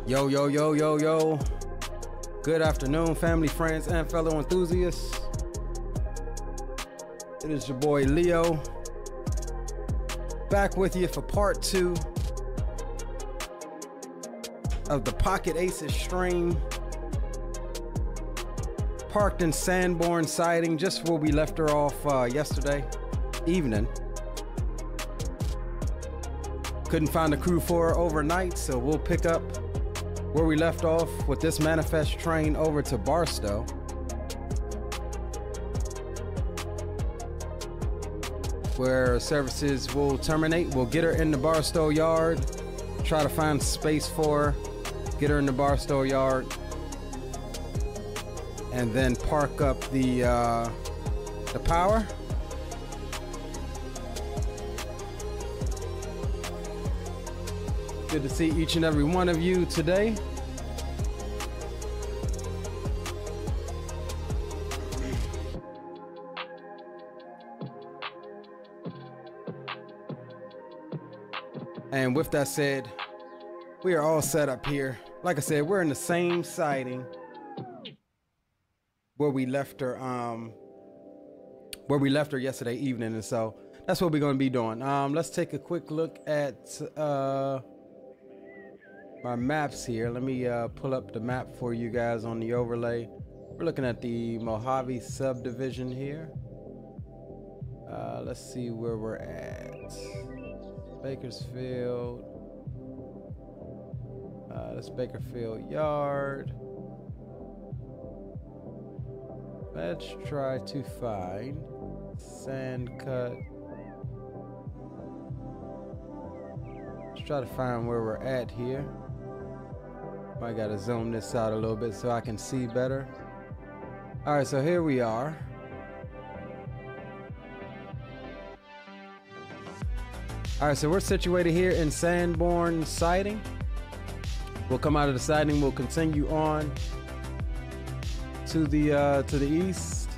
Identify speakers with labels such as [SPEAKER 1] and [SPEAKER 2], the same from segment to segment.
[SPEAKER 1] Yo, yo, yo, yo, yo. Good afternoon, family, friends, and fellow enthusiasts. It is your boy Leo, back with you for part 2 of the Pocket ACES stream. Parked in Sanborn siding, just where we left her off yesterday evening. Couldn't find a crew for her overnight, so we'll pick up where we left off with this manifest train over to Barstow. Where services will terminate. We'll get her in the Barstow yard, try to find space for her, get her in the Barstow yard, and then park up the power. Good to see each and every one of you today. And with that said, we are all set up here. Like I said, we're in the same siding where we left her yesterday evening, and so that's what we're going to be doing. Let's take a quick look at my maps here. Let me pull up the map for you guys on the overlay. We're looking at the Mojave subdivision here. Let's see where we're at. Bakersfield. That's Bakerfield Yard. Let's try to find Sandcut. Let's try to find where we're at here. I gotta zoom this out a little bit so I can see better. All right, so here we are. All right, so we're situated here in Sanborn siding. We'll come out of the siding. We'll continue on to the east.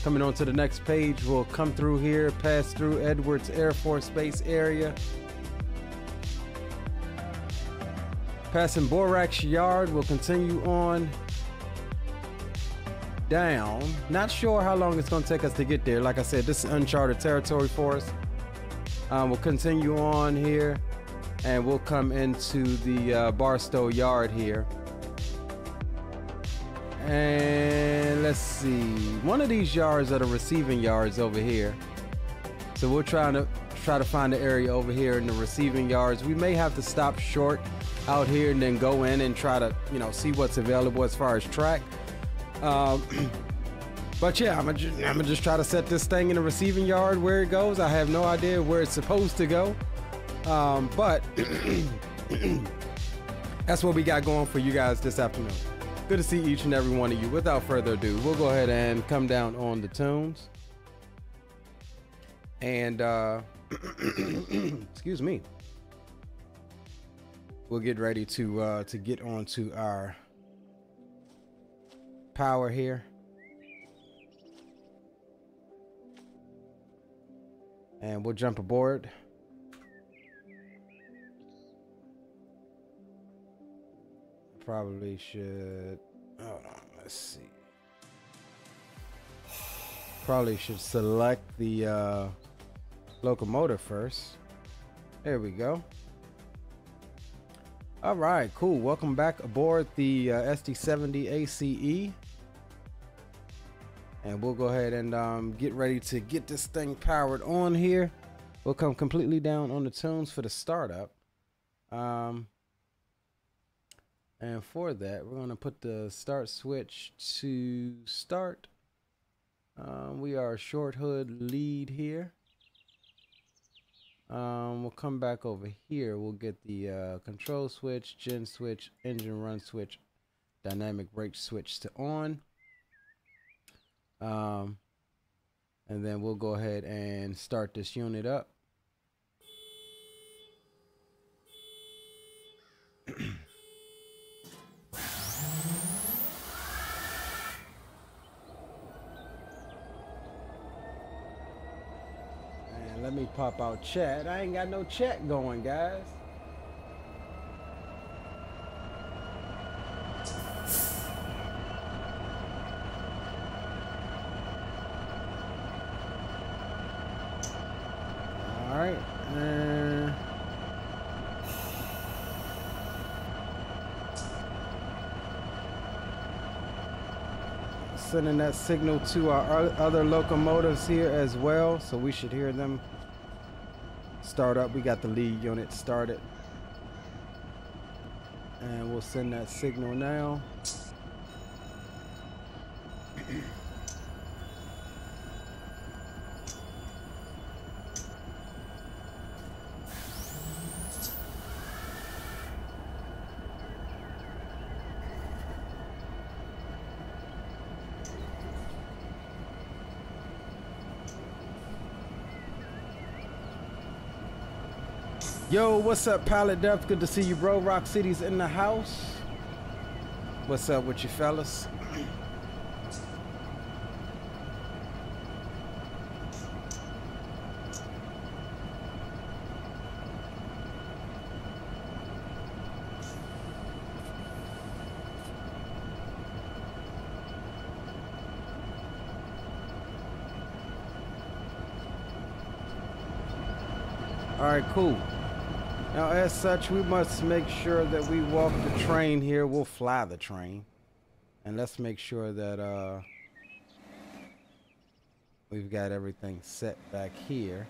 [SPEAKER 1] Coming on to the next page, we'll come through here, pass through Edwards Air Force Base area. Passing Borak's yard, we'll continue on down. Not sure how long it's going to take us to get there. Like I said, this is uncharted territory for us. We'll continue on here, and we'll come into the Barstow yard here. And let's see, one of these yards are the receiving yards over here. So we'll try to find the area over here in the receiving yards. We may have to stop short out here and then go in and try to, see what's available as far as track. But yeah, I'm gonna just try to set this thing in the receiving yard where it goes. I have no idea where it's supposed to go, but that's what we got going for you guys this afternoon. Good to see each and every one of you. Without further ado, we'll go ahead and come down on the tunes. And excuse me. We'll get ready to get onto our power here. And we'll jump aboard. Probably should, hold on, let's see. Probably should select the locomotive first. There we go. All right, cool. Welcome back aboard the SD70 ACE. And we'll go ahead and get ready to get this thing powered on here. We'll come completely down on the tunes for the startup. And for that, we're going to put the start switch to start. We are short hood lead here. We'll come back over here. We'll get the control switch, gen switch, engine run switch, dynamic brake switch to on. And then we'll go ahead and start this unit up. Let me pop out chat. I ain't got no chat going, guys. sending that signal to our other locomotives here as well, so we should hear them start up. We got the lead unit started, and we'll send that signal now. Yo, what's up, Pilot Depth? Good to see you, bro. Rock City's in the house. What's up with you, fellas? All right, cool. Now, as such, we must make sure that we walk the train here. We'll fly the train. And let's make sure that we've got everything set back here.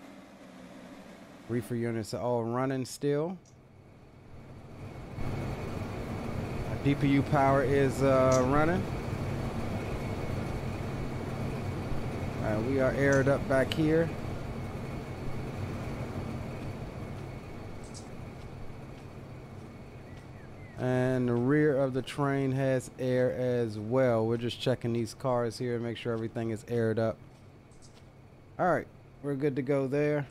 [SPEAKER 1] Reefer units are all running still. Our DPU power is running. All right, we are aired up back here. And the rear of the train has air as well. We're just checking these cars here and make sure everything is aired up. All right, we're good to go there.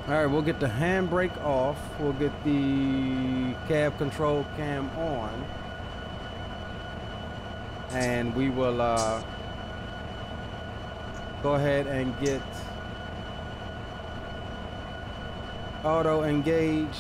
[SPEAKER 1] All right, we'll get the handbrake off. We'll get the cab control cam on. And we will go ahead and get auto engage.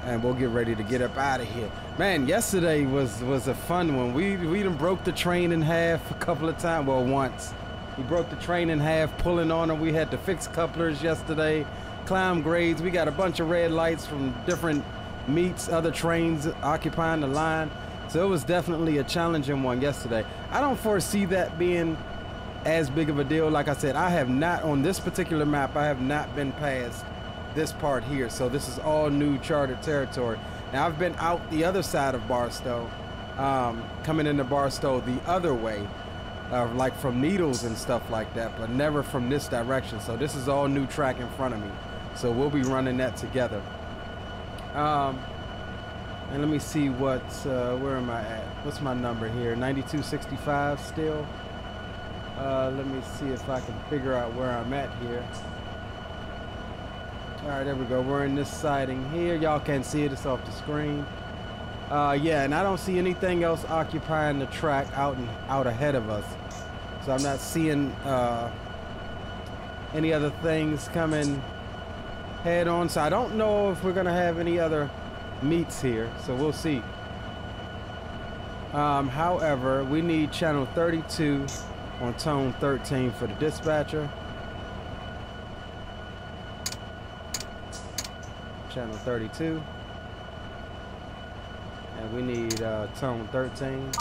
[SPEAKER 1] And we'll get ready to get up out of here. Man, yesterday was a fun one. We done broke the train in half a couple of times. Well, once. We broke the train in half, pulling on them. We had to fix couplers yesterday, climb grades. We got a bunch of red lights from different meets, other trains occupying the line. So it was definitely a challenging one yesterday. I don't foresee that being as big of a deal. Like I said, I have not, on this particular map, I have not been past this part here, so this is all new charted territory. Now I've been out the other side of Barstow, coming into Barstow the other way, like from Needles and stuff like that, but never from this direction. So this is all new track in front of me, so we'll be running that together. And let me see what where am I at? What's my number here? 9265 still. Let me see if I can figure out where I'm at here. All right, there we go. We're in this siding here. Y'all can't see it. It's off the screen. Yeah, and I don't see anything else occupying the track out ahead of us. So I'm not seeing any other things coming head on. So I don't know if we're going to have any other meets here. So we'll see. However, we need channel 32 on tone 13 for the dispatcher. Channel 32, and we need tone 13.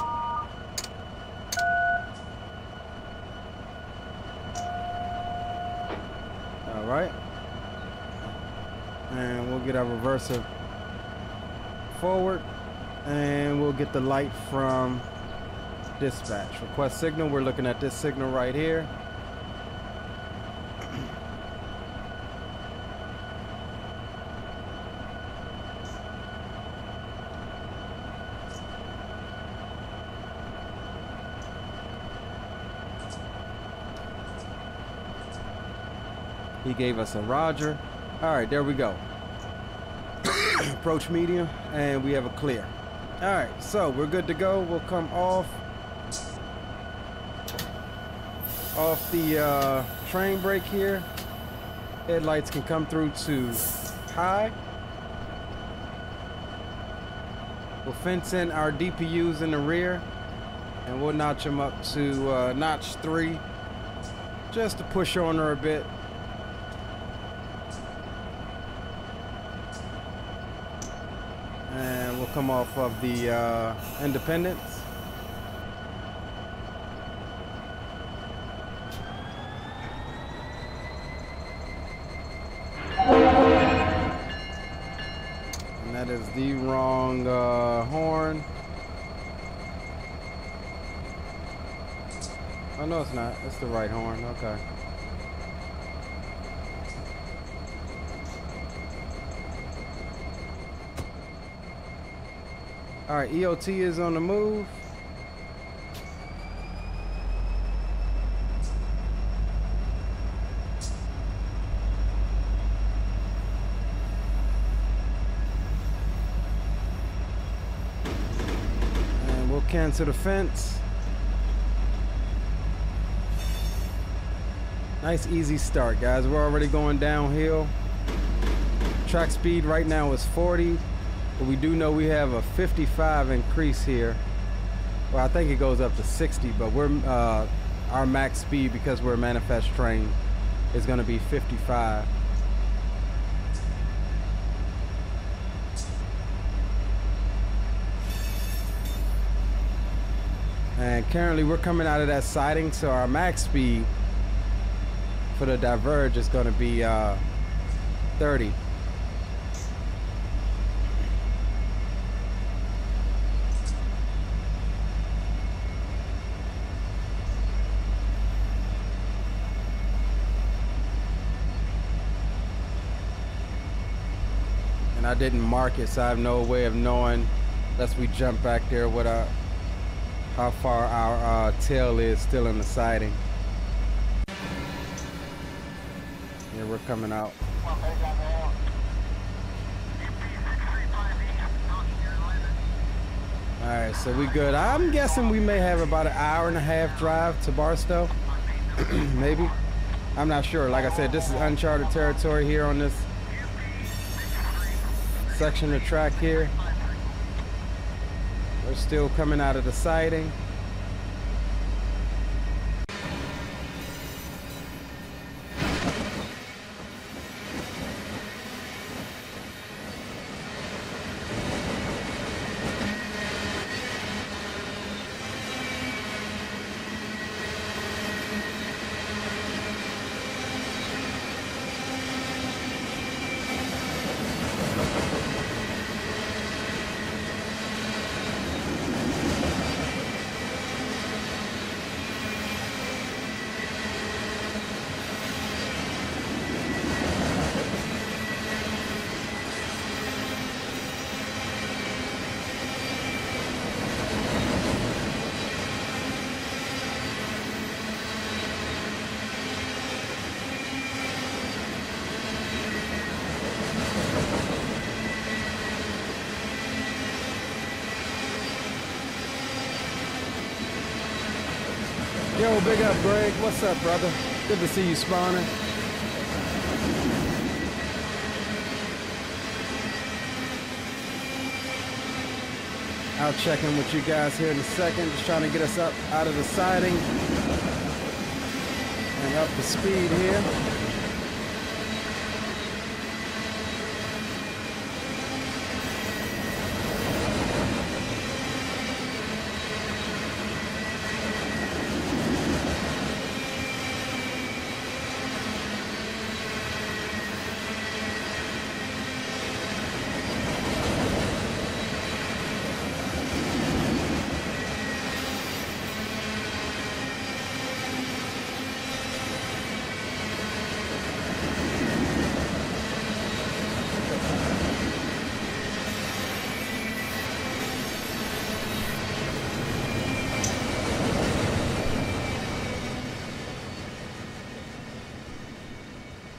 [SPEAKER 1] All right, and we'll get our reverser forward, and we'll get the light from dispatch. Request signal. We're looking at this signal right here. He gave us a Roger. All right, there we go. Approach medium, and we have a clear. All right, so we're good to go. We'll come off the train brake here. Headlights can come through to high. We'll fence in our DPUs in the rear, and we'll notch them up to notch 3, just to push on her a bit. And we'll will come off of the Independence. And that is the wrong horn. Oh, no, it's not. It's the right horn. Okay. All right, EOT is on the move. And we'll cancel the fence. Nice easy start, guys. We're already going downhill. Track speed right now is 40. But we do know we have a 55 increase here. Well, I think it goes up to 60, but we're our max speed, because we're manifest trained, is going to be 55. And currently we're coming out of that siding, so our max speed for the diverge is going to be 30. I didn't mark it, so I have no way of knowing, unless we jump back there, what how far our tail is still in the siding. Yeah, we're coming out. All right, so we good. I'm guessing we may have about an hour-and-a-half drive to Barstow. Maybe. I'm not sure. Like I said, this is uncharted territory here on this section of track here. We're still coming out of the siding. Yo, big up, Greg. What's up, brother? Good to see you spawning. I'll check in with you guys here in a second. Just trying to get us up out of the siding and up to speed here.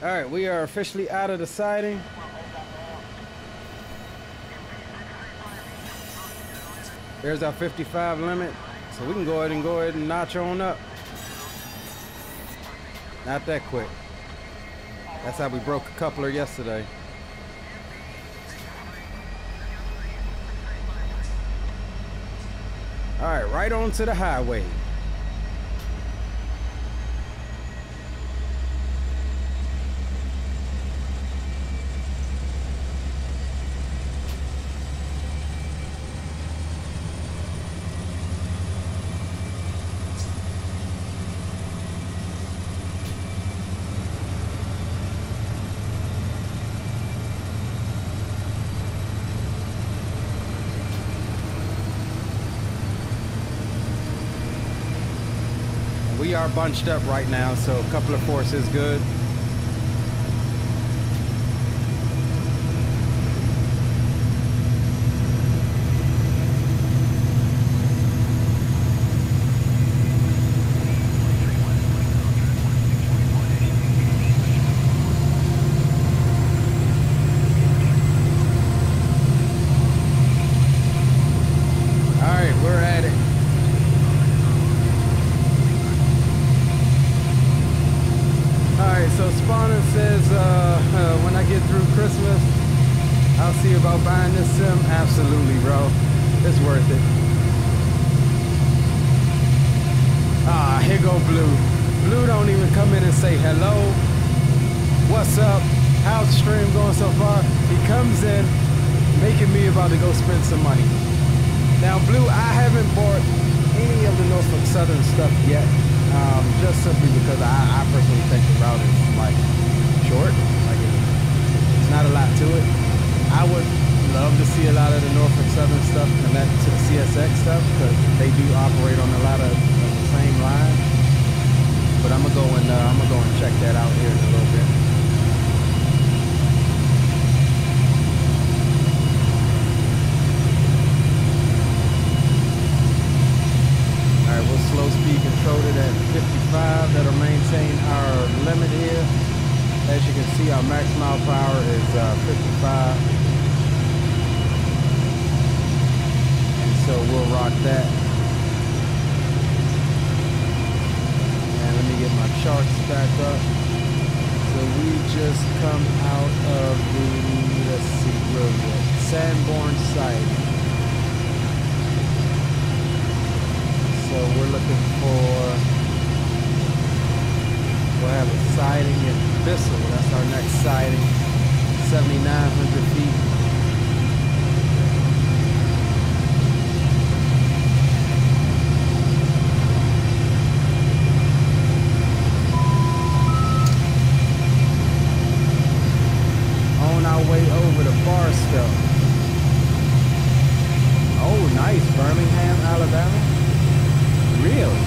[SPEAKER 1] All right, we are officially out of the siding. There's our 55 limit, so we can go ahead and notch on up. Not that quick. That's how we broke a coupler yesterday. All right, right onto the highway. we are bunched up right now, so a couple of force is good.
[SPEAKER 2] About buying this sim? Absolutely, bro. It's worth it. Ah, here go Blue. Blue don't even come in and say hello. What's up? How's the stream going so far? He comes in making me about to go spend some money. Now, Blue, I haven't bought any of the Norfolk Southern stuff yet. Just simply because I personally think the route is like short. Like it's not a lot to it. I would love to see a lot of the Norfolk Southern stuff connect to the CSX stuff because they do operate on a lot of the same line. But I'm gonna go and check that out here in a little bit. All right, we'll slow speed control it at 55. That'll maintain our limit here. As you can see, our max mile per hour is 55. So we'll rock that. And let me get my charts back up. So we just come out of the, let's see, where we at? Sanborn site. So we're looking for, we'll have a sighting at Bissell. That's our next sighting. 7,900 feet. Way over to Barstow. Oh, nice. Birmingham, Alabama. Really?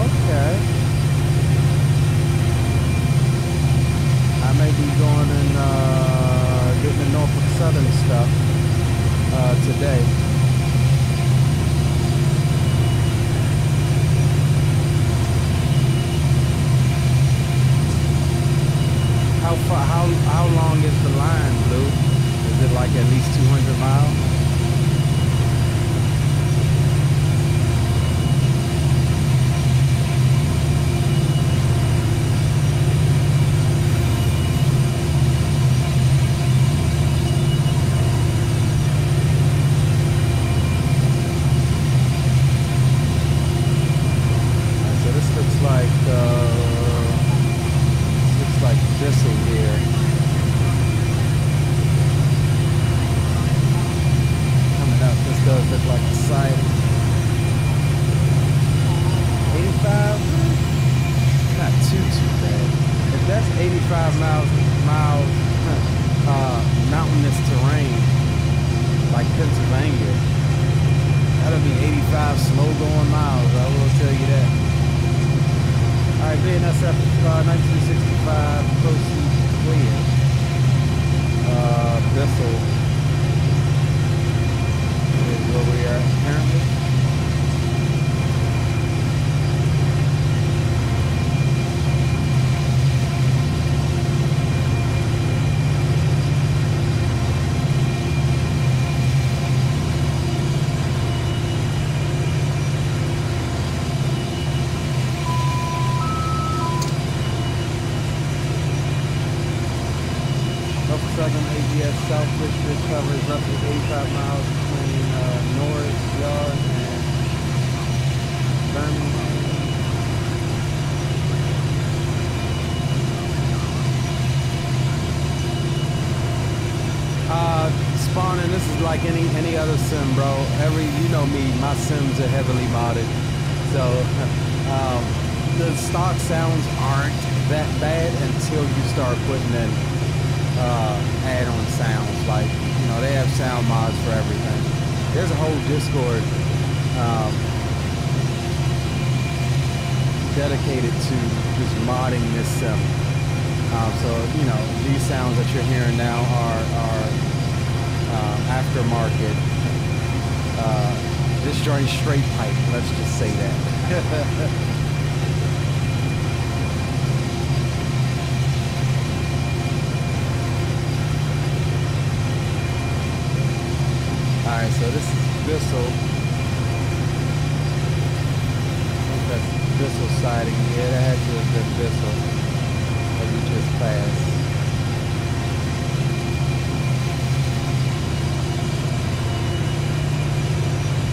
[SPEAKER 2] Okay. I may be going and getting the Norfolk Southern stuff today. How long is the line, Blue? Is it like at least 200 miles? So this looks like Bissell here. Coming up, this does look like a site. 85? Not too bad. If that's 85 miles mountainous terrain, like Pennsylvania, that'll be 85 slow going miles, I will tell you that. Alright, BNSF 1965, proceed clear. Bissell is where we are apparently. South District covers roughly 85 miles between Norris Yard and Birmingham. Spawning, this is like any other sim, bro. You know me, my sims are heavily modded. So the stock sounds aren't that bad until you start putting in add-on sounds. Like, you know, they have sound mods for everything. There's a whole Discord
[SPEAKER 1] dedicated to just modding this semi. So, you know, these sounds that you're hearing now are aftermarket. This joint's straight pipe, let's just say that. Alright, so this is Bissell. I think that's Bissell siding. Yeah, that had to have been Bissell that we just passed.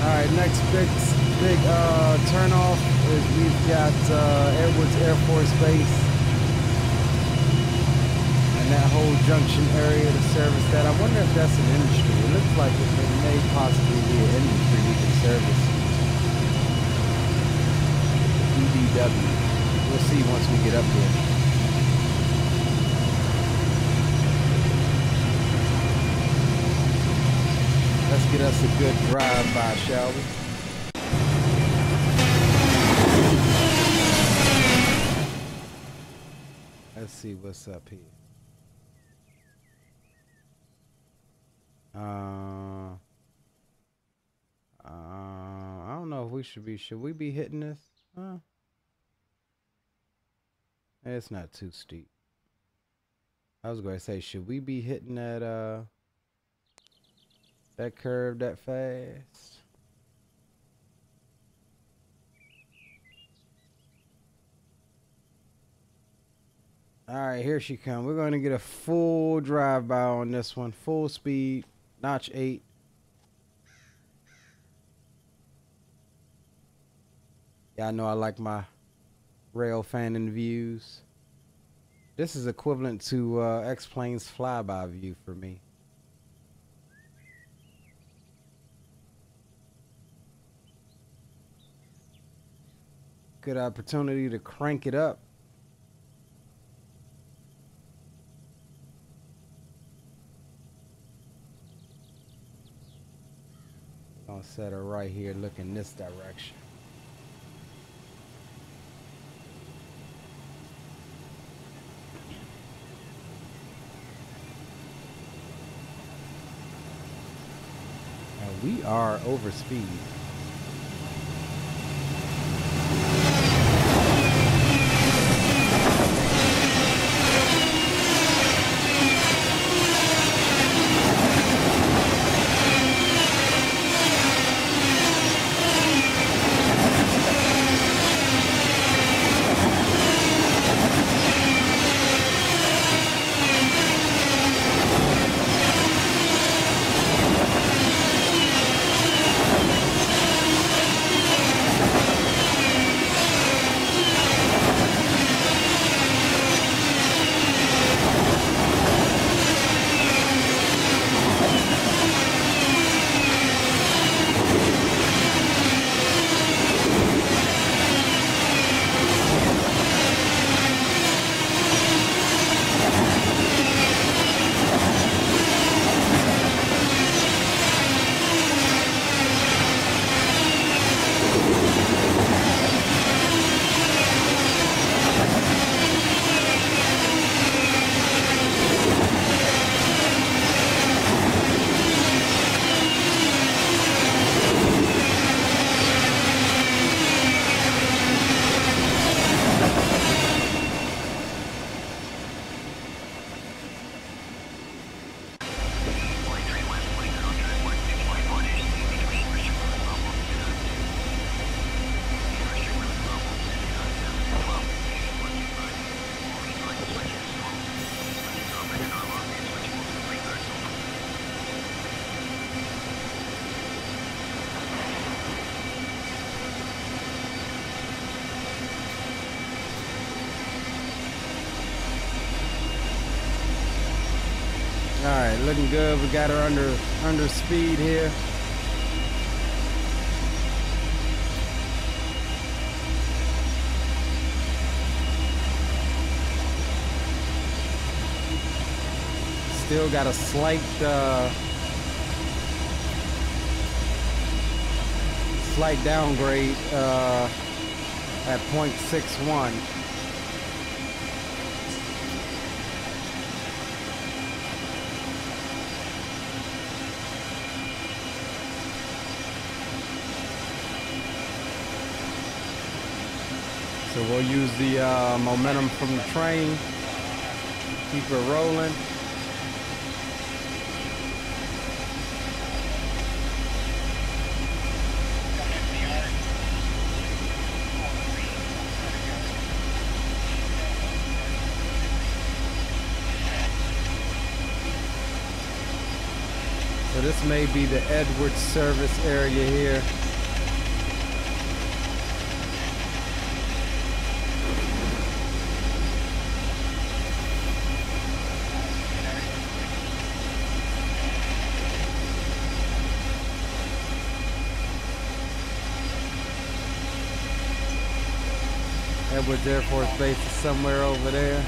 [SPEAKER 1] Alright, next big turn off is we've got Edwards Air Force Base. And that whole junction area to service that. I wonder if that's an industry. It looks like it may possibly be an industry we can service. EDW. We'll see once we get up there. Let's get us a good drive-by, shall we? Let's see what's up here. I don't know if should we be hitting this? It's not too steep. I was going to say, should we be hitting that, that curve that fast? All right, here she comes. We're going to get a full drive-by on this one. Full speed, notch 8. Yeah, I know I like my rail fanning views. This is equivalent to X-Plane's flyby view for me. Good opportunity to crank it up. I'll set her right here, looking this direction. And we are over speed. Alright, looking good. We got her under speed here. Still got a slight downgrade at 0.61. So we'll use the momentum from the train, keep it rolling. So this may be the Edwards service area here. Edwards Air Force Base is somewhere over there.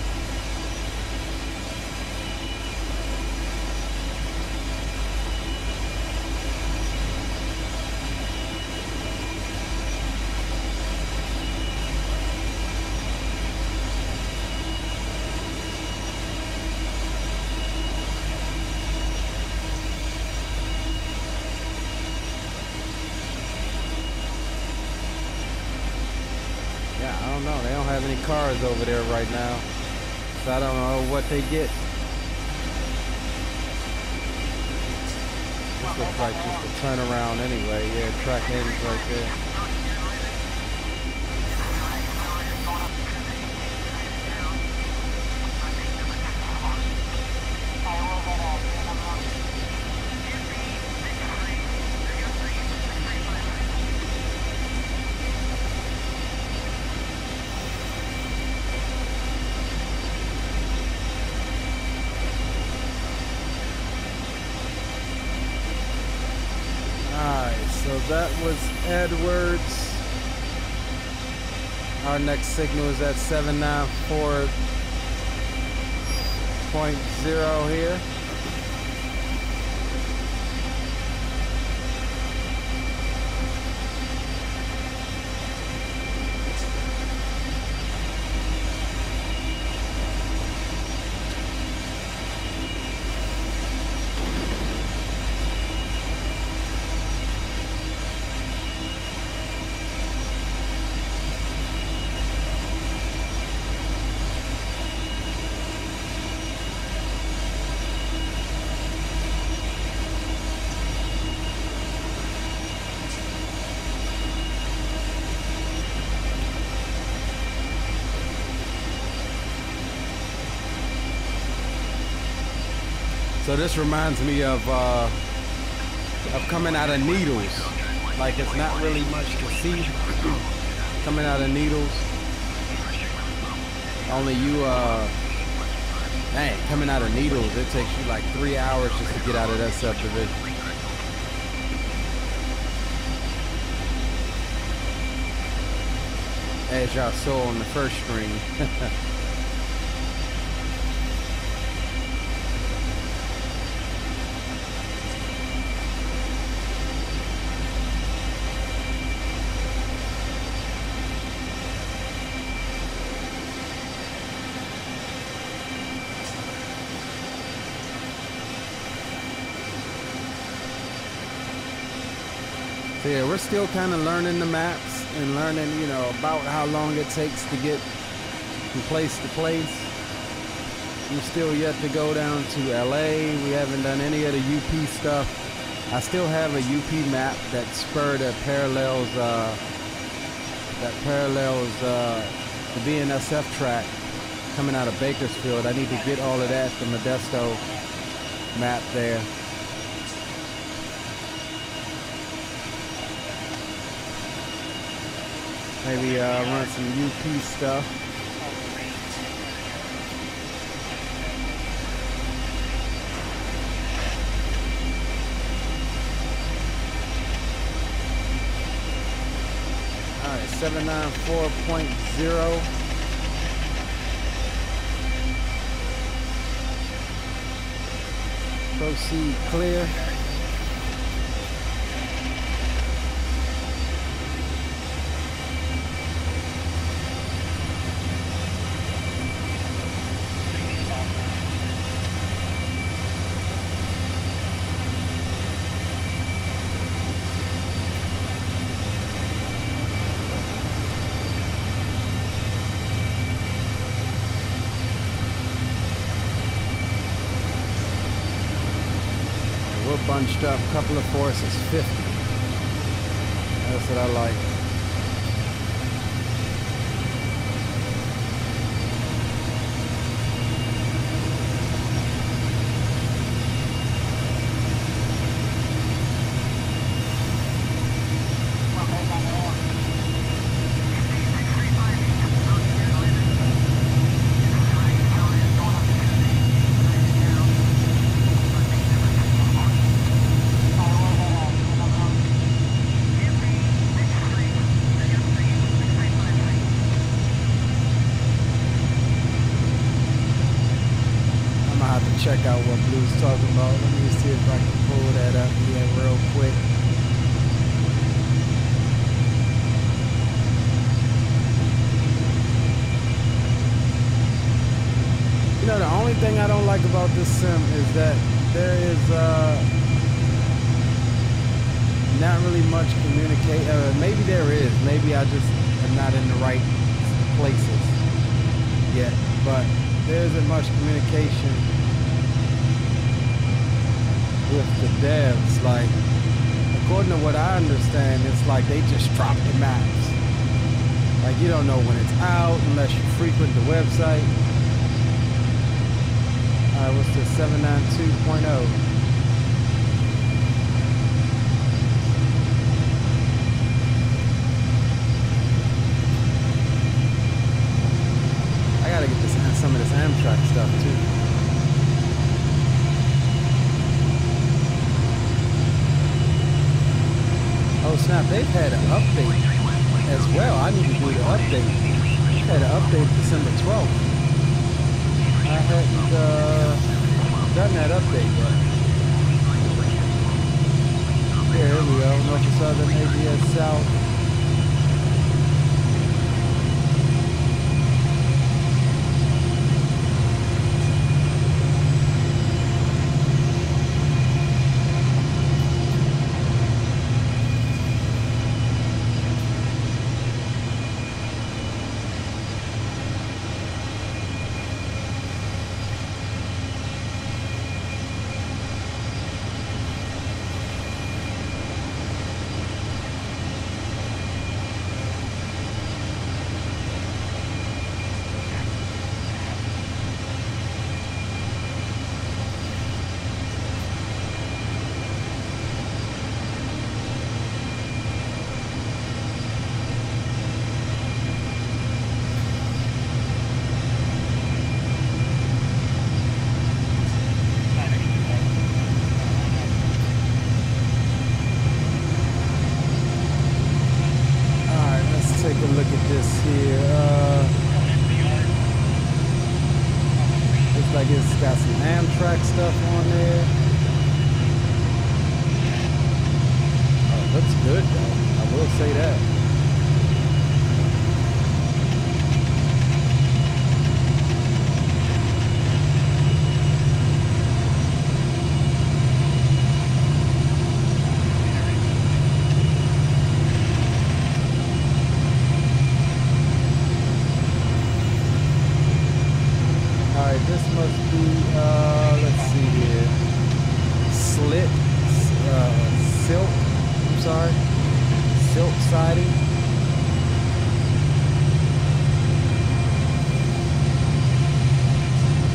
[SPEAKER 1] They don't have any cars over there right now, so I don't know what they get. This looks like just a turnaround anyway. Yeah, track ends right there. That was Edwards. Our next signal is at 794.0 here. So this reminds me of coming out of Needles. Like it's not really much to see coming out of Needles. Only you, dang, coming out of Needles, it takes you like 3 hours just to get out of that subdivision. As y'all saw on the first screen. So yeah, we're still kind of learning the maps and learning, you know, about how long it takes to get from place to place. We're still yet to go down to LA. We haven't done any of the UP stuff. I still have a UP map that spur that parallels the BNSF track coming out of Bakersfield. I need to get all of that, the Modesto map there. Maybe run some UP stuff. All right, 794.0. Proceed clear. We're bunched up. Couple of forces, 50. That's what I like. Check out what Blue's talking about. Let me see if I can pull that up here real quick. You know, the only thing I don't like about this sim is that there is not really much communicate. Maybe there is. Maybe I just am not in the right places yet. But there isn't much communication with the devs. Like, according to what I understand, it's like they just drop the maps. Like, you don't know when it's out unless you frequent the website. Alright, what's this? 792.0. I gotta get some of this Amtrak stuff too. Oh snap, they've had an update as well. I need to do the update. They had an update December 12th. I hadn't done that update yet. Yeah, here we go. North and Southern, ABS South. It's got some Amtrak stuff on there. Oh, it looks good though. I will say that. This must be, let's see here, silk, I'm sorry, silk siding.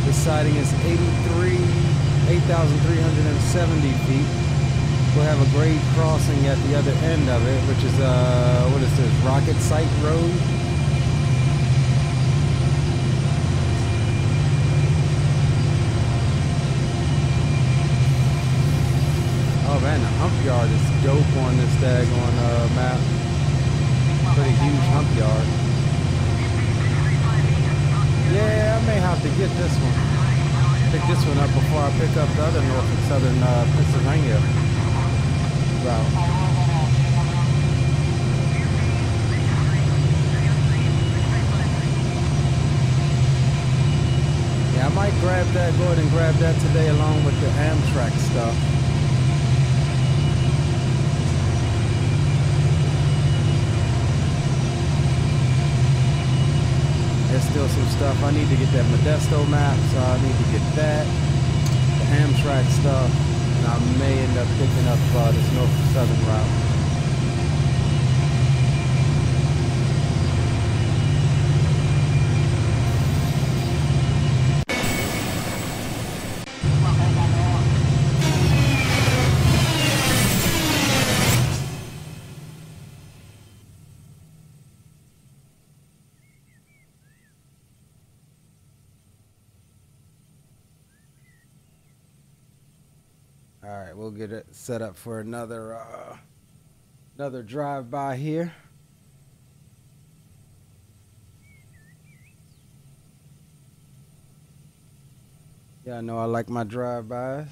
[SPEAKER 1] This siding is 8,370 feet. We'll have a grade crossing at the other end of it, which is, what is this, Rocket Site Road? Oh man, the hump yard is dope on this daggone map. Pretty huge hump yard. Yeah, I may have to get this one. Pick this one up before I pick up the other North and Southern Pennsylvania route. Yeah, I might grab that, go ahead and grab that today along with the Amtrak stuff. There's still some stuff. I need to get that Modesto map, so I need to get that. The Amtrak stuff. And I may picking up this north-southern route. All right, we'll get it set up for another drive-by here. Yeah, I know I like my drive-bys.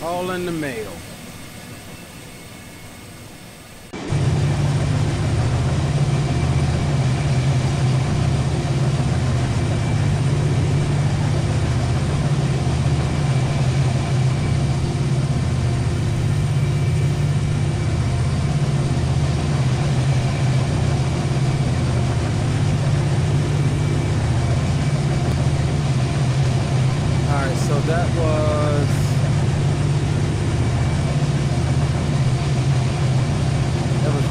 [SPEAKER 1] All in the mail. All right, so that was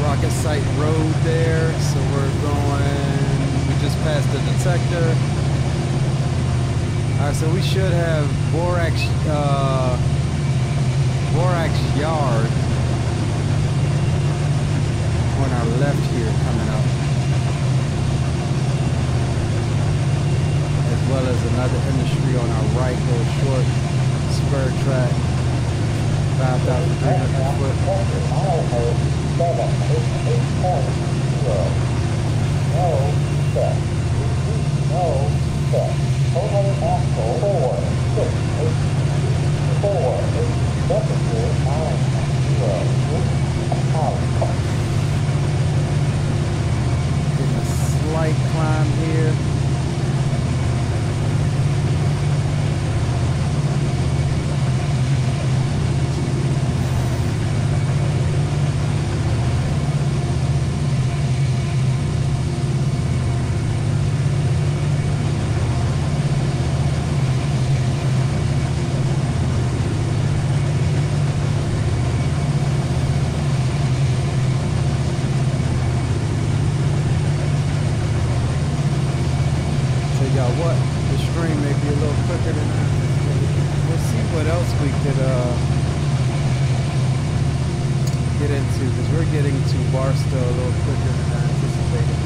[SPEAKER 1] Rocket Site Road there, so we just passed the detector. Alright, so we should have Borax Yard on our left here coming up, as well as another industry on our right, little short spur track, 5,300 foot. Getting a slight climb here. What the stream may be a little quicker than that. We'll see what else we could get into, because we're getting to Barstow a little quicker than I anticipated.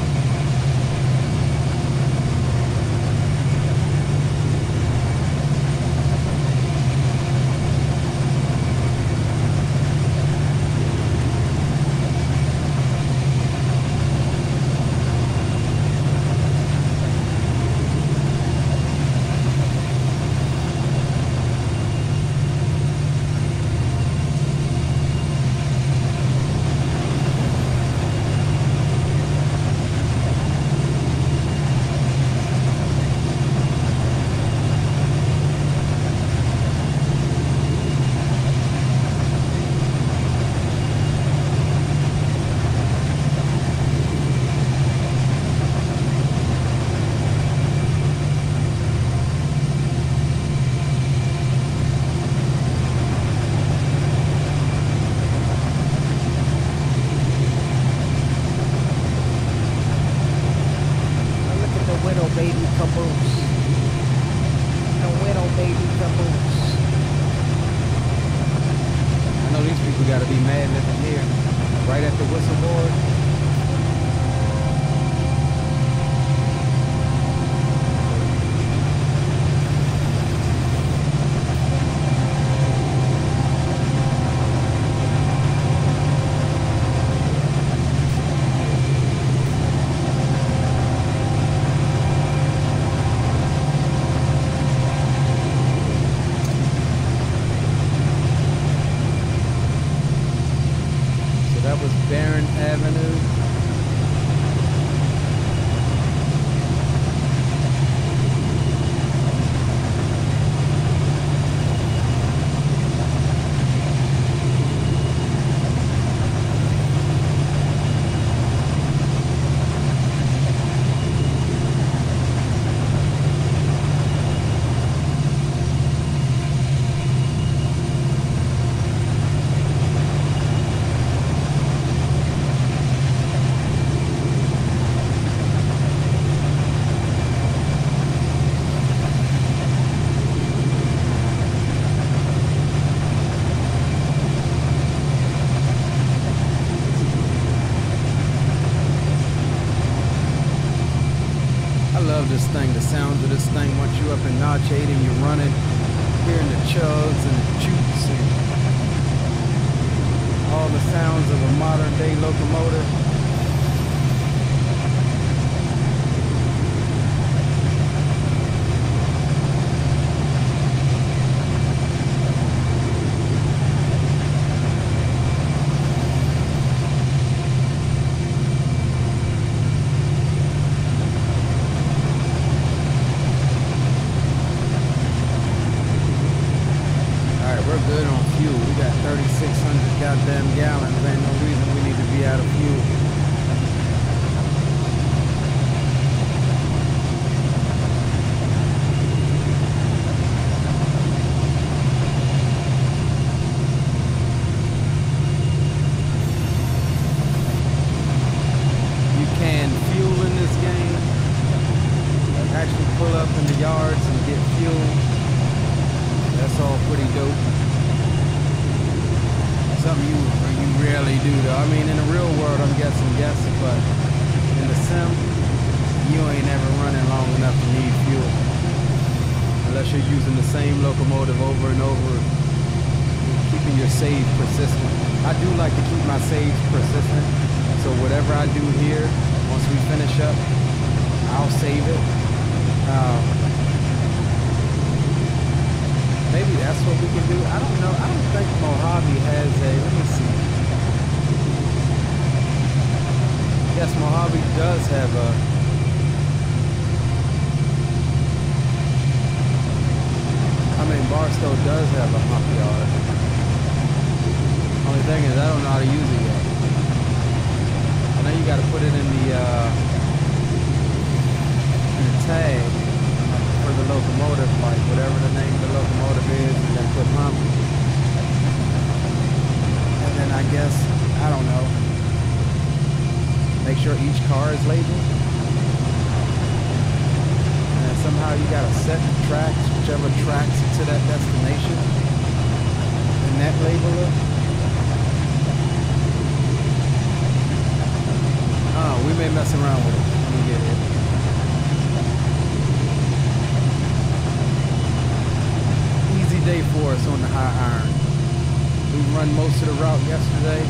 [SPEAKER 3] caboose. No widow baby caboose.
[SPEAKER 1] I know these people got to be mad living here, right at the whistle board. This thing, the sounds of this thing, once you up in notch 8 and you're running, hearing the chugs and the choots and all the sounds of a modern day locomotive. Barstow does have a hump yard. Only thing is, I don't know how to use it yet. I know you got to put it in the tag for the locomotive, like whatever the name of the locomotive is, and then put hump. And then I guess, I don't know, make sure each car is labeled. Somehow you gotta set the tracks, whichever tracks to that destination, and that label it. Oh, we may mess around with it when we get it. Easy day for us on the high iron. We run most of the route yesterday.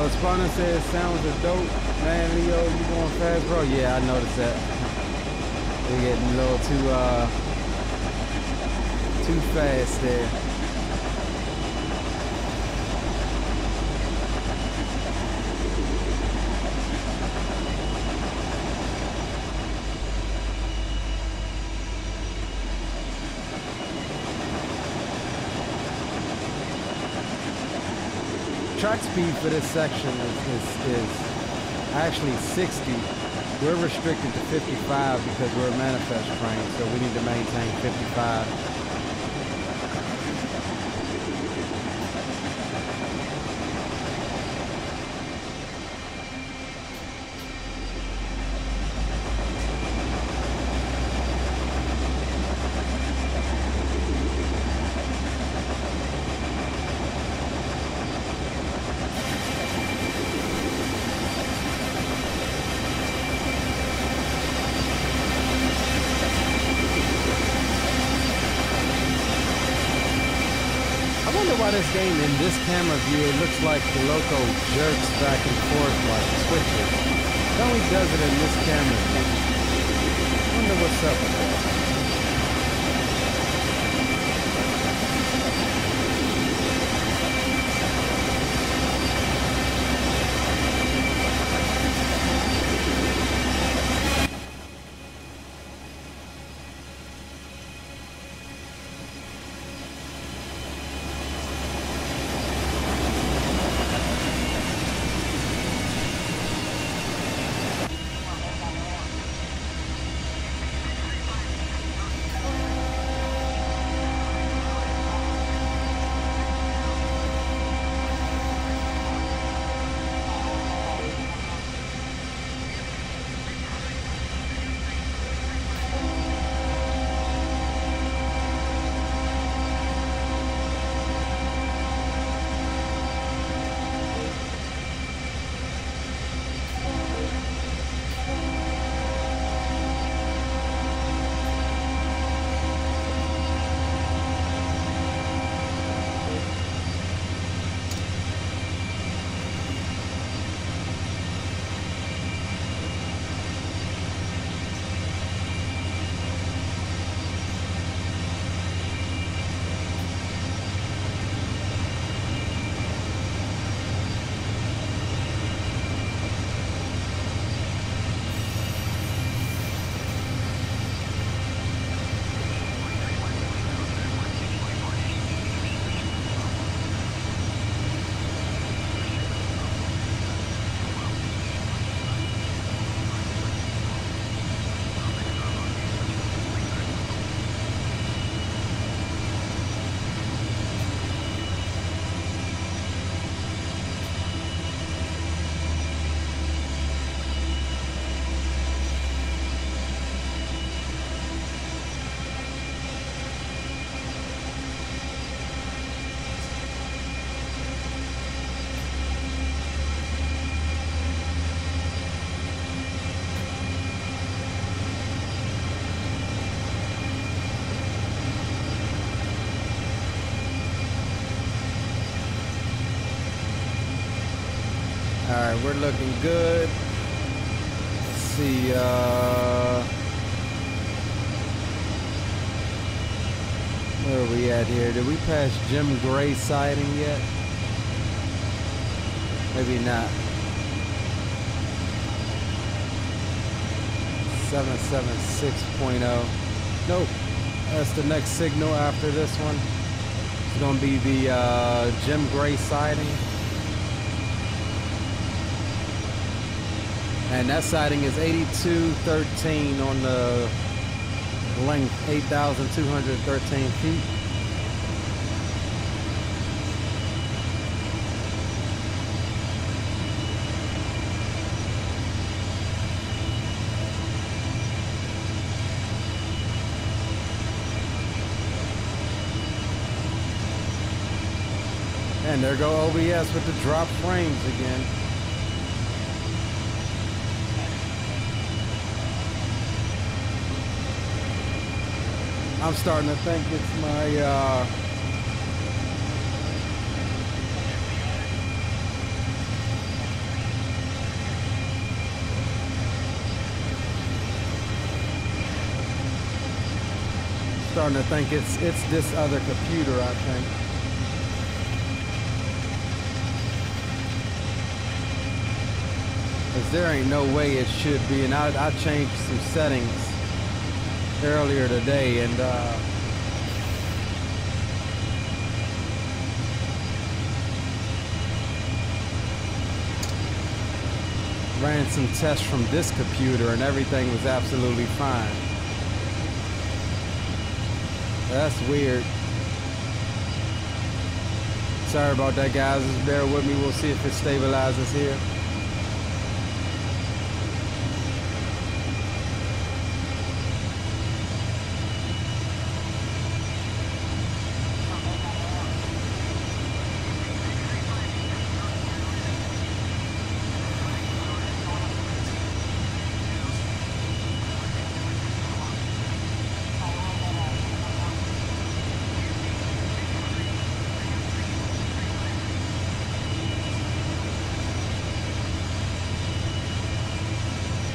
[SPEAKER 1] Spawner says sounds are dope. Man, Leo, you going fast, bro? Yeah, I noticed that. We're getting a little too fast there. Track speed for this section is actually 60. We're restricted to 55 because we're a manifest train, so we need to maintain 55. This game in this camera view, it looks like the loco jerks back and forth like switches. It only does it in this camera view. I wonder what's up with that. Alright, we're looking good. Let's see, where are we at here? Did we pass Jim Gray siding yet? Maybe not. 776.0. Nope. That's the next signal after this one. It's gonna be the Jim Gray siding. And that siding is 8213 on the length, 8,213 feet. And there go OBS with the drop frames again. I'm starting to think it's my starting to think it's this other computer, I think. Cause there ain't no way it should be, and I changed some settings earlier today, and ran some tests from this computer, and everything was absolutely fine. That's weird. Sorry about that, guys. Just bear with me. We'll see if it stabilizes here.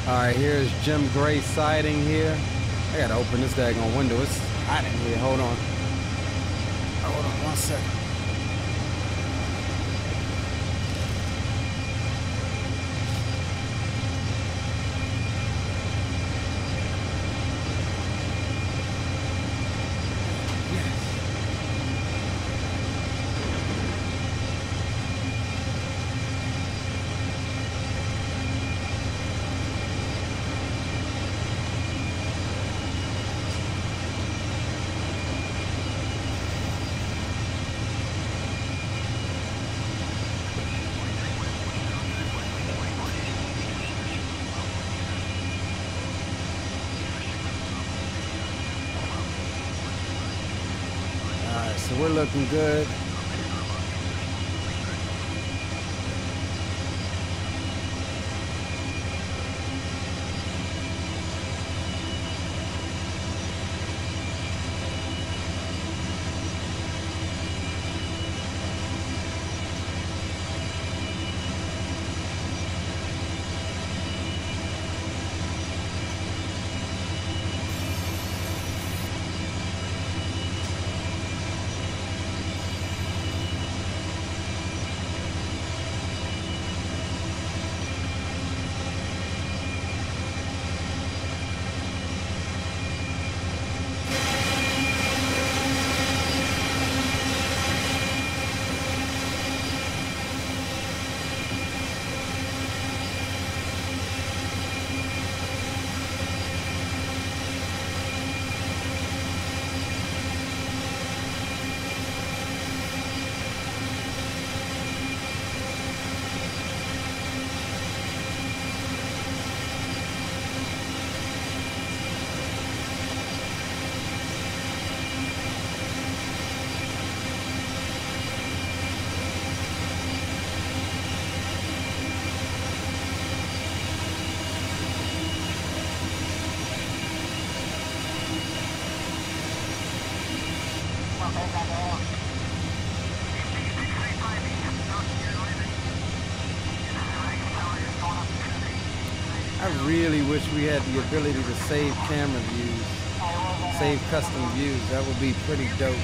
[SPEAKER 1] Alright, here's Jim Gray siding here. I gotta open this daggone window. It's hot in here. Hold on. Hold on 1 second. So we're looking good. I really wish we had the ability to save camera views, save custom views. That would be pretty dope.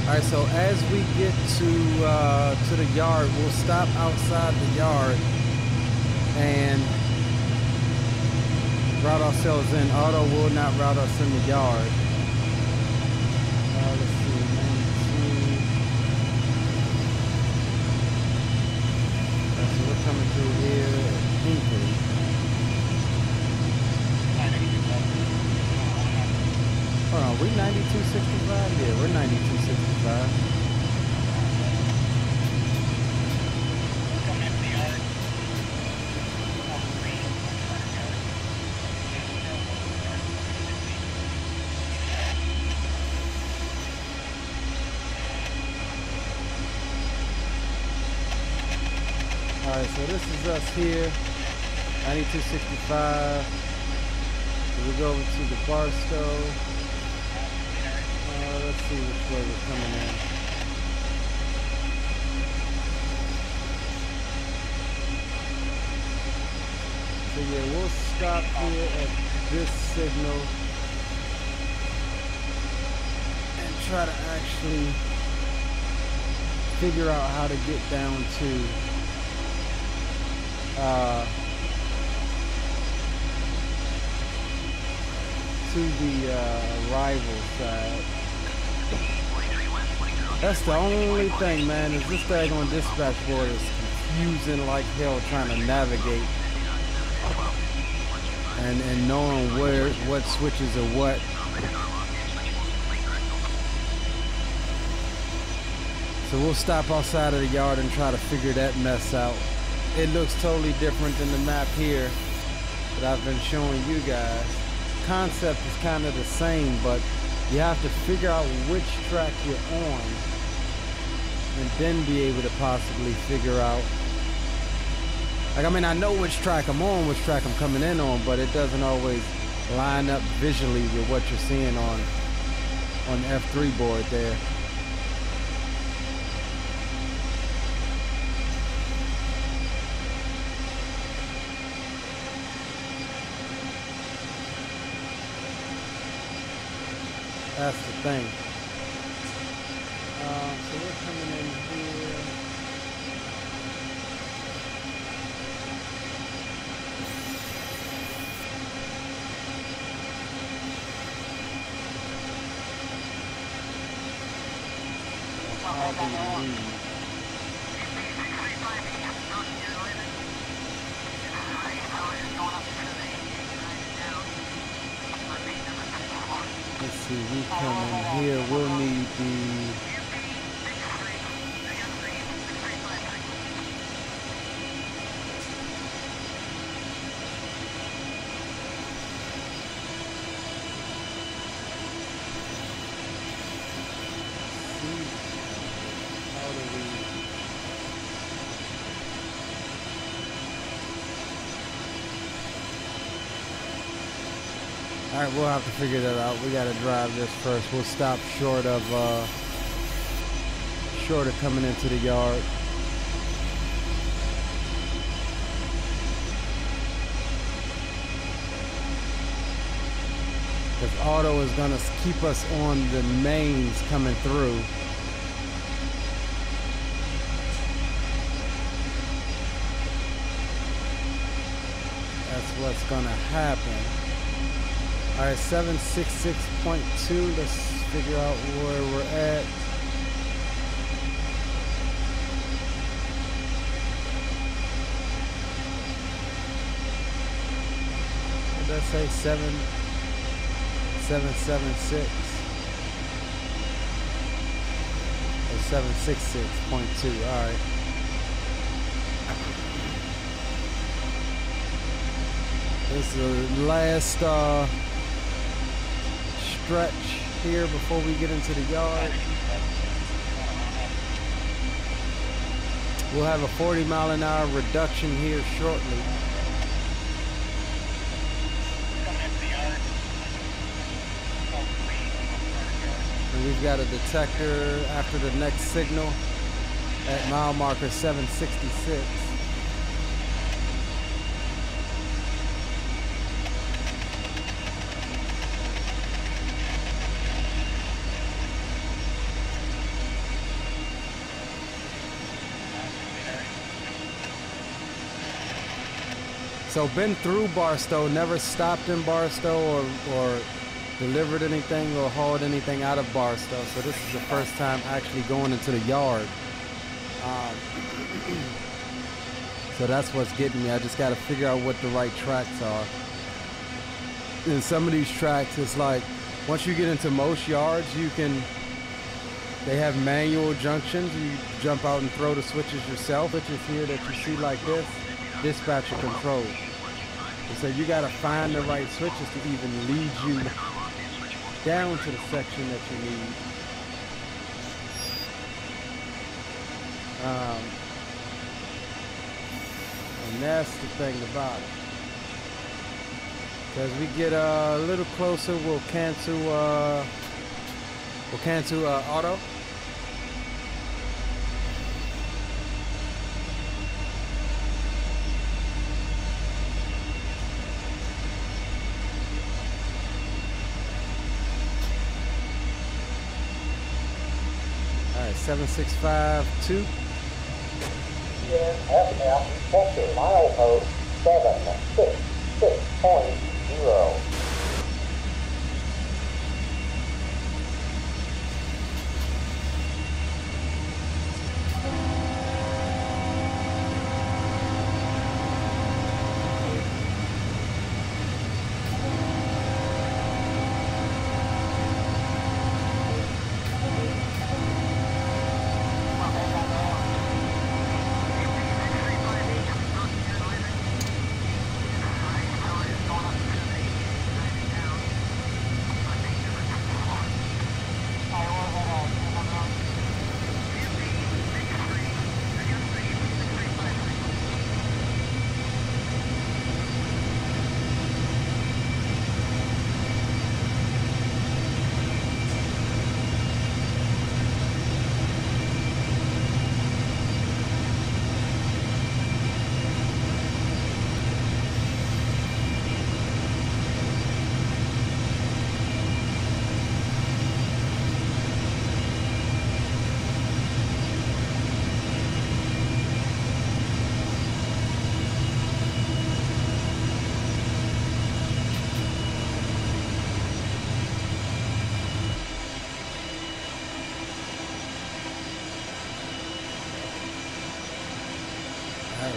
[SPEAKER 1] Alright, so as we get to the yard, we'll stop outside the yard and route ourselves in. Auto will not route us in the yard. Let's see, 92. So we're coming through here at Hinkley. Hold on, we 9265? Yeah, we're 9265. Alright, so this is us here, 9265. So we go over to the Barstow. Let's see which way we're coming in. So yeah, we'll stop here at this signal and try to actually figure out how to get down to the rival side. That's the only thing, man, is this daggone dispatch board is confusing like hell trying to navigate and knowing what switches are what. So we'll stop outside of the yard and try to figure that mess out. It looks totally different than the map here that I've been showing you guys. Concept is kind of the same, but you have to figure out which track you're on and then be able to possibly figure out. Like, I mean, I know which track I'm on, which track I'm coming in on, but it doesn't always line up visually with what you're seeing on the F3 board there. That's the thing. So we're coming in here. Let's see, we come in here, we'll need the Alright, we'll have to figure that out. We gotta drive this first. We'll stop short of coming into the yard. Because Auto is gonna keep us on the mains coming through. That's what's gonna happen. All right, 766.2, let's figure out where we're at. What did I say, 776? Or 766.2, all right. This is the last stretch here before we get into the yard. We'll have a 40-mile-an-hour reduction here shortly. And we've got a detector after the next signal at mile marker 766. So been through Barstow, never stopped in Barstow or delivered anything or hauled anything out of Barstow. So this is the first time actually going into the yard. So that's what's getting me. I just got to figure out what the right tracks are. In some of these tracks, it's like, once you get into most yards, they have manual junctions. You jump out and throw the switches yourself. Switches here that you see like this, dispatcher control. And so you got to find the right switches to even lead you down to the section that you need. And that's the thing about it. As we get a little closer, we'll cancel auto. All right, 7652.
[SPEAKER 4] BNSF detector milepost 766.0.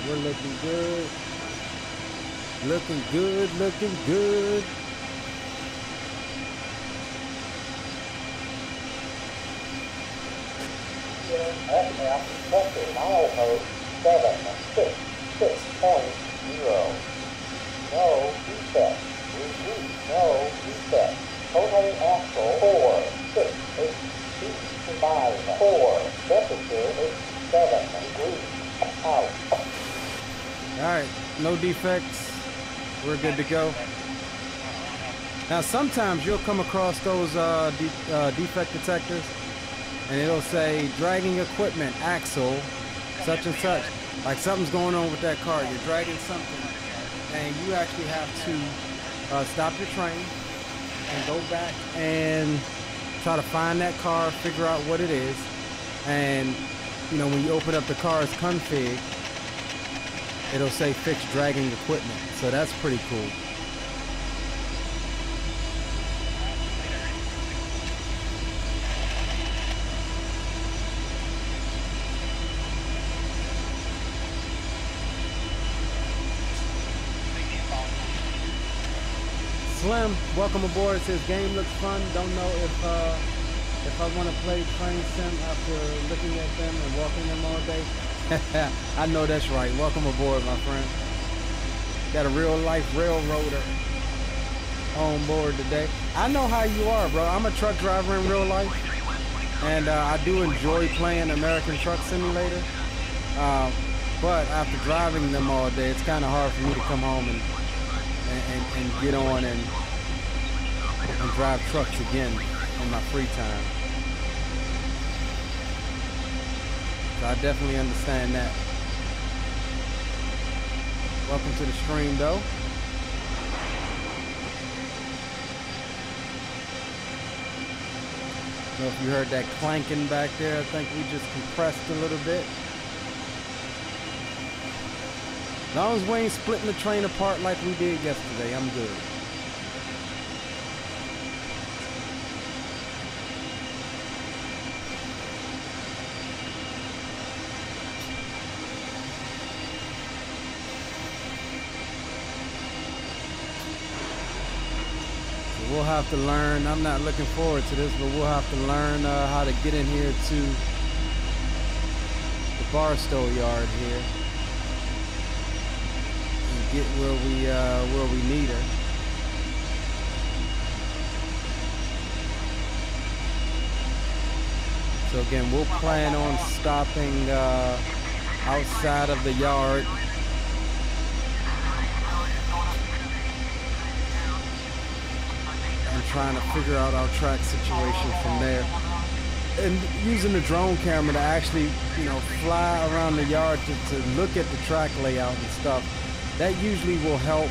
[SPEAKER 1] We're looking good. Looking good, looking good.
[SPEAKER 4] BNSF detector milepost 766.0. No defect. Repeat, no defect. Total axle 468.4. Temperature 87 degrees. Out.
[SPEAKER 1] All right, no defects. We're good to go. Now, sometimes you'll come across those defect detectors, and it'll say dragging equipment, axle, such and such. Like something's going on with that car. You're dragging something, and you actually have to stop your train and go back and try to find that car, figure out what it is, and you know, when you open up the car's config, it'll say fix dragging equipment. So that's pretty cool. Slim, welcome aboard. It says game looks fun. Don't know if I want to play train sim after looking at them and walking them all day. I know that's right. Welcome aboard, my friend. Got a real life railroader on board today. I know how you are, bro. I'm a truck driver in real life, and I do enjoy playing American Truck Simulator. But after driving them all day, it's kind of hard for me to come home and get on and drive trucks again in my free time. So I definitely understand that. Welcome to the stream, though. I don't know if you heard that clanking back there. I think we just compressed a little bit. As long as we ain't splitting the train apart like we did yesterday, I'm good. We'll have to learn. I'm not looking forward to this, but we'll have to learn how to get in here to the Barstow yard here and get where we need her. So again, we'll plan on stopping outside of the yard. Trying to figure out our track situation from there, and using the drone camera to actually, you know, fly around the yard to look at the track layout and stuff. That usually will help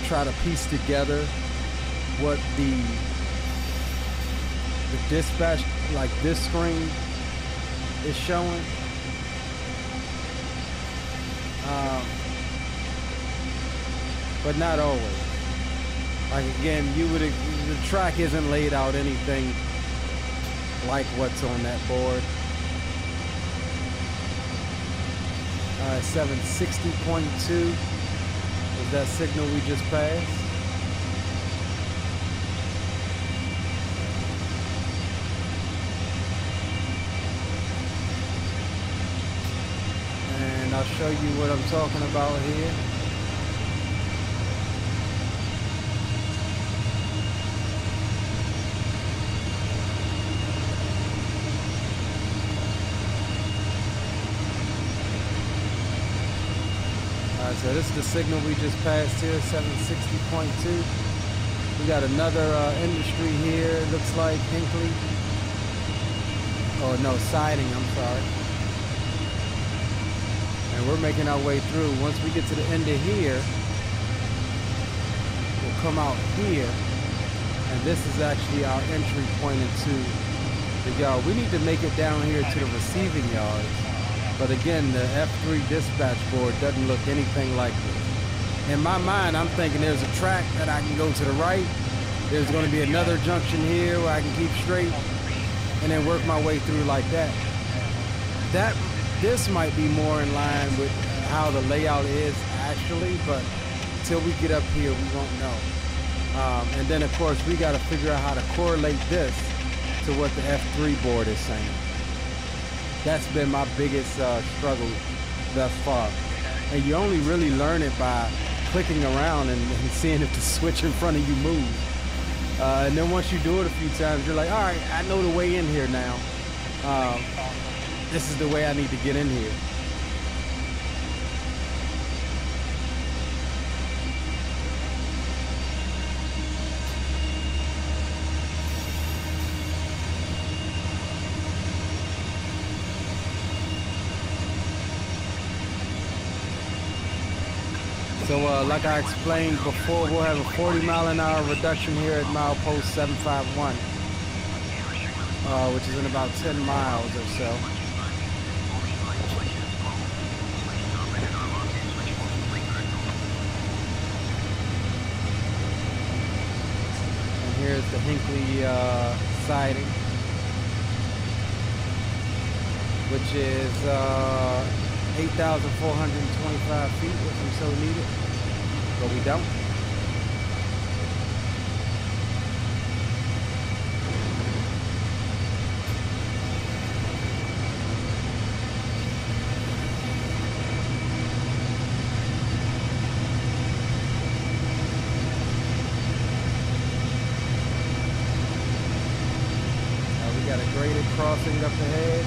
[SPEAKER 1] try to piece together what the dispatch, like this screen, is showing. But not always. Like again, the track isn't laid out anything like what's on that board. 760.2 is that signal we just passed. And I'll show you what I'm talking about here. So this is the signal we just passed here, 760.2. We got another industry here, it looks like Hinkley. Oh no, siding, I'm sorry. And we're making our way through. Once we get to the end of here, we'll come out here. And this is actually our entry point into the yard. We need to make it down here to the receiving yards. But again, the F3 dispatch board doesn't look anything like this. In my mind, I'm thinking there's a track that I can go to the right. There's going to be another junction here where I can keep straight and then work my way through like that. This might be more in line with how the layout is actually, but until we get up here, we won't know. And then of course, we got to figure out how to correlate this to what the F3 board is saying. That's been my biggest struggle thus far. And you only really learn it by clicking around and seeing if the switch in front of you moves. And then once you do it a few times, you're like, all right, I know the way in here now. This is the way I need to get in here. So like I explained before, we'll have a 40-mile-an-hour reduction here at milepost 751, which is in about 10 miles or so. And here's the Hinkley siding, which is 8,425 feet if we so need it, but we don't. We got a graded crossing up ahead.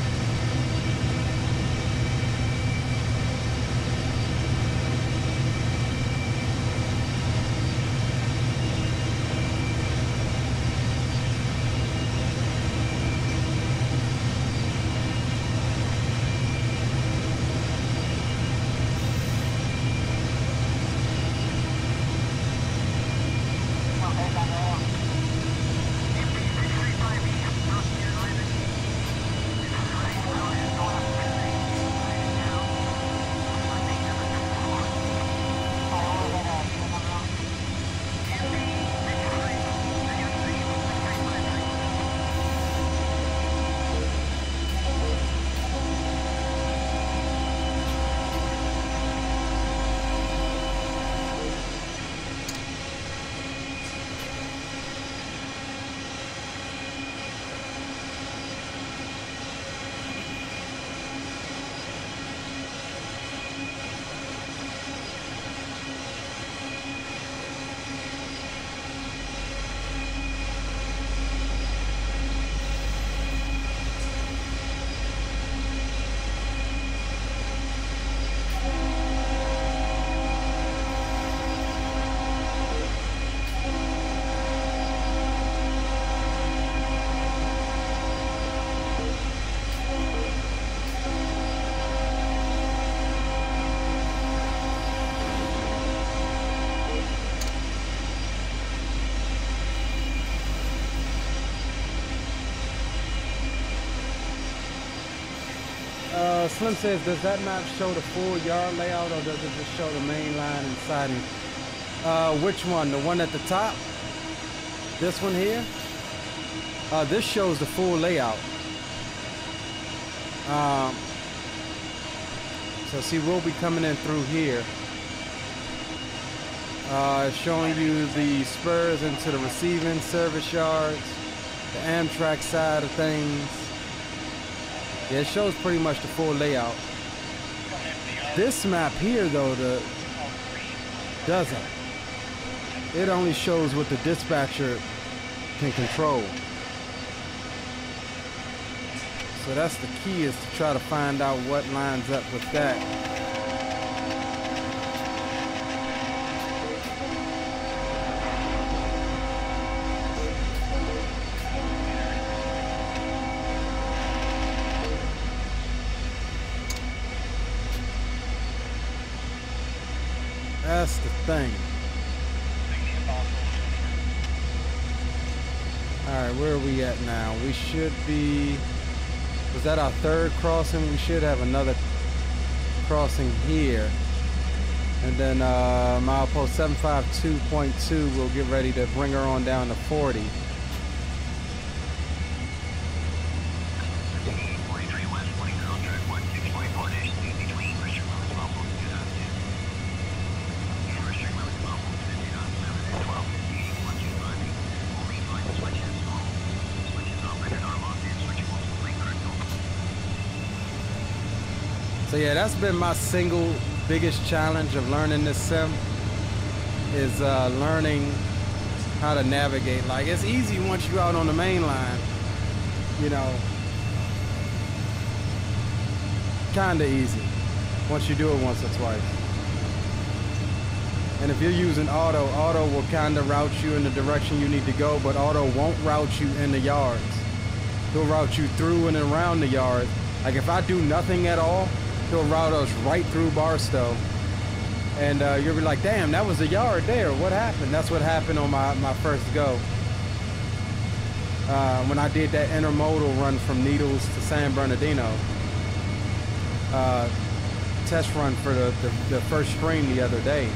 [SPEAKER 1] Slim says, does that map show the full yard layout or does it just show the main line and siding? Which one? The one at the top? This one here? This shows the full layout. So see, we'll be coming in through here. Showing you the spurs into the receiving service yards, the Amtrak side of things. Yeah, it shows pretty much the full layout. This map here, though, doesn't. It only shows what the dispatcher can control. So that's the key, is to try to find out what lines up with that. That's the thing. Alright, where are we at now? We should be... Was that our third crossing? We should have another crossing here. And then milepost 752.2, we'll get ready to bring her on down to 40. So yeah, that's been my single biggest challenge of learning this sim, is learning how to navigate. Like, it's easy once you're out on the main line, you know, kinda easy once you do it once or twice. And if you're using auto will kinda route you in the direction you need to go, but auto won't route you in the yards. He'll route you through and around the yard. Like, if I do nothing at all, he'll route us right through Barstow. And you'll be like, damn, that was a yard there. What happened? That's what happened on my first go. When I did that intermodal run from Needles to San Bernardino. Test run for the first stream the other day.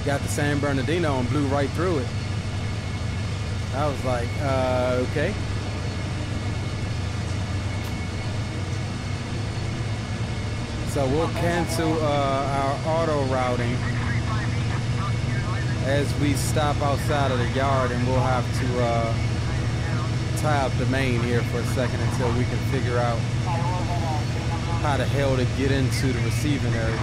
[SPEAKER 1] Got to San Bernardino and blew right through it. I was like, okay. So we'll cancel our auto routing as we stop outside of the yard, and we'll have to tie up the main here for a second until we can figure out how the hell to get into the receiving area.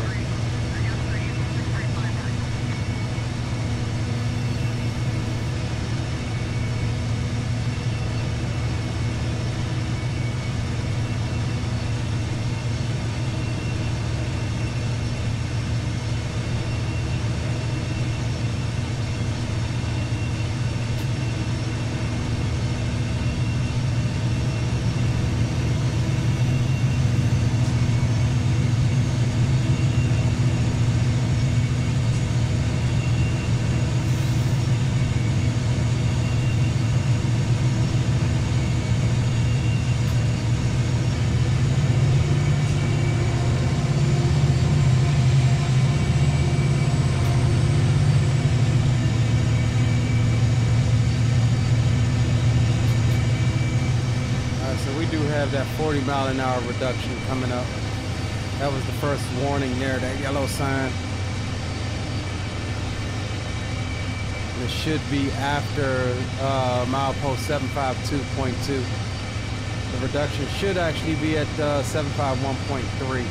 [SPEAKER 1] That 40-mile-an-hour reduction coming up. That was the first warning there, that yellow sign. And it should be after milepost 752.2. The reduction should actually be at 751.3.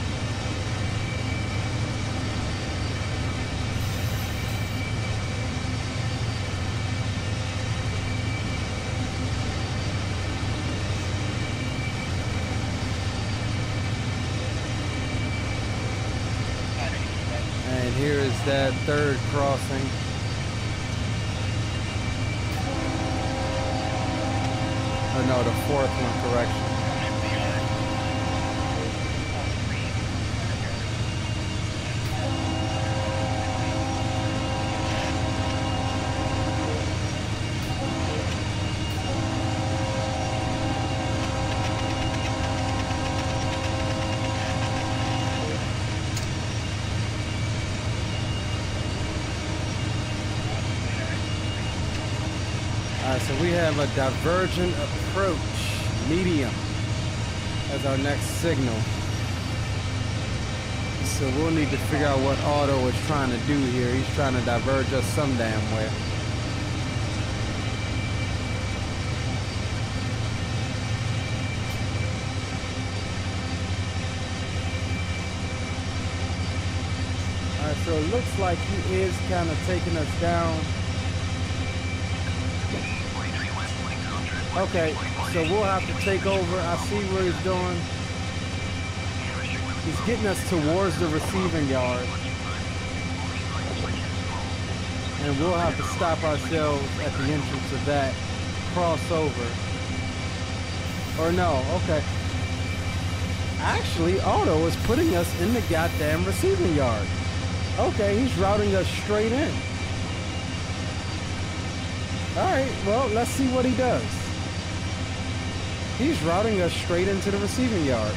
[SPEAKER 1] Here is that third crossing. Oh no, the fourth one, correction. Alright, so we have a divergent approach, medium, as our next signal. So we'll need to figure out what Ortho is trying to do here. He's trying to diverge us some damn way. Alright, so it looks like he is kind of taking us down. Okay, so we'll have to take over. I see what he's doing. He's getting us towards the receiving yard. And we'll have to stop ourselves at the entrance of that, cross over. Or no, okay. Actually, Ortho is putting us in the goddamn receiving yard. Okay, he's routing us straight in. Alright, well, let's see what he does. He's routing us straight into the receiving yard.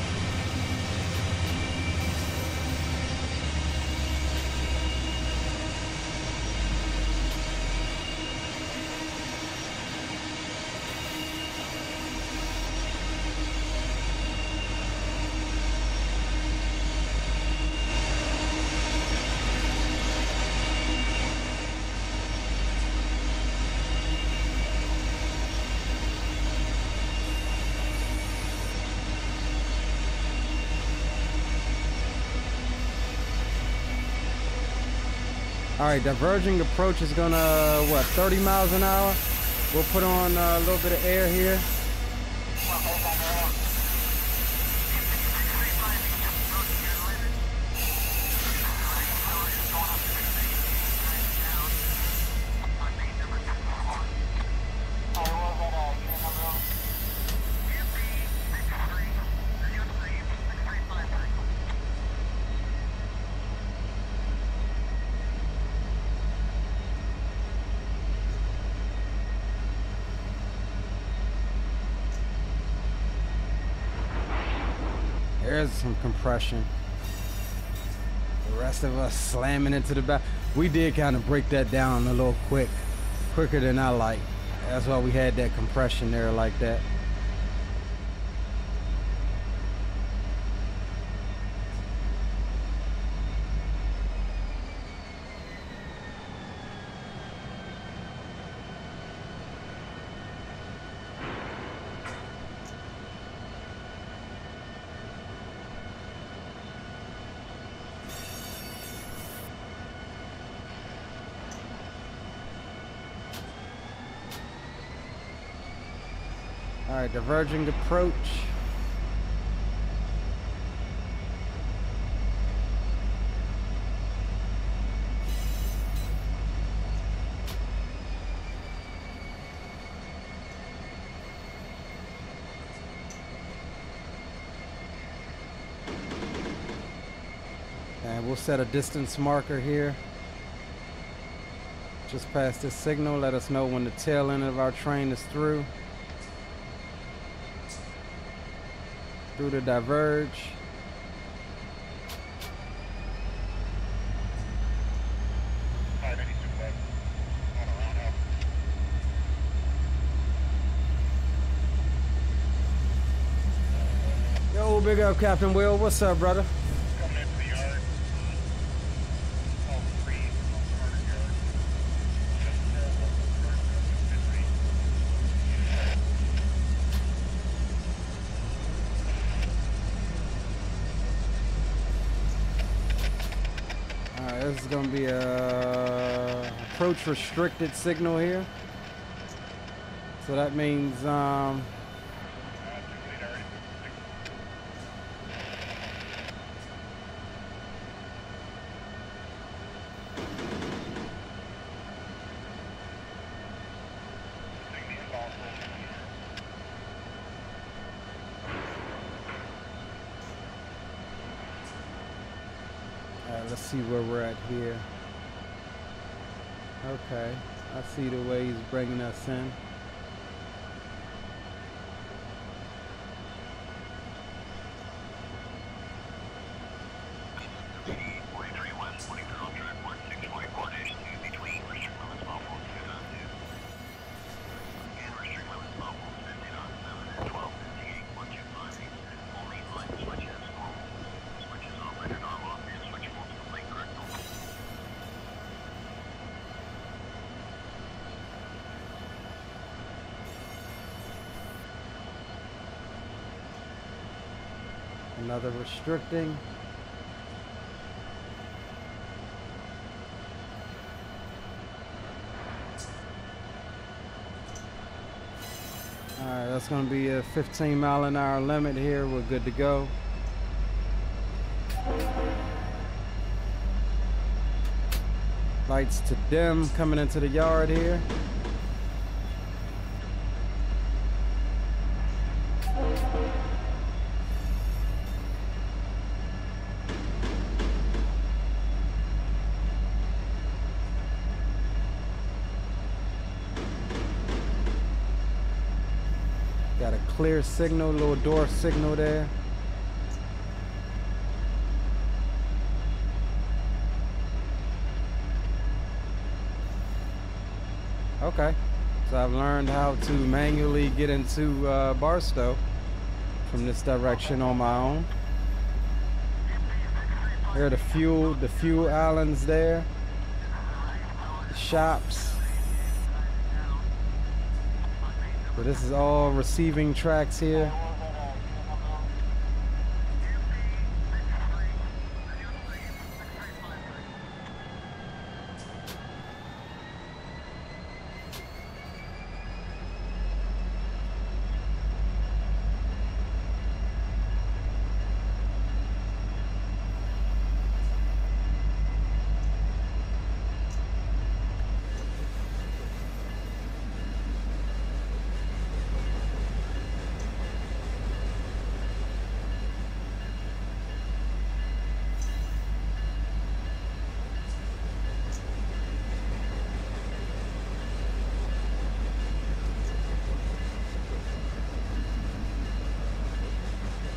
[SPEAKER 1] All right, diverging approach is gonna, what, 30 miles an hour? We'll put on a little bit of air here. There's some compression. The rest of us slamming into the back. We did kind of break that down a little quicker than I like. That's why we had that compression there like that. All right, diverging approach. And we'll set a distance marker here. Just past this signal, let us know when the tail end of our train is through. Through the diverge. Yo, big up Captain Will. What's up, brother?
[SPEAKER 5] Coming into the yard. All three.
[SPEAKER 1] Alright, this is gonna be a approach restricted signal here. So that means let's see where we're at here. Okay, I see the way he's bringing us in. Another restricting. Alright, that's going to be a 15-mile-an-hour limit here. We're good to go. Lights to dim coming into the yard here. Got a clear signal, little door signal there. Okay, so I've learned how to manually get into Barstow from this direction on my own. Here are the fuel islands there, the shops. So this is all receiving tracks here.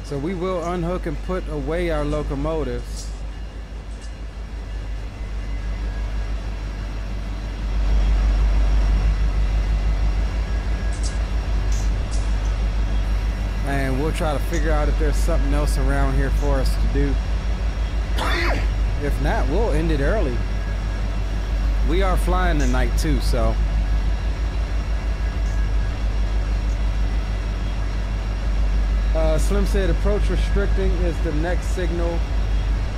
[SPEAKER 1] So we will unhook and put away our locomotives. And we'll try to figure out if there's something else around here for us to do. If not, we'll end it early. We are flying tonight too, so. Slim said approach restricting is the next signal.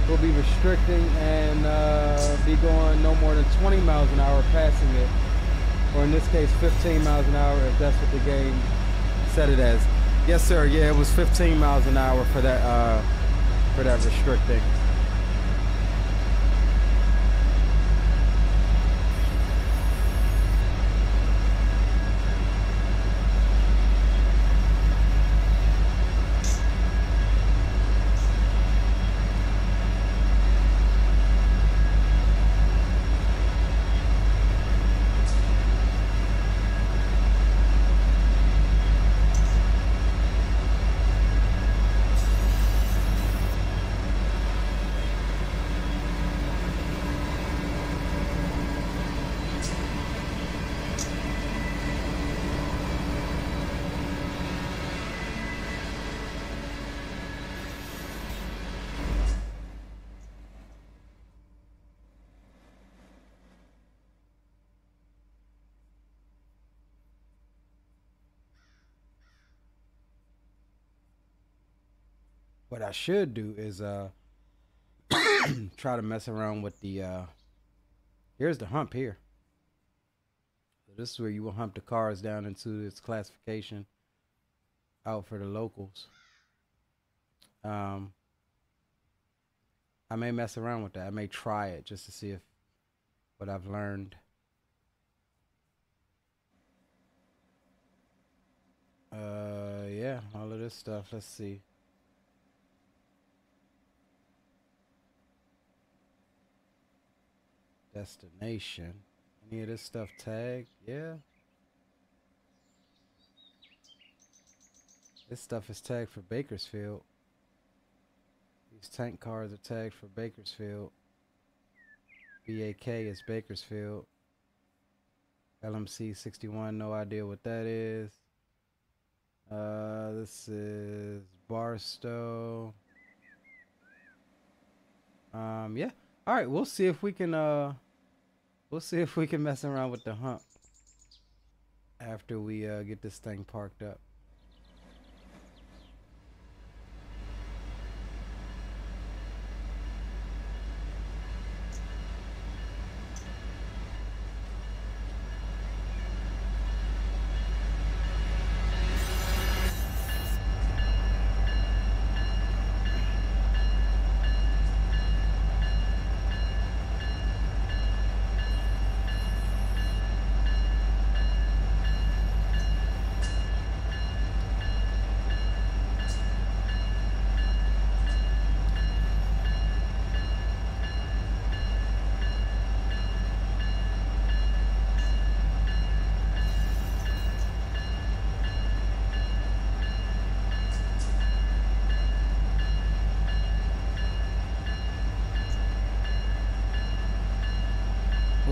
[SPEAKER 1] We'll be restricting and be going no more than 20 miles an hour passing it. Or in this case, 15 miles an hour if that's what the game set it as. Yes, sir. Yeah, it was 15 miles an hour for that restricting. What I should do is try to mess around with the here's the hump here. So this is where you will hump the cars down into its classification out for the locals. I may mess around with that. I may try it just to see if what I've learned. Yeah, all of this stuff. Let's see. Destination. Any of this stuff tagged? Yeah. This stuff is tagged for Bakersfield. These tank cars are tagged for Bakersfield. BAK is Bakersfield. LMC 61, no idea what that is. This is Barstow. Yeah. All right, we'll see if we can mess around with the hump after we get this thing parked up.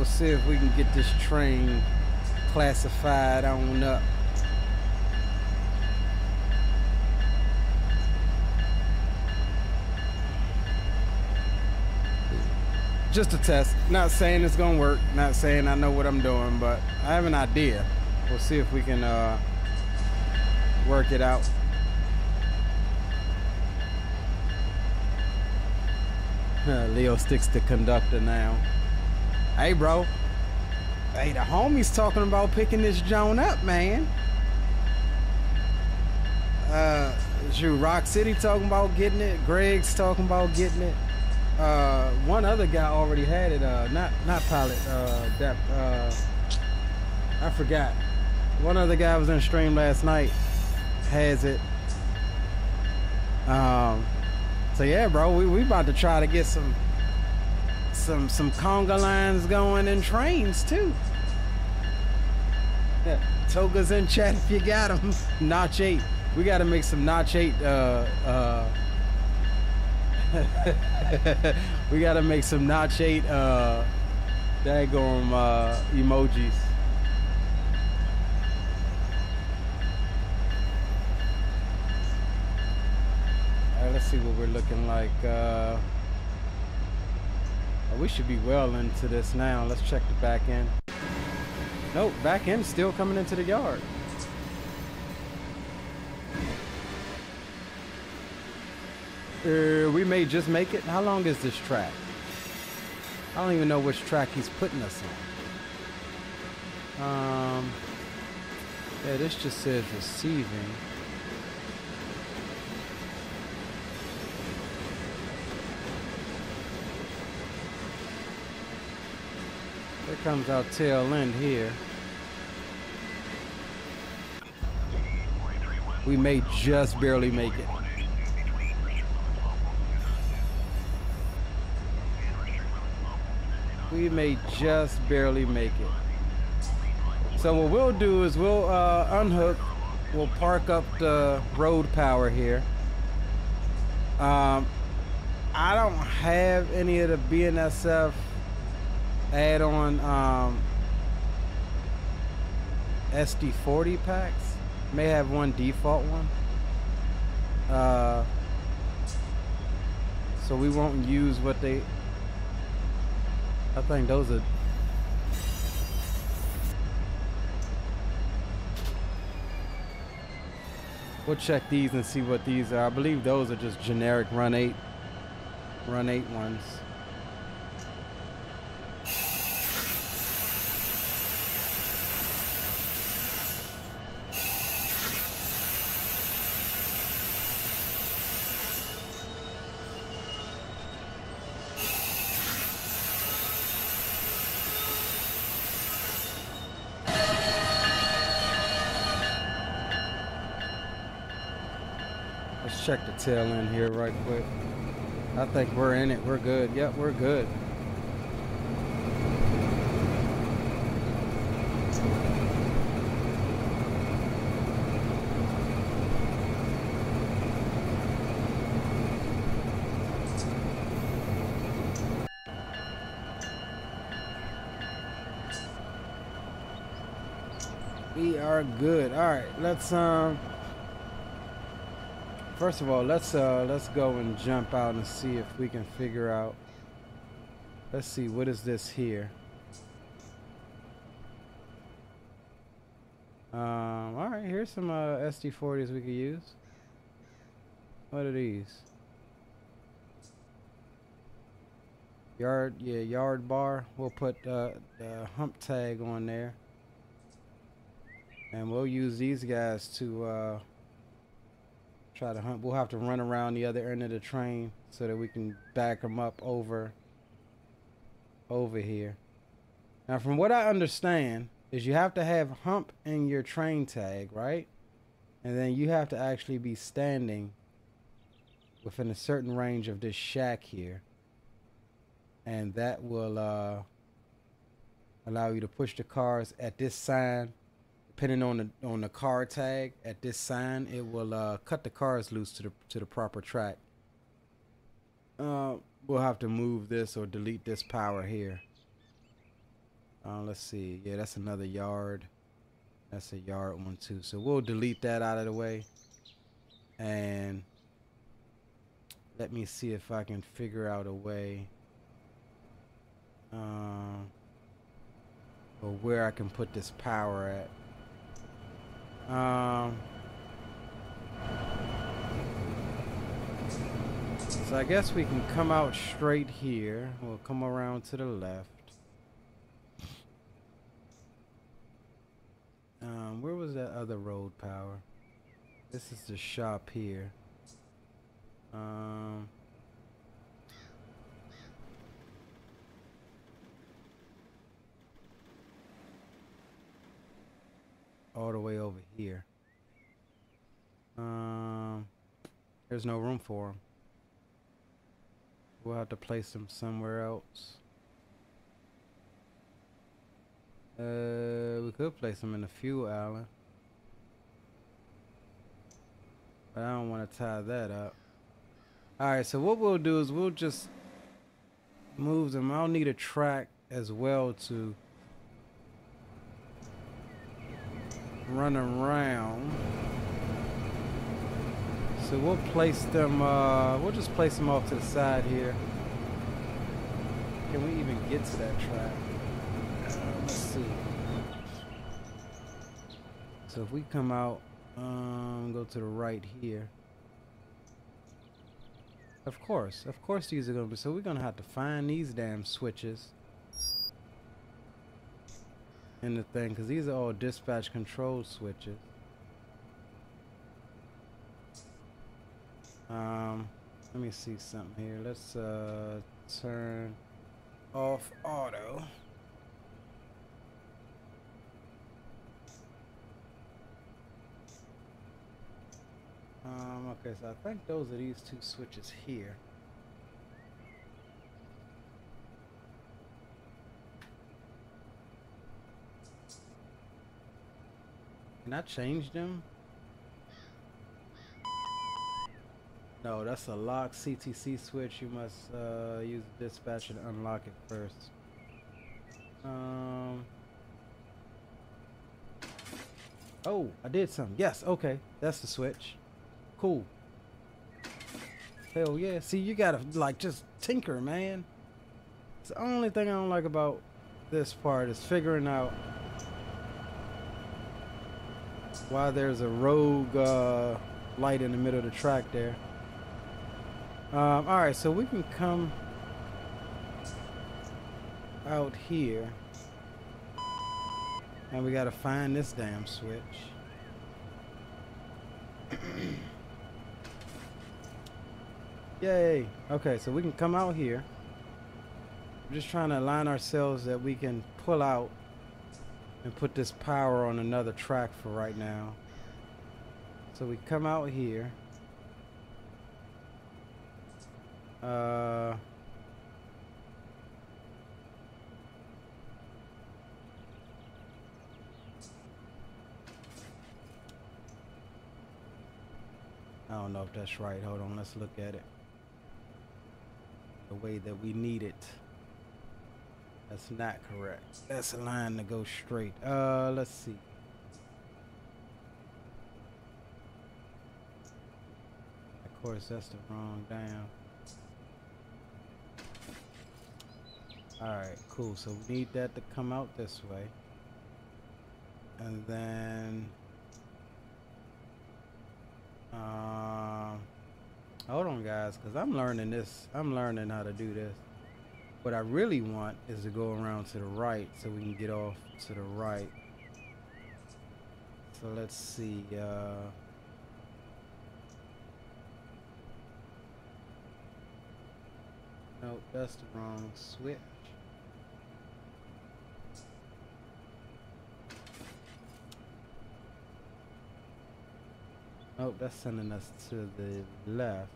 [SPEAKER 1] see if we can get this train classified on up. Just a test. Not saying it's gonna work. Not saying I know what I'm doing, but I have an idea. We'll see if we can work it out. Leo sticks to conductor now. Hey, bro. Hey, the homie's talking about picking this joint up, man. Rock City talking about getting it. Greg's talking about getting it. One other guy already had it. Not Pilot. I forgot. One other guy was in stream last night. Has it. So yeah, bro, we about to try to get some conga lines going and trains too. Yeah, Toga's in chat if you got them. Notch 8. We got to make some Notch 8. We got to make some Notch 8 daggone emojis. Let's see what we're looking like. We should be well into this now. Let's check the back end. Nope, back end still coming into the yard. We may just make it. How long is this track? I don't even know which track he's putting us on. Yeah, this just says receiving. There comes our tail end here. We may just barely make it. We may just barely make it. So what we'll do is we'll unhook. We'll park up the road power here. I don't have any of the BNSF add-on SD40 packs. May have one default one. So we won't use what they... I think those are... We'll check these and see what these are. I believe those are just generic Run 8 ones. Let's check the tail end here right quick. I think we're in it. We're good. Yep, we're good. We are good. All right, let's first of all, let's go and jump out and see if we can figure out. Let's see, what is this here? All right, here's some SD40s we could use. What are these? Yard bar. We'll put the hump tag on there, and we'll use these guys to try to hunt. We'll have to run around the other end of the train so that we can back them up over here. Now, from what I understand, is you have to have hump in your train tag, right? And then you have to actually be standing within a certain range of this shack here, and that will allow you to push the cars at this sign. Depending on the car tag at this sign, it will cut the cars loose to the proper track. We'll have to move this or delete this power here. Let's see. Yeah, that's another yard. That's a yard one too. So we'll delete that out of the way. And let me see if I can figure out a way or where I can put this power at. So I guess we can come out straight here. We'll come around to the left. Where was that other road power? This is the shop here. All the way over here. There's no room for them. We'll have to place them somewhere else. We could place them in the fuel island, but I don't want to tie that up. Alright, so what we'll do is we'll just move them. I'll need a track as well to run around. So we'll place them, we'll just place them off to the side here. Can we even get to that track? Let's see. So if we come out, go to the right here. Of course these are gonna be, so we're gonna have to find these damn switches in the thing, because these are all dispatch control switches. Let me see something here. Let's turn off auto. Okay, so I think those are these two switches here. Can I change them? No, that's a lock CTC switch. You must use the dispatcher to unlock it first. Oh, I did something. Yes, okay. That's the switch. Cool. Hell yeah. See, you gotta like just tinker, man. It's the only thing I don't like about this part is figuring out why there's a rogue light in the middle of the track there. Alright, so we can come out here and we gotta find this damn switch. Yay. Okay, so we can come out here. We're just trying to align ourselves that we can pull out and put this power on another track for right now. So we come out here. I don't know if that's right. Hold on, let's look at it. The way that we need it. That's not correct. That's a line to go straight. Let's see. Of course, that's the wrong down. Alright, cool. So we need that to come out this way. And then hold on guys, because I'm learning this. I'm learning how to do this. What I really want is to go around to the right so we can get off to the right. So let's see. Nope, that's the wrong switch. Nope, that's sending us to the left.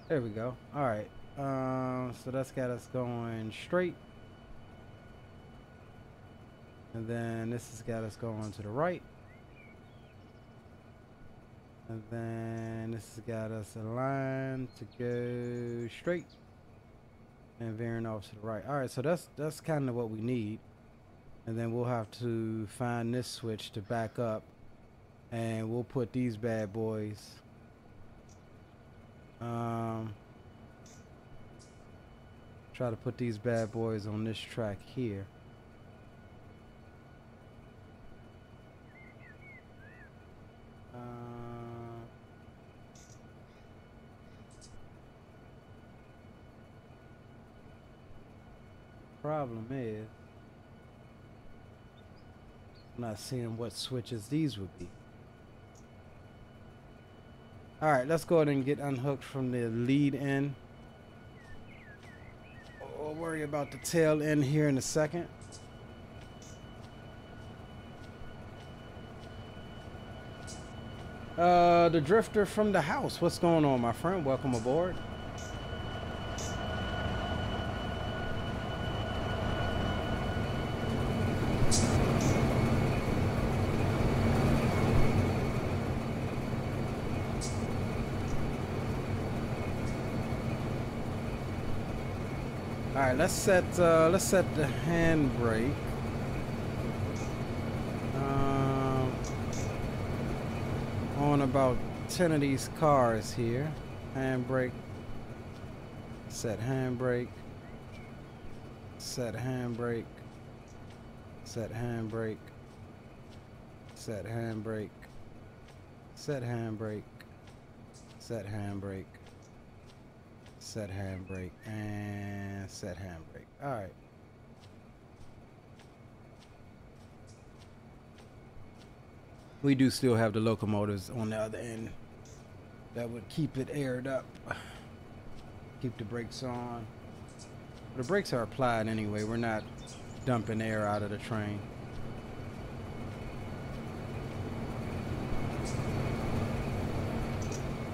[SPEAKER 1] There we go. All right. So that's got us going straight. And then this has got us going to the right. And then this has got us a line to go straight and veering off to the right. All right, so that's kind of what we need. And then we'll have to find this switch to back up, and we'll put these bad boys. Try to put these bad boys on this track here. Problem is, I'm not seeing what switches these would be. All right, let's go ahead and get unhooked from the lead end. We'll worry about the tail end here in a second. The drifter from the house. What's going on, my friend? Welcome aboard. All right, let's set the handbrake. On about 10 of these cars here. Handbrake. Set handbrake. Set handbrake. Set handbrake. Set handbrake. Set handbrake. Set handbrake. Set handbrake and set handbrake. All right. We do still have the locomotives on the other end that would keep it aired up. Keep the brakes on. The brakes are applied anyway. We're not dumping air out of the train.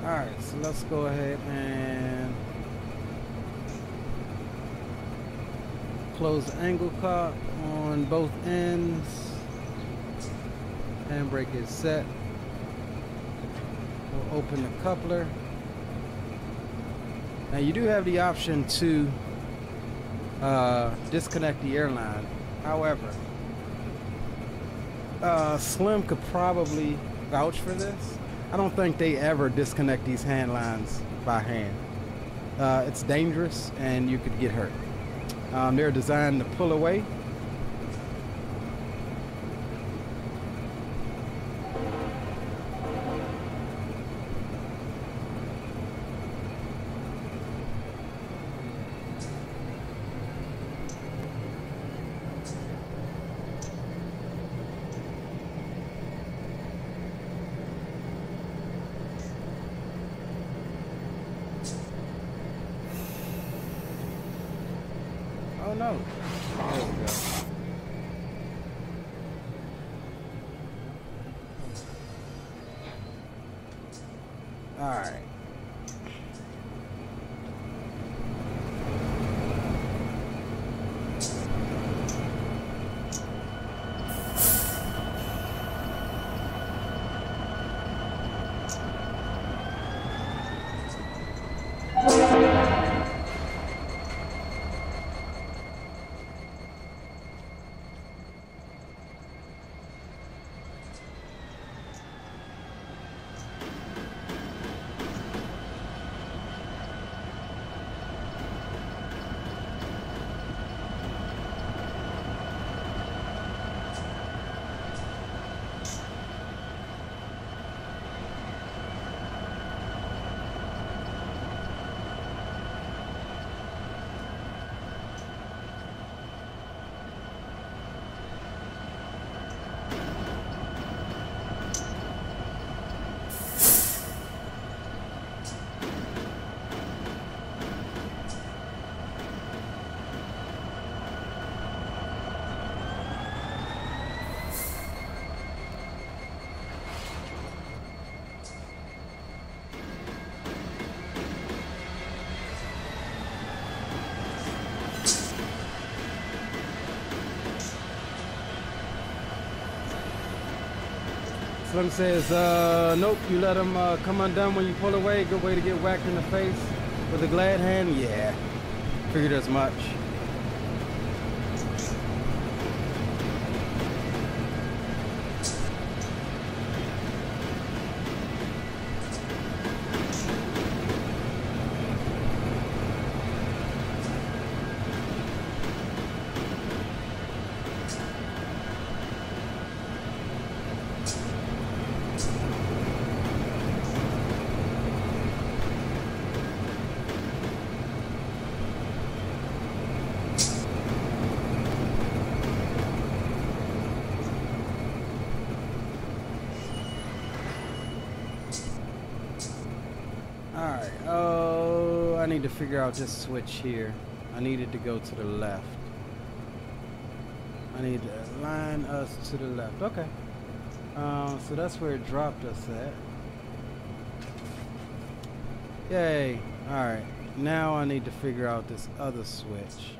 [SPEAKER 1] All right, so let's go ahead and close the angle cock on both ends. Handbrake is set. We'll open the coupler. Now you do have the option to disconnect the airline. However, Slim could probably vouch for this. I don't think they ever disconnect these hand lines by hand. It's dangerous and you could get hurt. They're designed to pull away. Oh no. There we go. All right. Slim says, nope, you let them come undone when you pull away. Good way to get whacked in the face with a glad hand. Yeah, figured as much. Alright, oh, I need to figure out this switch here. I needed to go to the left. I need to line us to the left. Okay. So that's where it dropped us at. Yay. Alright, now I need to figure out this other switch.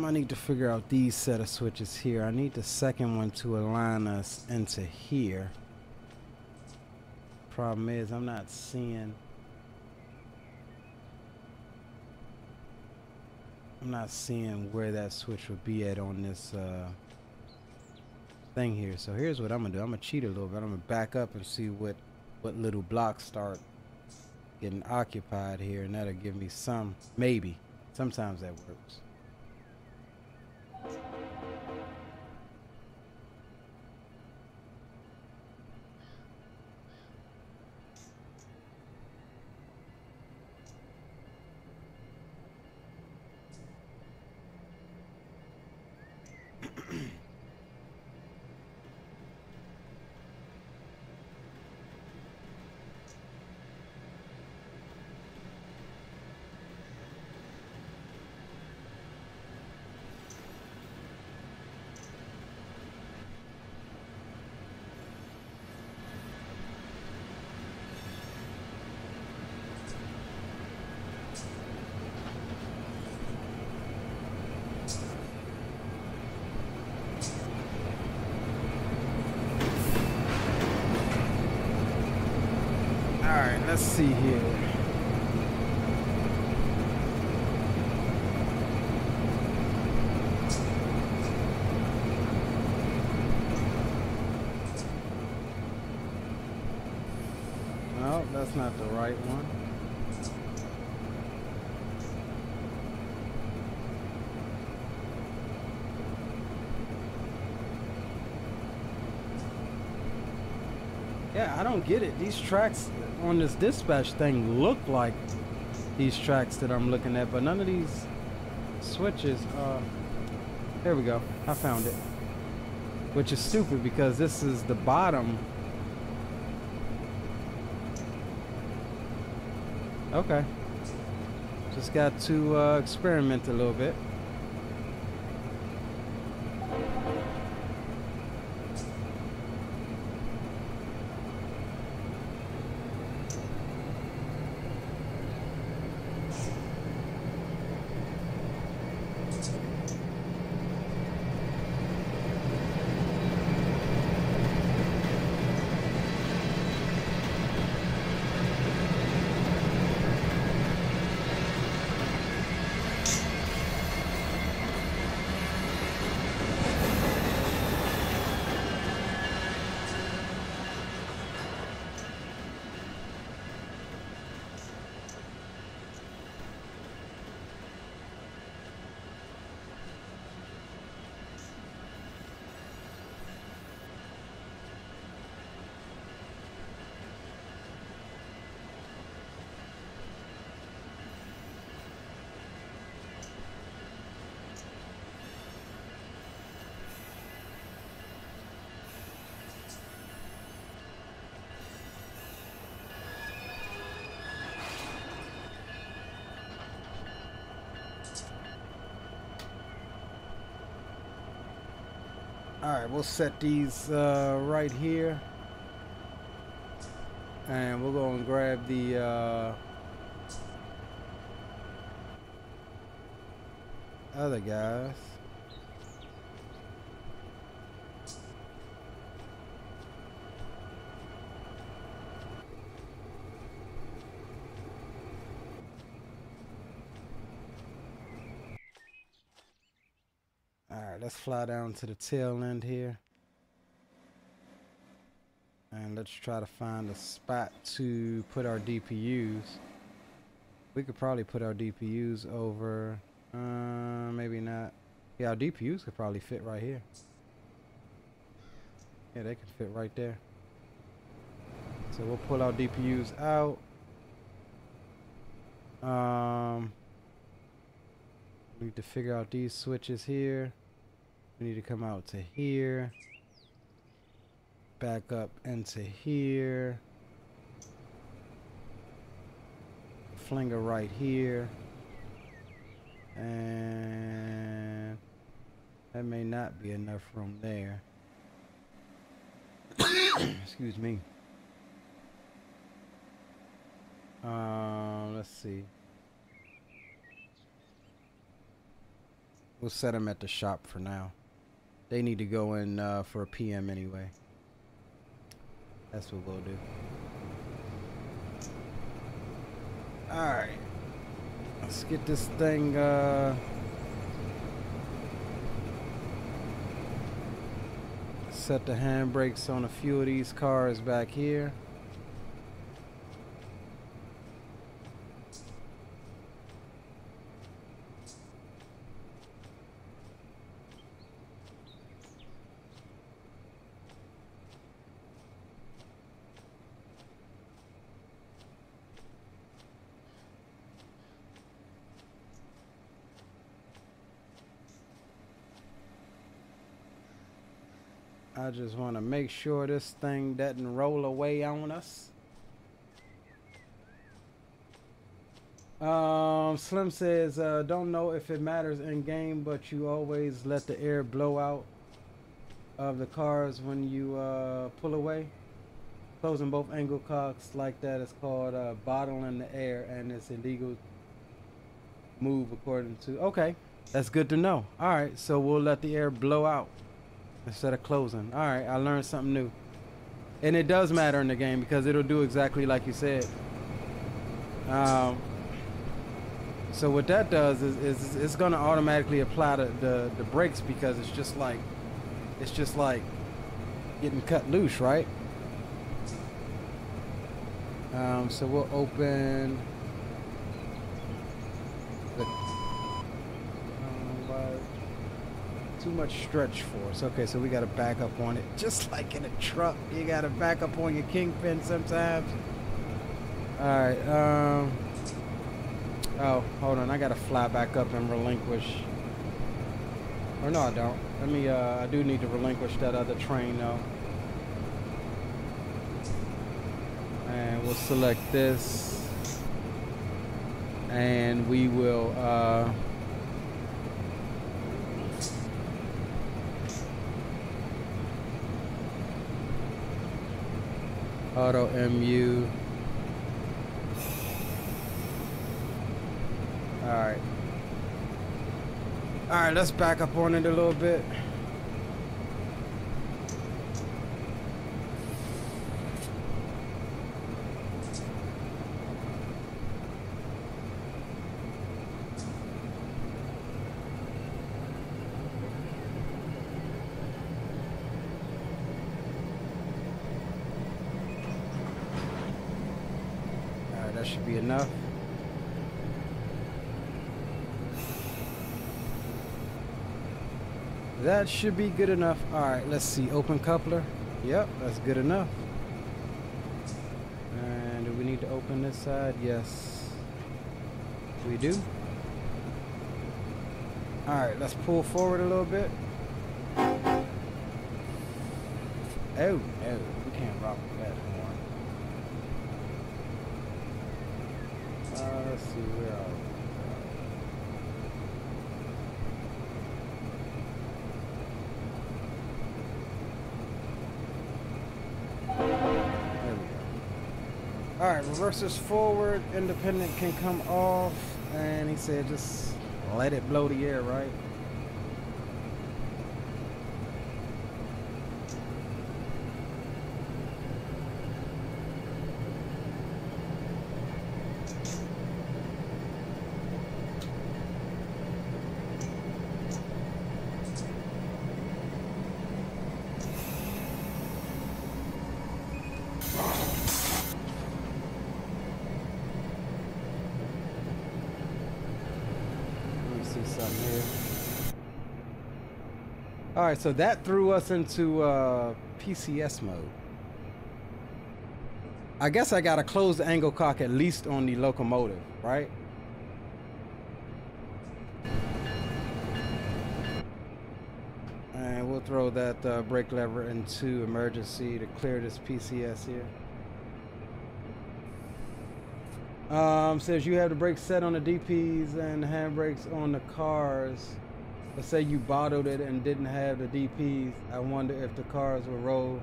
[SPEAKER 1] I need to figure out these set of switches here. I need the second one to align us into here. Problem is, I'm not seeing where that switch would be at on this thing here. So here's what I'm gonna do. I'm gonna cheat a little bit. I'm gonna back up and see what little blocks start getting occupied here, and that'll give me some, maybe. Sometimes that works. Alright, let's see here. No, that's not the right one. Yeah, I don't get it. These tracks on this dispatch thing look like these tracks that I'm looking at, but none of these switches there we go. I found it. Which is stupid because this is the bottom. Okay. Just got to experiment a little bit. Alright, we'll set these right here. And we'll go and grab the other guys. Alright, let's fly down to the tail end here. And let's try to find a spot to put our DPUs. We could probably put our DPUs over, maybe not. Yeah, our DPUs could probably fit right here. Yeah, they could fit right there. So we'll pull our DPUs out. We need to figure out these switches here. We need to come out to here. Back up into here. Flinger right here. And that may not be enough room there. Excuse me. Let's see. We'll set them at the shop for now. They need to go in for a PM anyway. That's what we'll do. Alright. Let's get this thing set the handbrakes on a few of these cars back here. I just want to make sure this thing doesn't roll away on us. Slim says, don't know if it matters in game, but you always let the air blow out of the cars when you pull away. Closing both angle cocks like that is called bottling the air, and it's illegal move according to. Okay, that's good to know. All right, so we'll let the air blow out instead of closing. All right, I learned something new. And it does matter in the game because it'll do exactly like you said. So what that does is it's going to automatically apply the brakes because it's just like getting cut loose, right? So we'll open the too much stretch force. Okay, so we got to back up on it, just like in a truck. You got to back up on your kingpin sometimes. All right. Oh, hold on. I got to fly back up and relinquish. Or no, I don't. Let me. I do need to relinquish that other train though. And we'll select this, and we will. Auto MU. Alright. Alright, let's back up on it a little bit. That should be enough. That should be good enough. All right, let's see. Open coupler. Yep, that's good enough. And do we need to open this side? Yes, we do. All right, let's pull forward a little bit. Oh, no, we can't rock with that anymore. Let's see, where are we? There we go. Alright, reverses forward, independent can come off, and he said just let it blow the air, right? All right, so that threw us into PCS mode. I guess I gotta close the angle cock at least on the locomotive, right? And we'll throw that brake lever into emergency to clear this PCS here. Says you have the brakes set on the DPs and the handbrakes on the cars. Let's say you bottled it and didn't have the DPs. I wonder if the cars will roll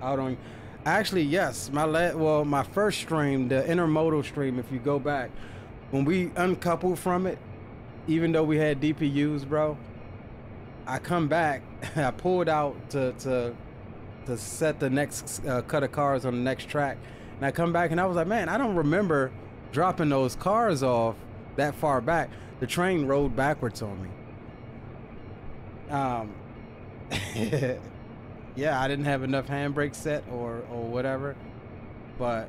[SPEAKER 1] out on you. Actually, yes. My first stream, the intermodal stream, if you go back, when we uncoupled from it, even though we had DPUs, bro, I come back, I pulled out to set the next cut of cars on the next track, and I come back and I was like, man, I don't remember dropping those cars off that far back. The train rolled backwards on me. Yeah, I didn't have enough handbrake set or whatever, but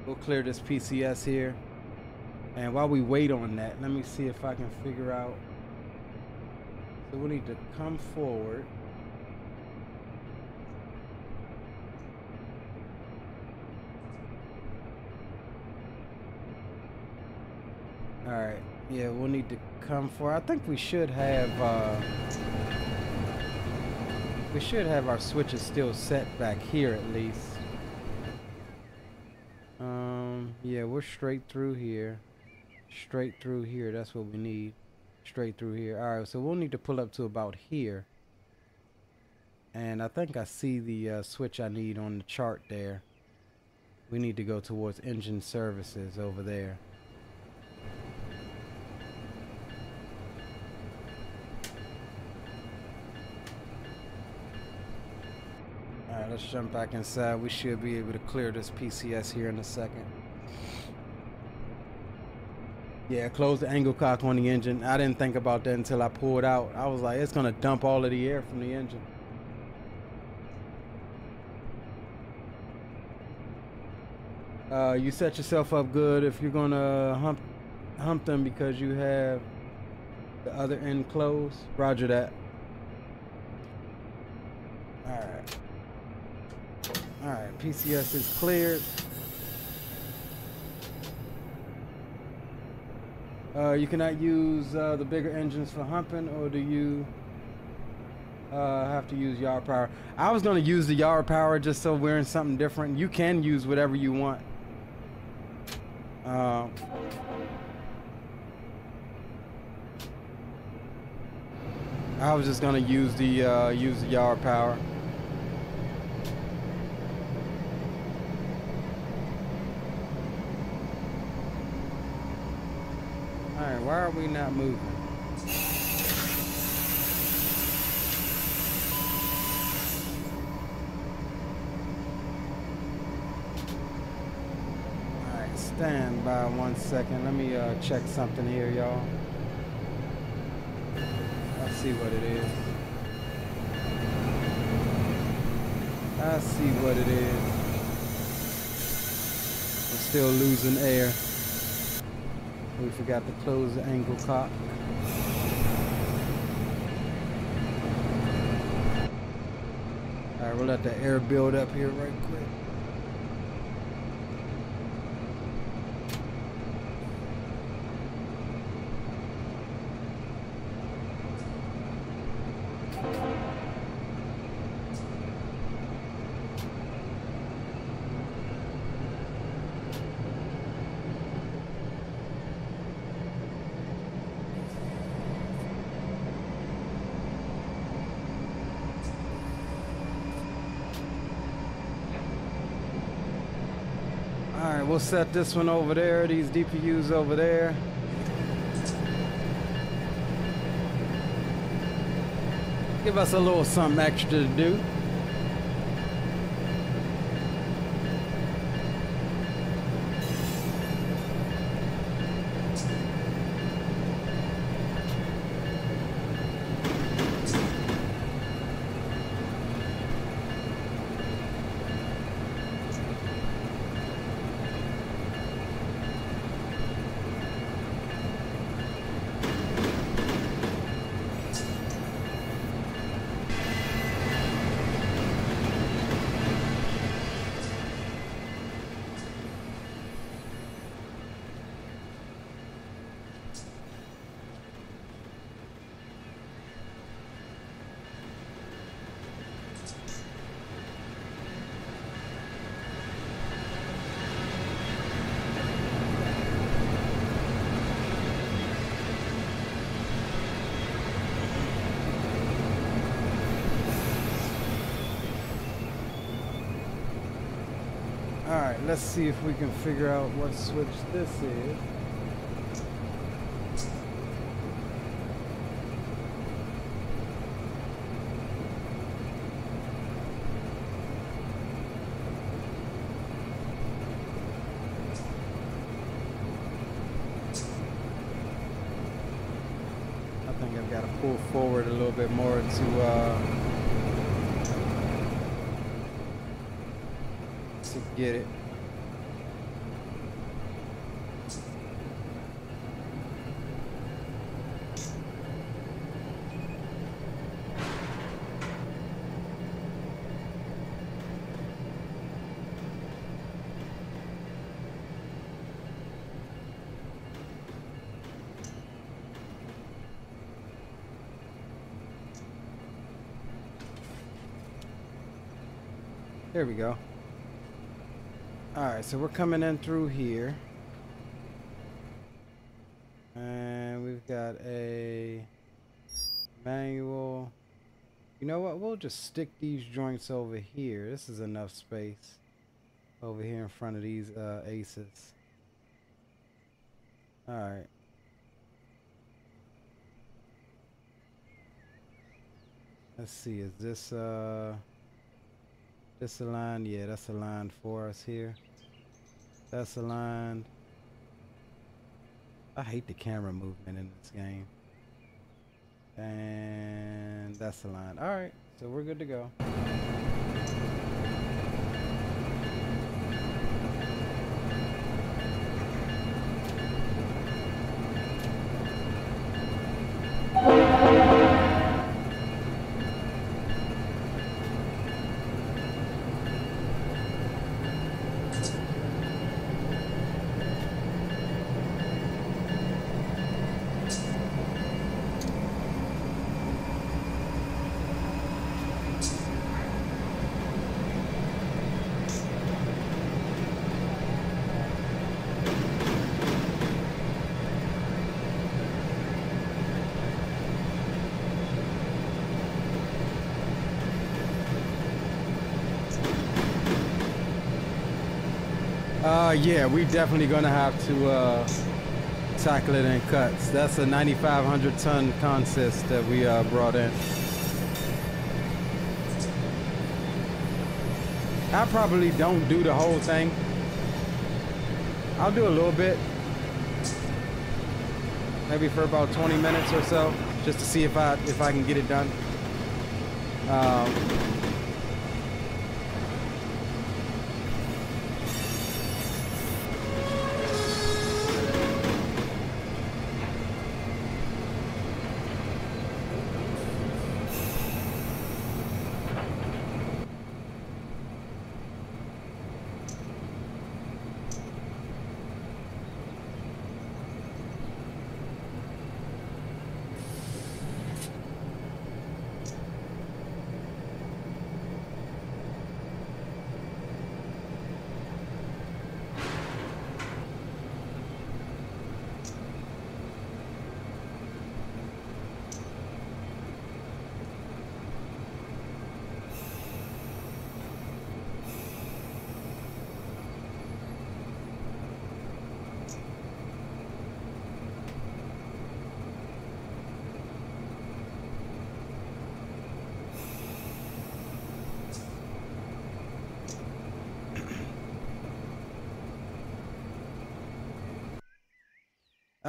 [SPEAKER 1] we'll clear this PCS here. And while we wait on that, let me see if I can figure out. So we need to come forward. All right, yeah, we'll need to come forward. I think we should have our switches still set back here at least. Yeah, we're straight through here. Straight through here, that's what we need. Straight through here. All right, so we'll need to pull up to about here. And I think I see the switch I need on the chart there. We need to go towards engine services over there. Alright, let's jump back inside. We should be able to clear this PCS here in a second. Yeah, close the angle cock on the engine. I didn't think about that until I pulled out. I was like, it's gonna dump all of the air from the engine. You set yourself up good if you're gonna hump them because you have the other end closed. Roger that. Alright. Alright, PCS is cleared. You cannot use the bigger engines for humping, or do you have to use yard power? I was going to use the yard power just so we're in something different. You can use whatever you want. I was just going to use the yard power. Alright, why are we not moving? Alright, stand by 1 second. Let me check something here, y'all. I see what it is. I see what it is. We're still losing air. We forgot to close the angle cock. Alright, we'll let the air build up here right quick. We'll set this one over there, these DPUs over there. Give us a little something extra to do. Alright, let's see if we can figure out what switch this is. I think I've got to pull forward a little bit more to get it. There we go. Alright, so we're coming in through here. And we've got a manual. You know what? We'll just stick these joints over here. This is enough space over here in front of these ACES. Alright. Let's see, is this aligned? Yeah, that's aligned for us here. That's aligned. I hate the camera movement in this game. And that's aligned. Alright, so we're good to go. Yeah, we definitely gonna have to tackle it in cuts. That's a 9,500 ton consist that we brought in. I probably don't do the whole thing. I'll do a little bit, maybe for about 20 minutes or so, just to see if I can get it done.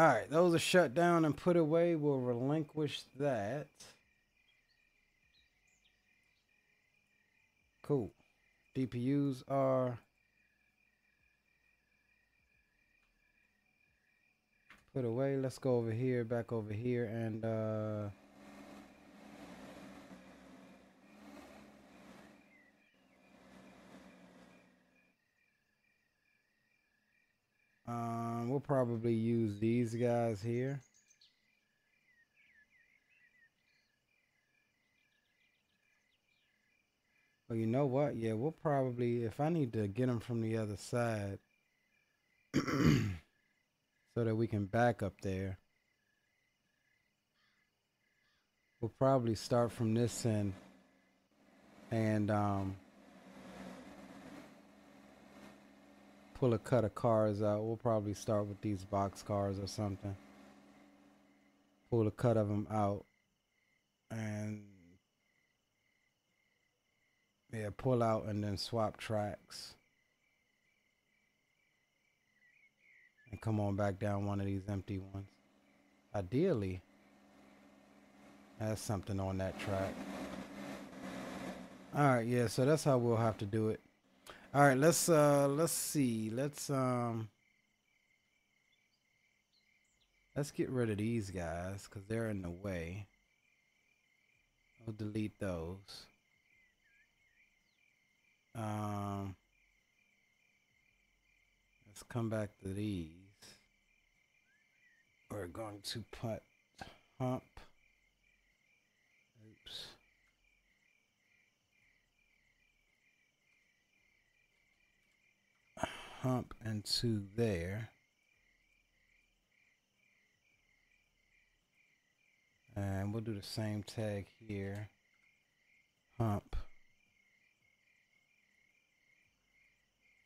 [SPEAKER 1] All right, those are shut down and put away. We'll relinquish that. Cool. DPUs are put away. Let's go over here, back over here, and we'll probably use these guys here. Well, you know what? Yeah, we'll probably, if I need to get them from the other side so that we can back up there, we'll probably start from this end and pull a cut of cars out. We'll probably start with these box cars or something. Pull a cut of them out and yeah, pull out and then swap tracks and come on back down one of these empty ones. Ideally, that's something on that track. All right, yeah, so that's how we'll have to do it. All right, let's see. Let's get rid of these guys because they're in the way. We'll delete those. Let's come back to these. We're going to put hump. Oops. Hump into there. And we'll do the same tag here. Hump.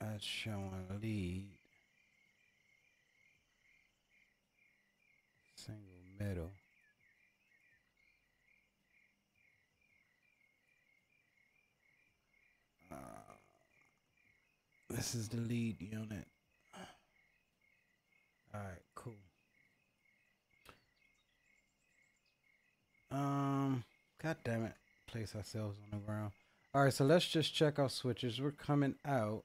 [SPEAKER 1] That's showing lead. Single middle. This is the lead unit. Alright, cool. God damn it. Place ourselves on the ground. Alright, so let's just check our switches. We're coming out.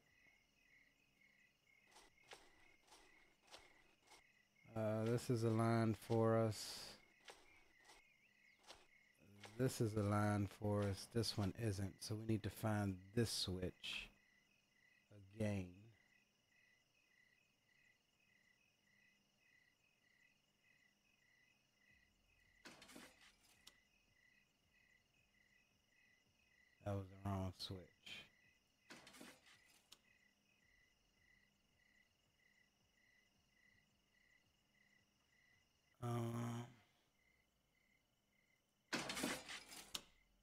[SPEAKER 1] This is a line for us. This is a line for us. This one isn't. So we need to find this switch again. That was the wrong switch.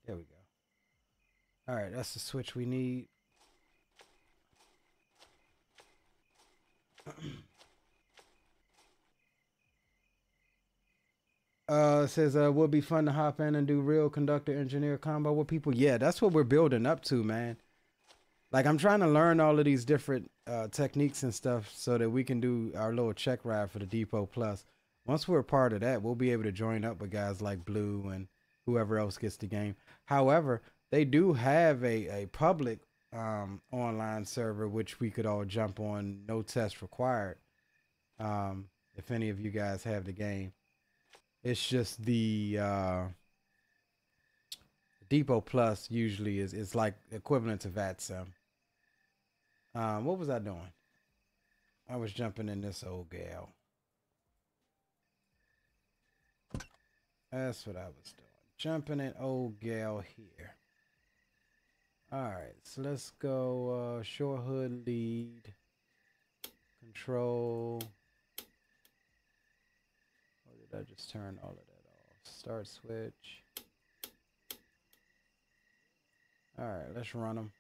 [SPEAKER 1] There we go. All right, that's the switch we need. It says would be fun to hop in and do real conductor engineer combo with people. Yeah, that's what we're building up to, man. Like, I'm trying to learn all of these different techniques and stuff so that we can do our little check ride for the Depot Plus. Once we're a part of that, we'll be able to join up with guys like Blue and whoever else gets the game. However, they do have a public online server which we could all jump on, no test required. If any of you guys have the game. It's just the Depot Plus usually is like equivalent to VATSIM. What was I doing? I was jumping in this old gal. That's what I was doing. Jumping in old gal here. Alright, so let's go short hood lead. Control. Or did I just turn all of that off? Start switch. Alright, let's run them.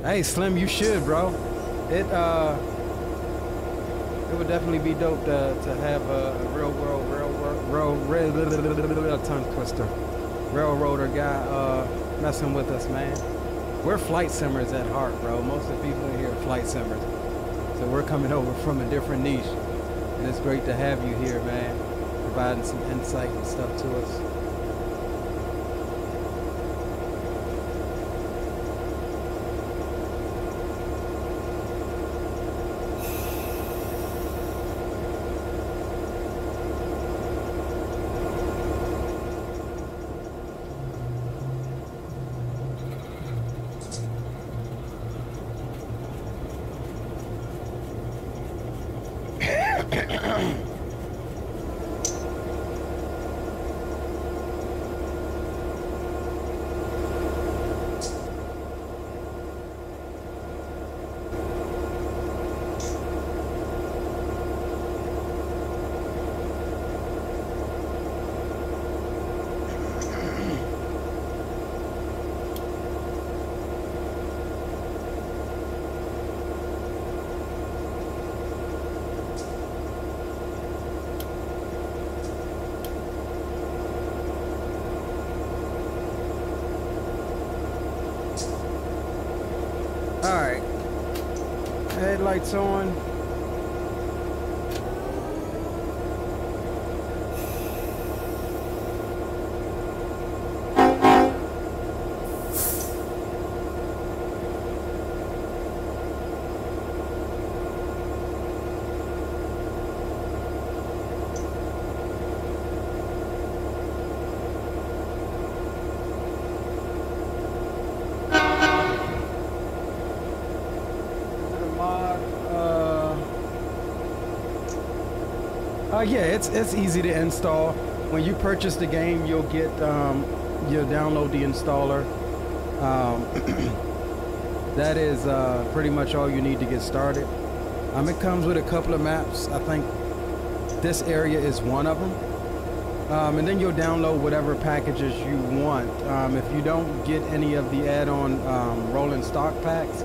[SPEAKER 1] Hey Slim, you should, bro. It would definitely be dope to have a real tongue twister. railroader guy messing with us, man. We're flight simmers at heart, bro. Most of the people in here are flight simmers. So we're coming over from a different niche. And it's great to have you here, man. Providing some insight and stuff to us. Alright. Headlights on. Yeah, it's easy to install. When you purchase the game, you'll get you'll download the installer. That is pretty much all you need to get started. It comes with a couple of maps. I think this area is one of them. And then you'll download whatever packages you want. If you don't get any of the add-on rolling stock packs,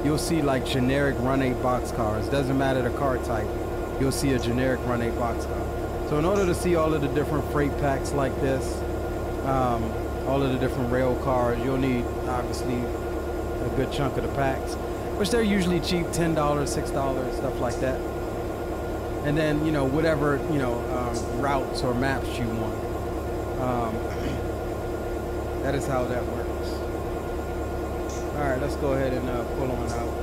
[SPEAKER 1] you'll see like generic Run 8 boxcars. Doesn't matter the car type. You'll see a generic Run 8 boxcar. So in order to see all of the different freight packs like this, all of the different rail cars, you'll need obviously a good chunk of the packs, which they're usually cheap, $10, $6, stuff like that. And then, you know, whatever, you know, routes or maps you want. That is how that works. All right, let's go ahead and pull on out.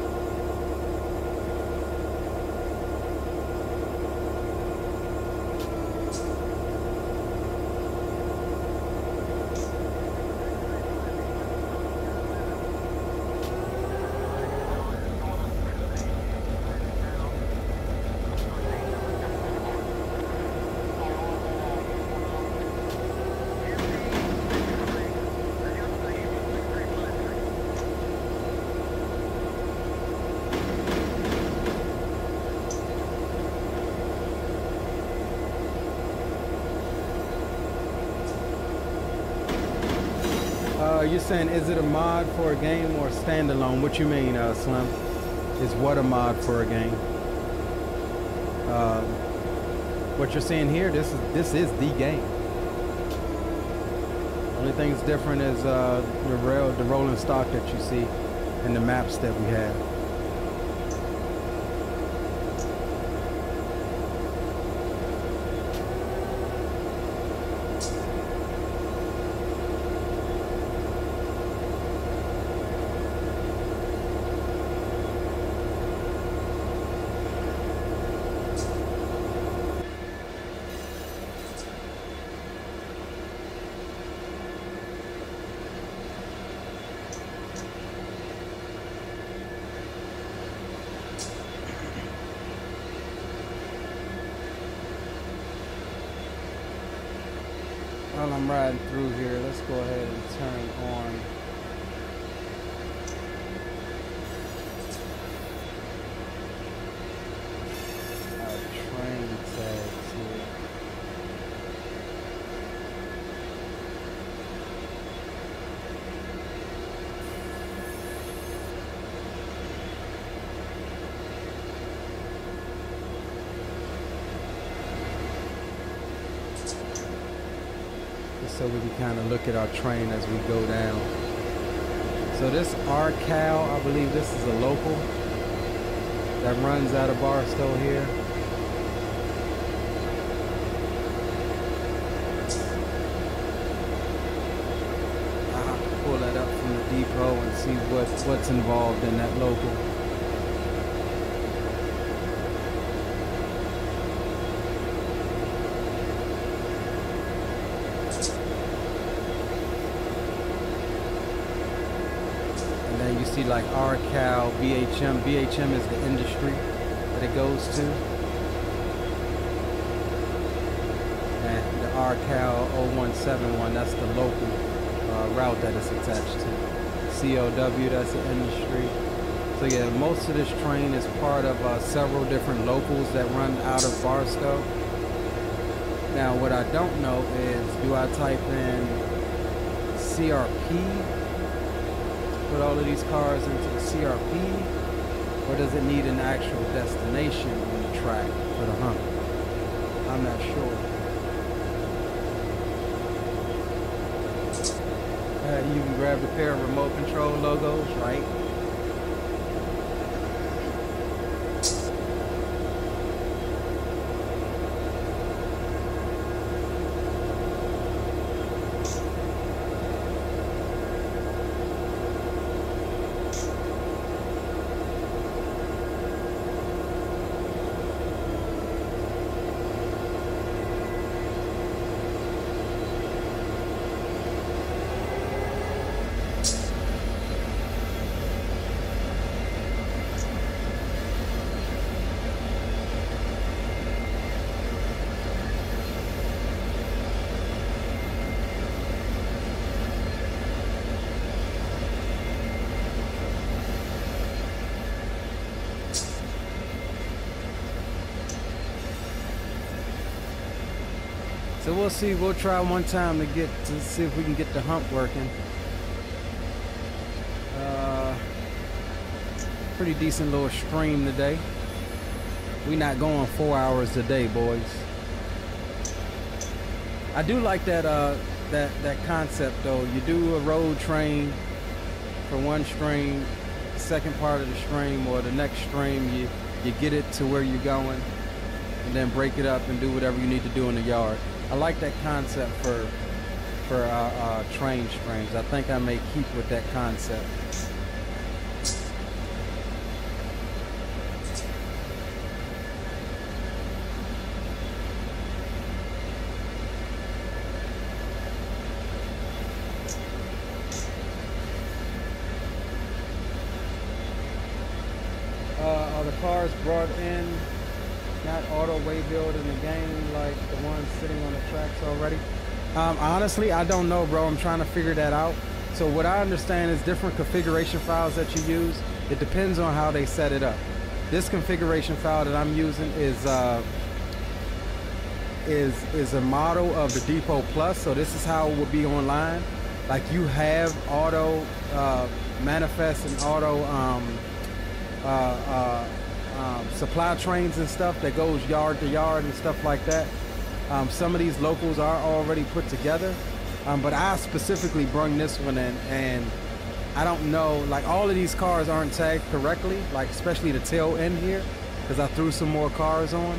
[SPEAKER 1] You're saying, is it a mod for a game or a standalone? What you mean, Slim? Is what a mod for a game? What you're seeing here, this is the game. Only thing that's different is the rolling stock that you see and the maps that we have. While I'm riding through here, let's go ahead and turn on our train tags here. just so we can kind of look at our train as we go down. So this RCal, I believe this is a local that runs out of Barstow here. I'll have to pull that up from the depot and see what's involved in that local. You see like RCal, BHM. BHM is the industry that it goes to. And the RCal 0171, that's the local route that it's attached to. COW, that's the industry. So yeah, most of this train is part of several different locals that run out of Barstow. Now what I don't know is, do I type in CRP? Put all of these cars into the CRP, or does it need an actual destination on the track for the hump? I'm not sure. You can grab the pair of remote control logos, right? So we'll see, we'll try one time to see if we can get the hump working. Pretty decent little stream today. We not going 4 hours a day, boys. I do like that that concept though. You do a road train for one stream, second part of the stream or the next stream you get it to where you're going, and then break it up and do whatever you need to do in the yard. I like that concept for train streams. I think I may keep with that concept. Are the cars brought in not auto way build in the game like the ones sitting on the tracks already? Honestly, I don't know, bro. I'm trying to figure that out. So what I understand is different configuration files that you use. It depends on how they set it up. This configuration file that I'm using is a model of the Depot Plus. So this is how it will be online. Like you have auto manifest and auto supply trains and stuff that goes yard to yard and stuff like that. Some of these locals are already put together, but I specifically brung this one in, and I don't know, like all of these cars aren't tagged correctly, like especially the tail end here, because I threw some more cars on.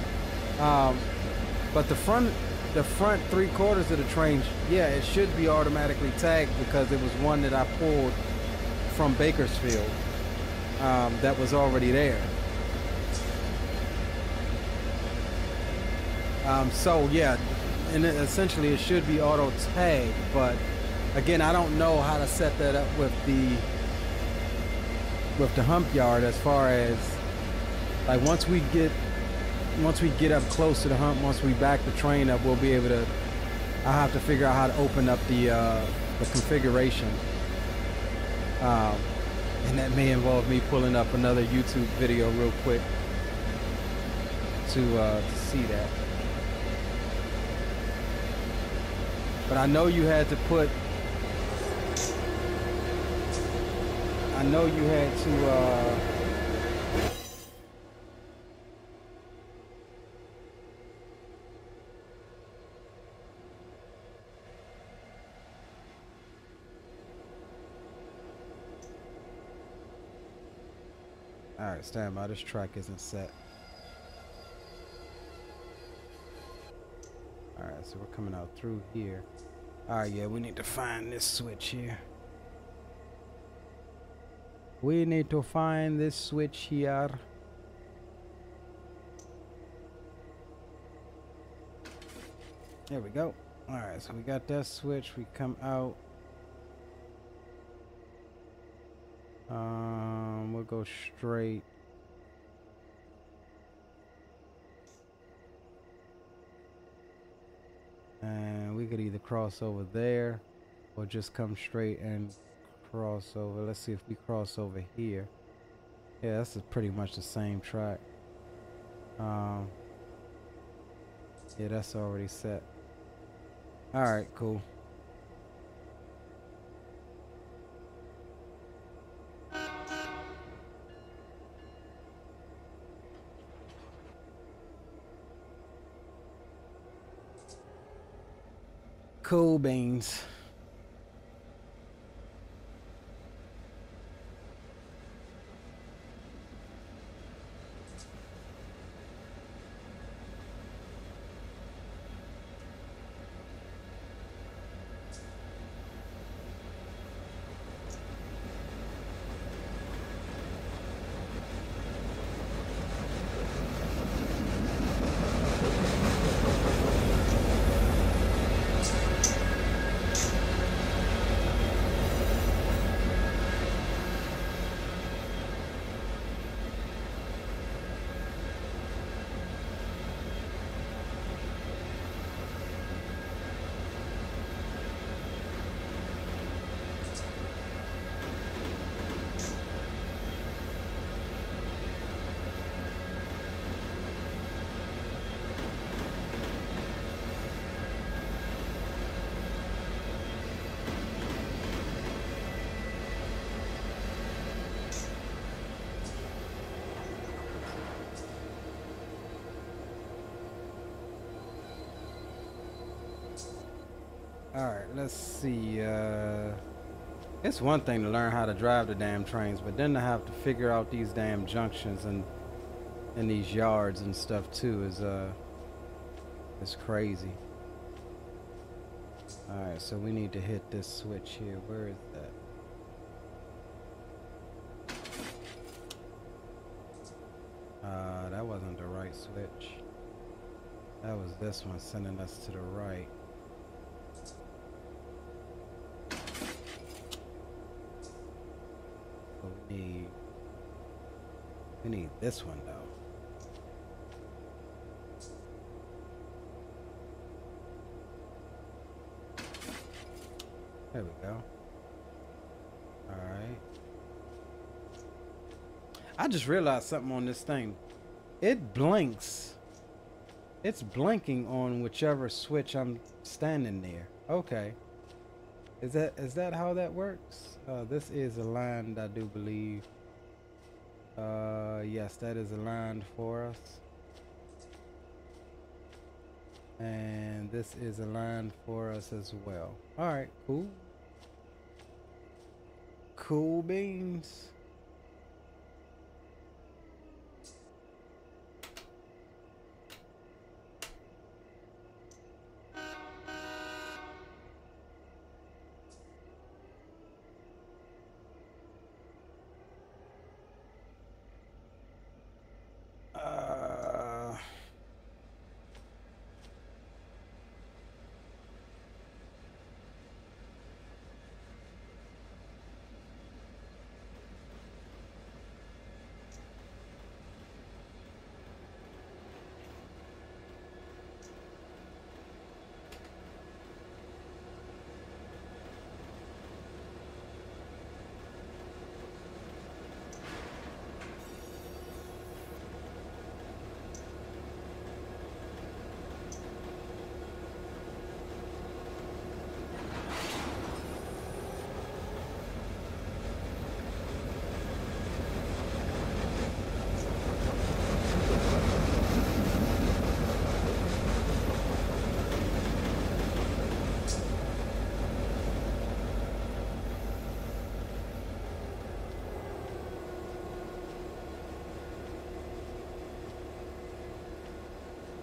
[SPEAKER 1] But the front 3/4 of the train, yeah, it should be automatically tagged because it was one that I pulled from Bakersfield that was already there. So yeah, and essentially it should be auto tagged, but again, I don't know how to set that up with the hump yard as far as like once we get up close to the hump, once we back the train up, we'll be able to, I'll have to figure out how to open up the configuration. And that may involve me pulling up another YouTube video real quick to see that. But I know you had to put, I know you had to, Alright, stand by. This track isn't set. Alright, so we're coming out through here. Alright, yeah, we need to find this switch here. We need to find this switch here. There we go. Alright, so we got that switch. We come out. We'll go straight. And we could either cross over there or just come straight and cross over. Let's see if we cross over here. Yeah, this is pretty much the same track. Yeah, that's already set. Alright, cool. Cool beans. Alright, let's see. It's one thing to learn how to drive the damn trains, but then to have to figure out these damn junctions and these yards and stuff too is crazy. Alright, so we need to hit this switch here. Where is that? That wasn't the right switch. That was this one sending us to the right. We need this one though. There we go. Alright. I just realized something on this thing. It blinks. It's blinking on whichever switch I'm standing near. Okay. Is that how that works? This is aligned, I do believe. Yes, that is aligned for us. And this is aligned for us as well. Alright, cool. Cool beans.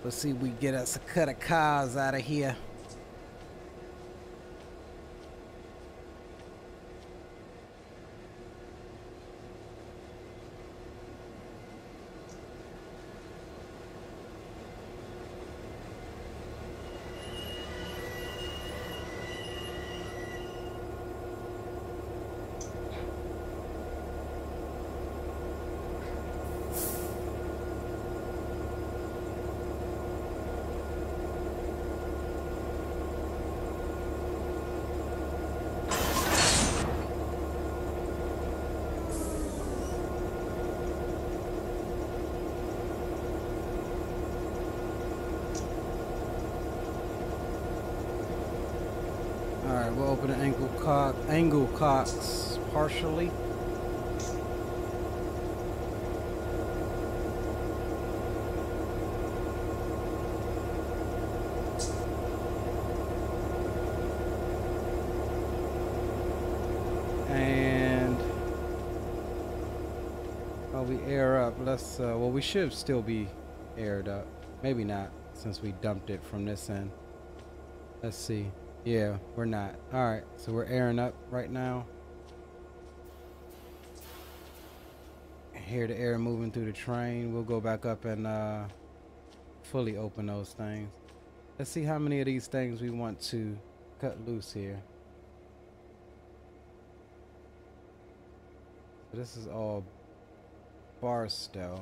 [SPEAKER 2] Let's see if we get us a cut of cars out of here. Alright, we'll open the angle cocks partially. And while we air up, let's well, we should still be aired up. Maybe not, since we dumped it from this end. Let's see. Yeah, we're not. Alright, so we're airing up right now. Hear the air moving through the train. We'll go back up and fully open those things. Let's see how many of these things we want to cut loose here. So this is all Barstow.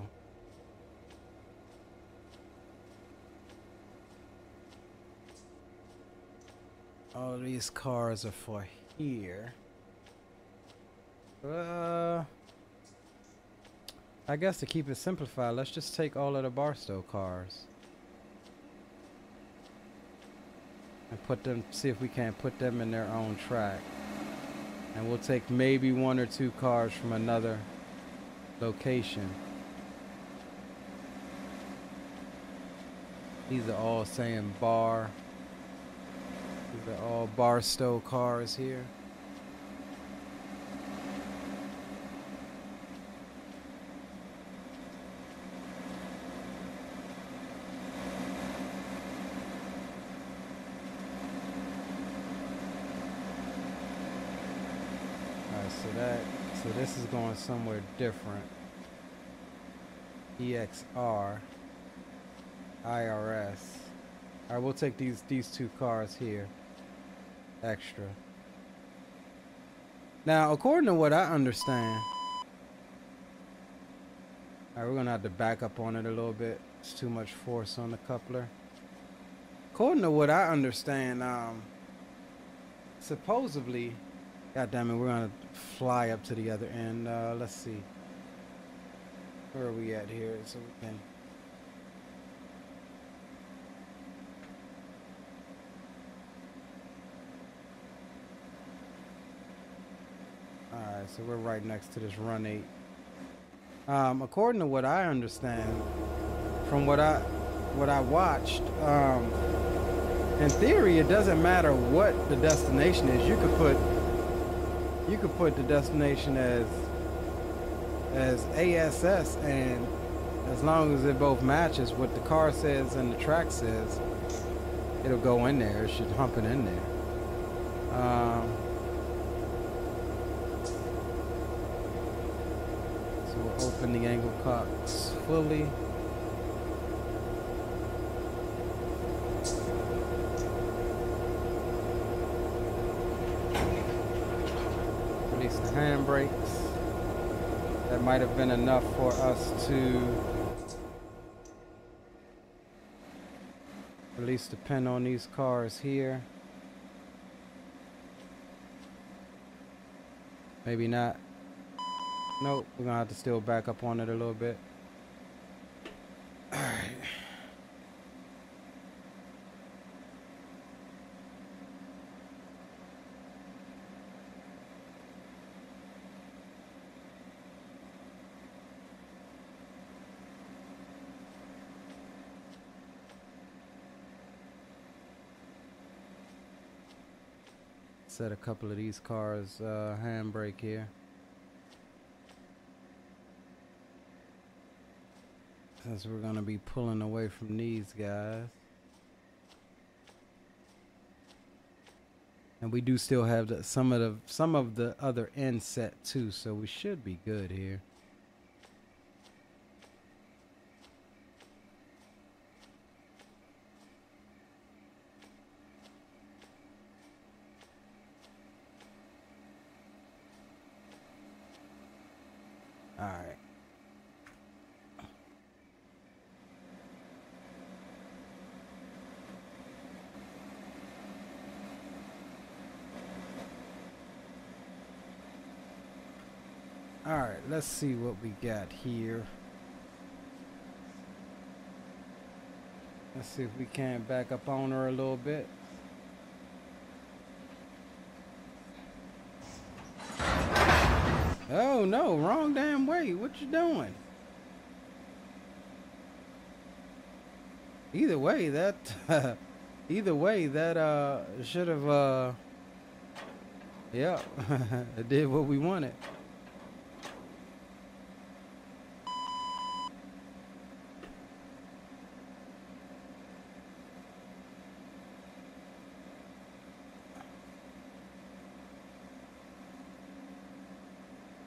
[SPEAKER 2] All these cars are for here. I guess to keep it simplified, let's just take all of the Barstow cars and put them, see if we can't put them in their own track. And we'll take maybe 1 or 2 cars from another location. These are all saying bar. These are all Barstow cars here. Alright, so this is going somewhere different. EXR, IRS. Alright, we'll take these 2 cars here. Extra. Now, according to what I understand, alright, we're gonna have to back up on it a little bit. It's too much force on the coupler. According to what I understand, supposedly, god damn it, we're gonna fly up to the other end. Let's see. Where are we at here? So we can. Alright, so we're right next to this run 8. According to what I understand, from what I watched, in theory it doesn't matter what the destination is. You could put the destination as ASS, and as long as it both matches what the car says and the track says, it'll go in there. It should hump it in there. So we'll open the angle cocks fully. Release the handbrakes. That might have been enough for us to release the pin on these cars here. Maybe not. Nope, we're gonna have to still back up on it a little bit. Alright. Set a couple of these cars handbrake here.
[SPEAKER 1] since we're gonna be pulling away from these guys. And we do still have some of the other end set too, so we should be good here. All right. All right, let's see what we got here. Let's see if we can back up on her a little bit. Oh no, wrong damn way. What you doing? Either way, that should have yeah, it did what we wanted.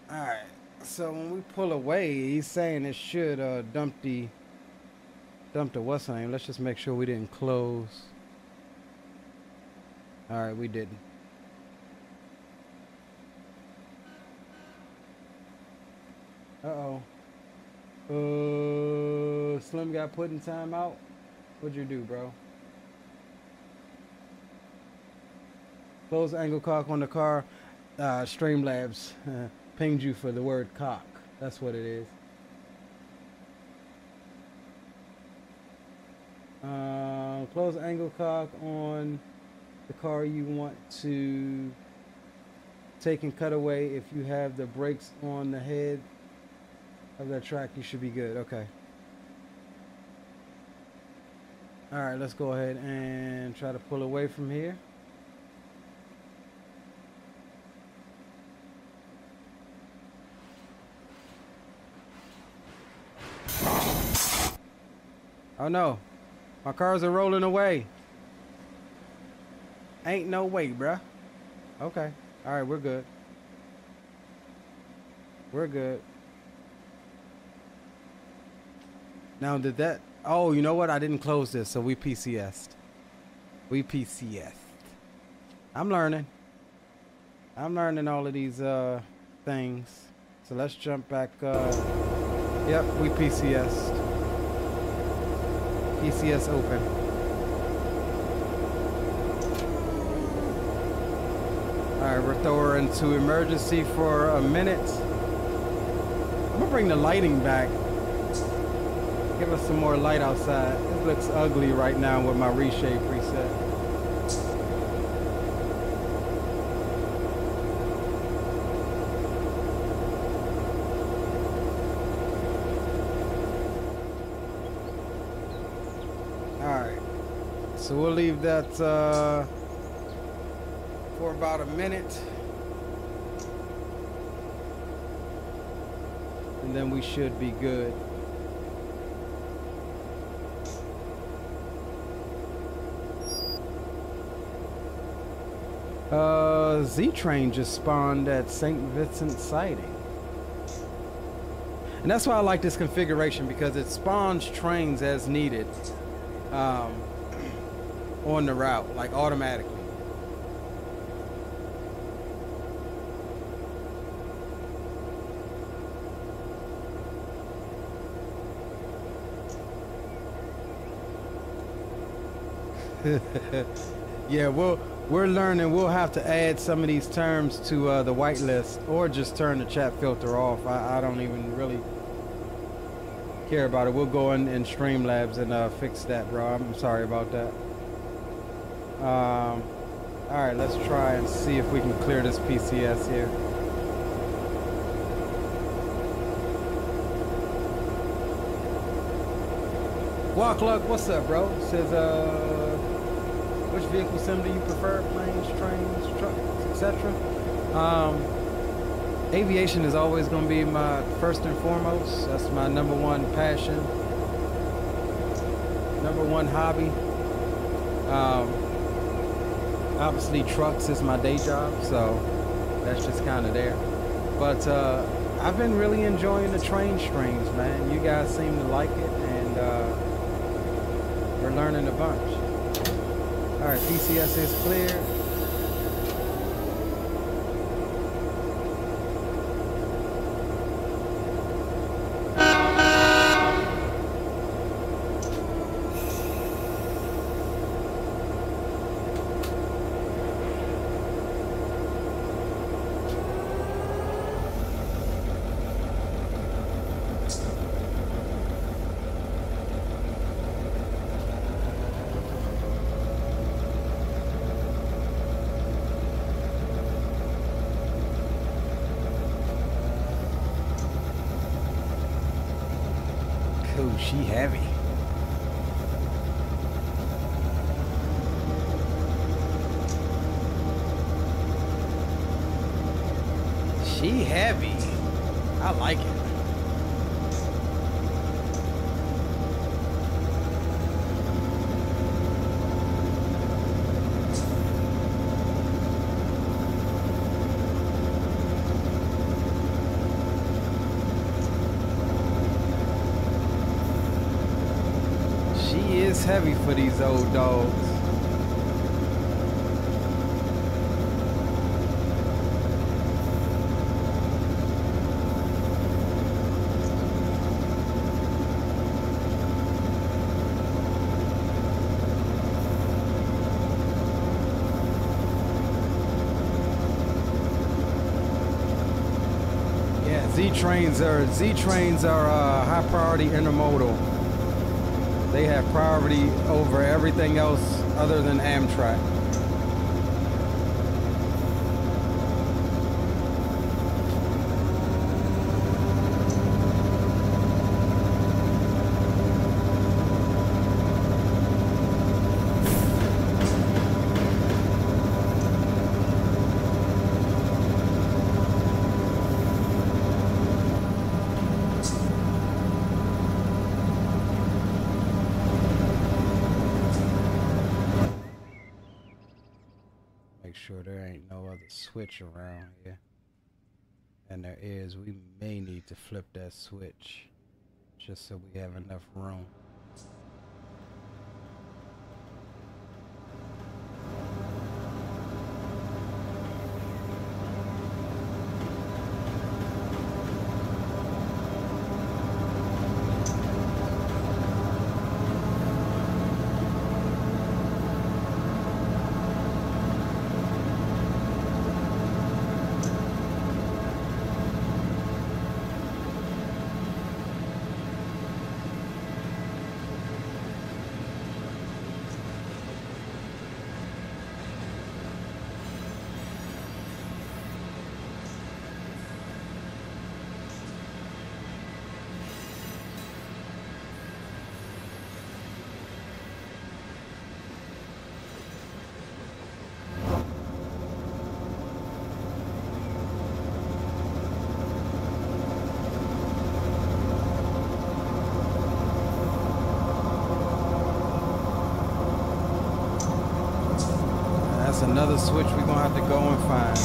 [SPEAKER 1] Alright, so when we pull away, he's saying it should dump the what's the name. Let's just make sure we didn't close. Alright, we didn't. Uh-oh. Slim got put in timeout. What'd you do, bro? Close angle cock on the car. Streamlabs pinged you for the word cock. That's what it is. Close angle cock on the car you want to take and cut away. If you have the brakes on the head of that track, you should be good. Okay. All right, let's go ahead and try to pull away from here. Oh no, my cars are rolling away. Ain't no way, bruh. Okay, all right, we're good. We're good. Now did that, oh, you know what? I didn't close this, so we PCS'd. We PCS'd. I'm learning. I'm learning all of these things. So let's jump back. Yep, we PCS'd. PCS open. Alright, we're throwing her into emergency for a minute. I'm gonna bring the lighting back. Give us some more light outside. It looks ugly right now with my reshape preset. So we'll leave that for about a minute, and then we should be good. Z-Train just spawned at St. Vincent sighting. And that's why I like this configuration, because it spawns trains as needed. On the route, like automatically. Yeah, we're learning. We'll have to add some of these terms to the whitelist, or just turn the chat filter off. I don't even really care about it. We'll go in Streamlabs and fix that, bro. I'm sorry about that. All right, let's try and see if we can clear this PCS here. Walk Luck, what's up, bro? Says, which vehicle sim do you prefer? Planes, trains, trucks, etc. Aviation is always going to be my first and foremost. That's my #1 passion. #1 hobby. Obviously trucks is my day job, so that's just kind of there. But I've been really enjoying the train streams, man. You guys seem to like it, and we're learning a bunch. All right, PCS is clear. She heavy. She heavy. I like it. Heavy for these old dogs. Yeah, Z-trains are high priority intermodal. They have priority over everything else other than Amtrak. Sure there ain't no other switch around here, and there is. We may need to flip that switch just so we have enough room. Another switch we're gonna have to go and find.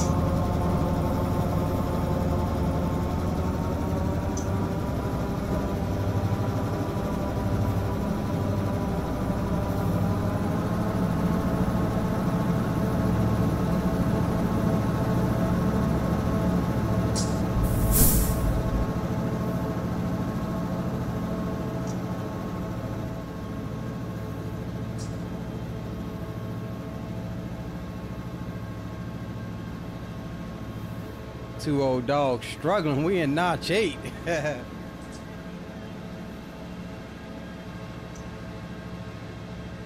[SPEAKER 1] Two old dogs struggling. We in notch 8.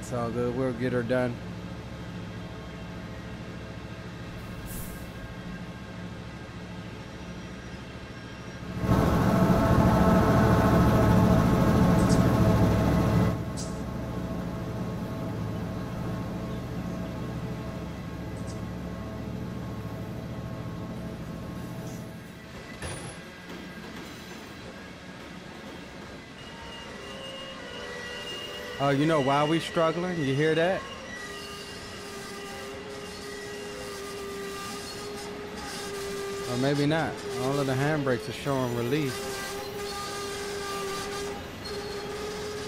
[SPEAKER 1] It's all good. We'll get her done. Oh, you know why we struggling? You hear that? Or maybe not. All of the handbrakes are showing release.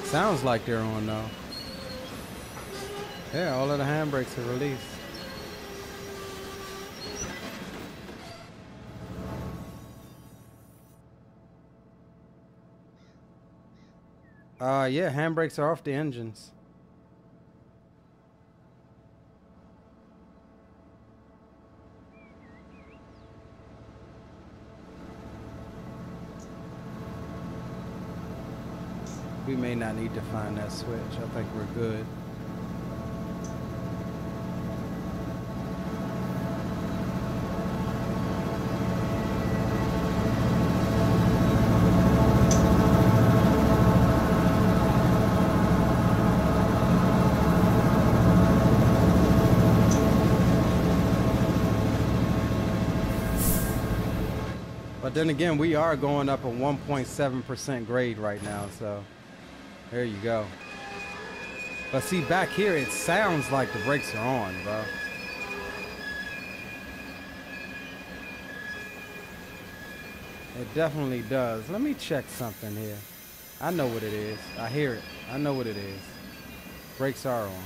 [SPEAKER 1] Sounds like they're on though. Yeah, all of the handbrakes are released. Yeah, handbrakes are off the engines. We may not need to find that switch. I think we're good. But then again, we are going up a 1.7% grade right now, so there you go. But see, back here, it sounds like the brakes are on, bro. It definitely does. Let me check something here. I know what it is. I hear it. I know what it is. Brakes are on.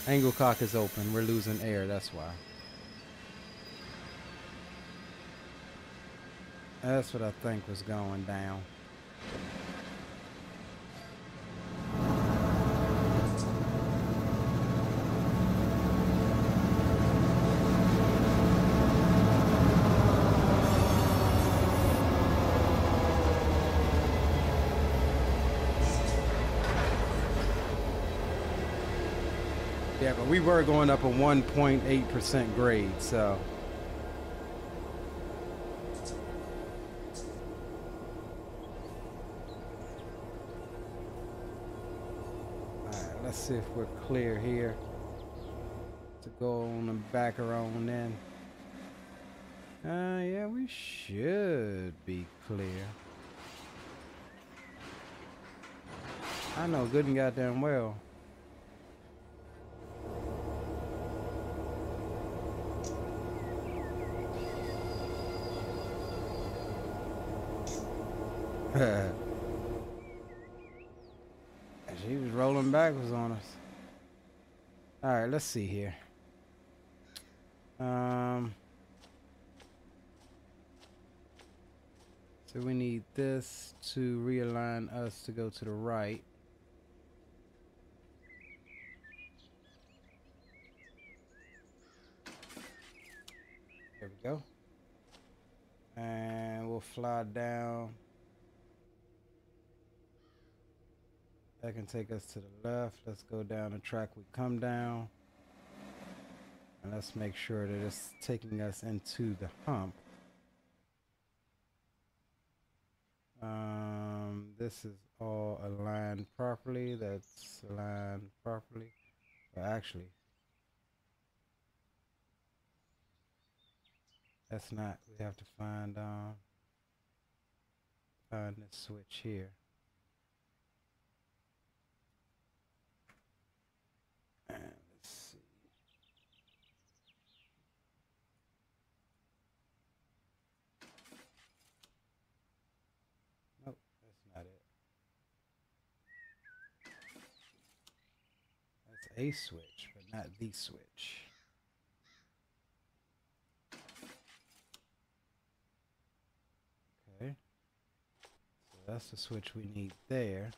[SPEAKER 1] Angle cock is open. We're losing air, that's why. That's what I think was going down. Yeah, but we were going up a 1.8% grade, so. Let's see if we're clear here to go on and back around in. Yeah, we should be clear. I know good and goddamn well. She was rolling backwards on us. All right, let's see here. So we need this to realign us to go to the right. There we go. And we'll fly down. That can take us to the left. Let's go down the track we come down. And let's make sure that it's taking us into the hump. This is all aligned properly. That's aligned properly. Well, actually, that's not. We have to find this switch here. And let's see. Nope, that's not it. That's a switch, but not the switch. Okay. So that's the switch we need there.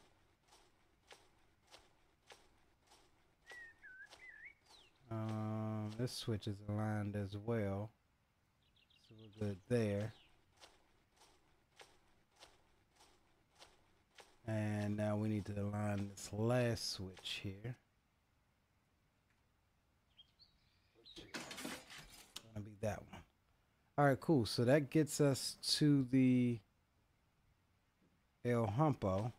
[SPEAKER 1] This switch is aligned as well, so we're good there. And now we need to align this last switch here. It's gonna be that one. All right, cool. So that gets us to the El Humpo.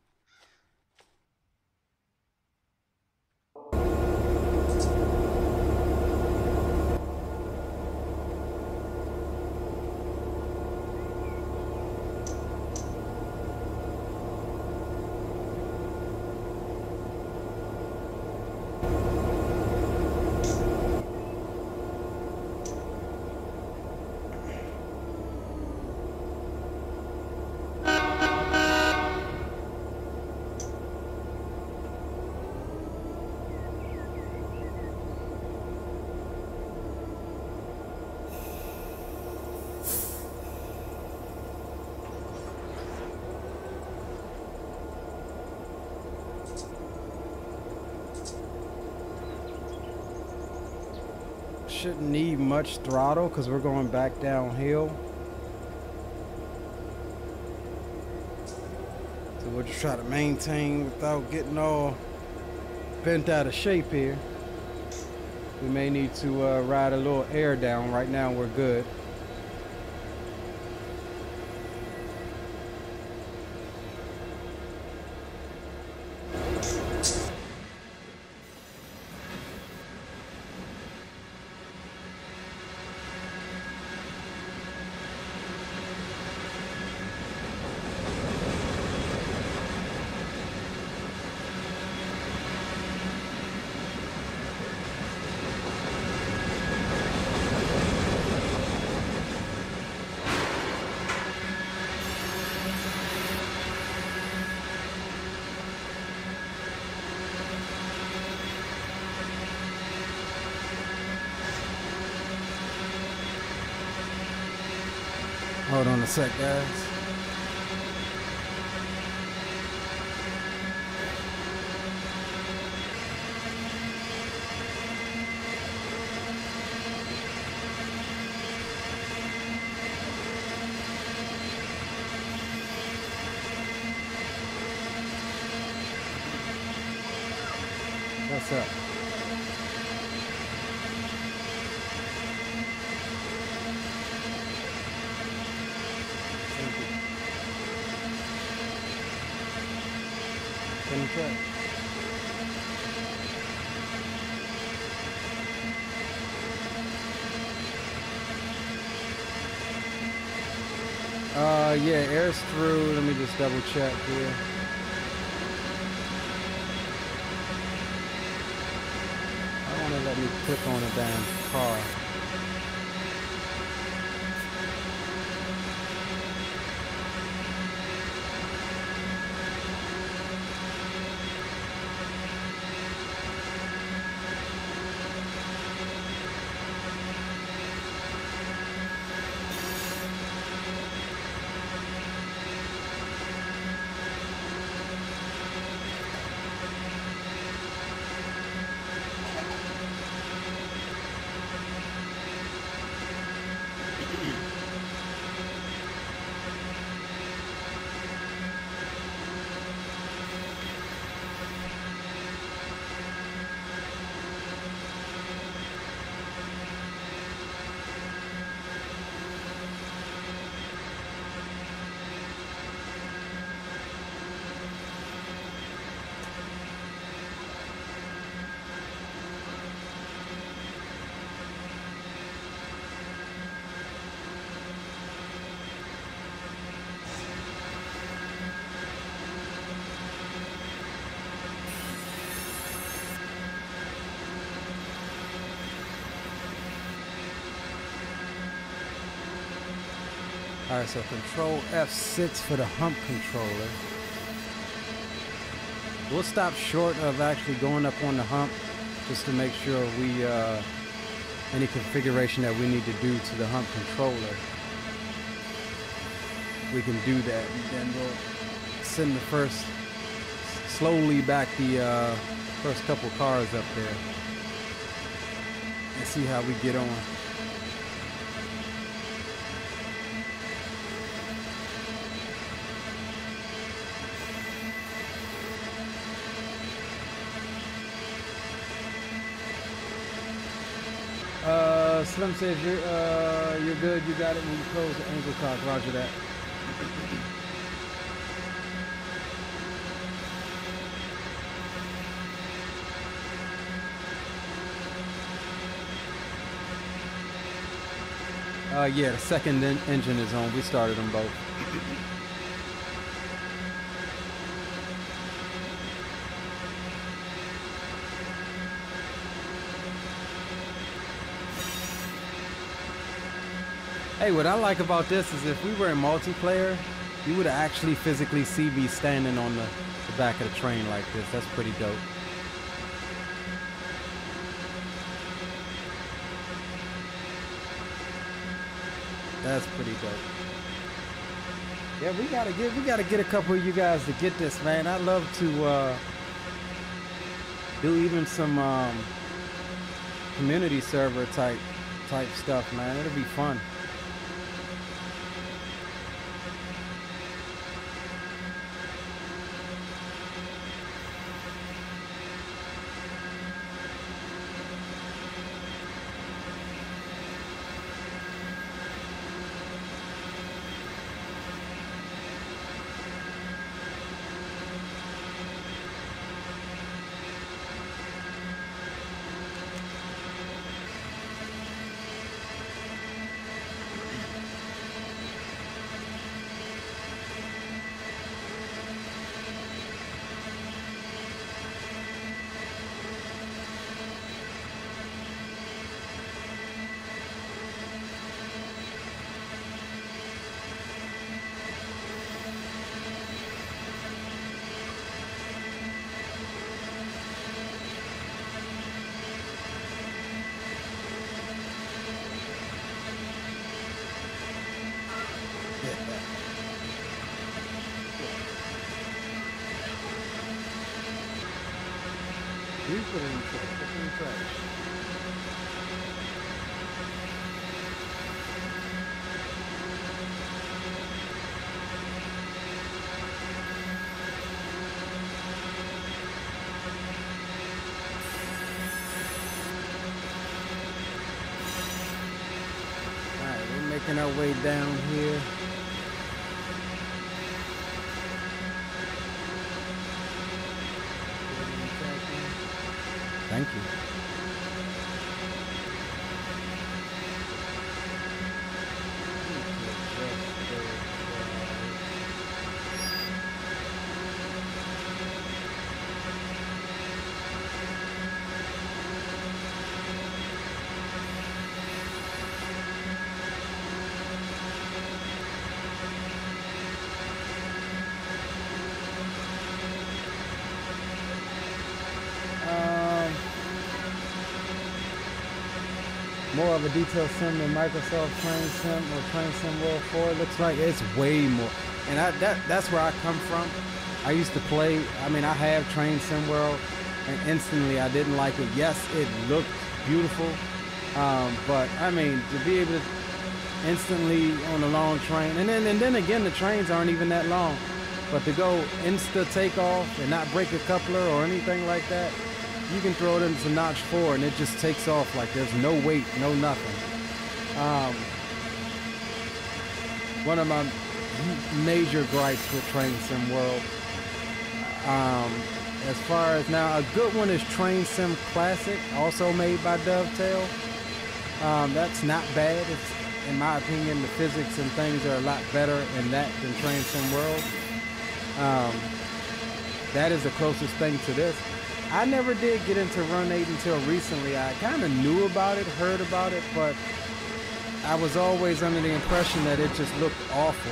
[SPEAKER 1] shouldn't need much throttle because we're going back downhill. So we'll just try to maintain without getting all bent out of shape here. We may need to ride a little air down. Right now we're good. Hold on a sec, guys. What's up? Okay. Yeah, air's through. Let me just double check here. I want to let me click on a damn car. All right, so control F6 for the hump controller. We'll stop short of actually going up on the hump just to make sure we, any configuration that we need to do to the hump controller, we can do that. And then we'll send the first, slowly back the first couple cars up there and see how we get on. Slim says you're good. You got it when you close the angle cock. Roger that. Yeah, the second engine is on. We started them both. Hey, what I like about this is if we were in multiplayer, you would actually physically see me standing on the back of the train like this. That's pretty dope. That's pretty dope. Yeah, we gotta get a couple of you guys to get this, man. I'd love to do even some community server type type stuff, man. It'll be fun.
[SPEAKER 2] You put it in the trash. Put it in the trash.
[SPEAKER 1] Alright, we're making our way down here. Thank you. More of a detailed sim than Microsoft Train Sim or Train Sim World 4. It looks like it's way more. And that's where I come from. I used to play, I mean, I have Train Sim World, and instantly I didn't like it. Yes, it looked beautiful, but I mean, to be able to instantly on a long train, and then again, the trains aren't even that long, but to go insta takeoff and not break a coupler or anything like that, you can throw it into notch 4 and it just takes off like there's no weight, no nothing. One of my major gripes with Train Sim World. As far as now, a good one is Train Sim Classic, also made by Dovetail. That's not bad. It's, in my opinion, the physics and things are a lot better in that than Train Sim World. That is the closest thing to this. I never did get into Run 8 until recently. I kind of knew about it, heard about it, but I was always under the impression that it just looked awful,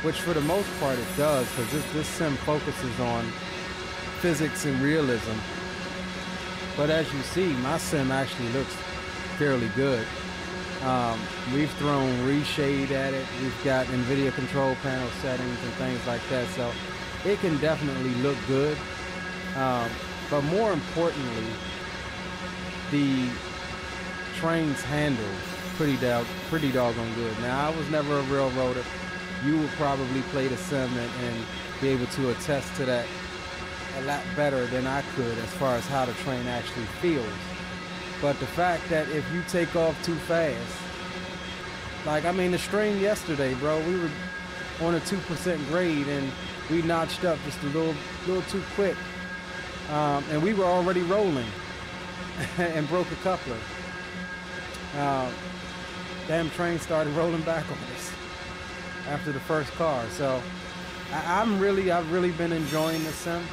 [SPEAKER 1] which for the most part it does, because this sim focuses on physics and realism. But as you see, my sim actually looks fairly good. We've thrown reshade at it. We've got NVIDIA control panel settings and things like that, so it can definitely look good. But more importantly, the trains handle pretty doggone good. Now, I was never a railroader. You would probably play the sim and be able to attest to that a lot better than I could as far as how the train actually feels. But the fact that if you take off too fast, like, I mean, the stream yesterday, bro, we were on a 2% grade and we notched up just a little too quick. And we were already rolling and broke a coupler. Damn train started rolling back on us after the first car. So I've really been enjoying the sim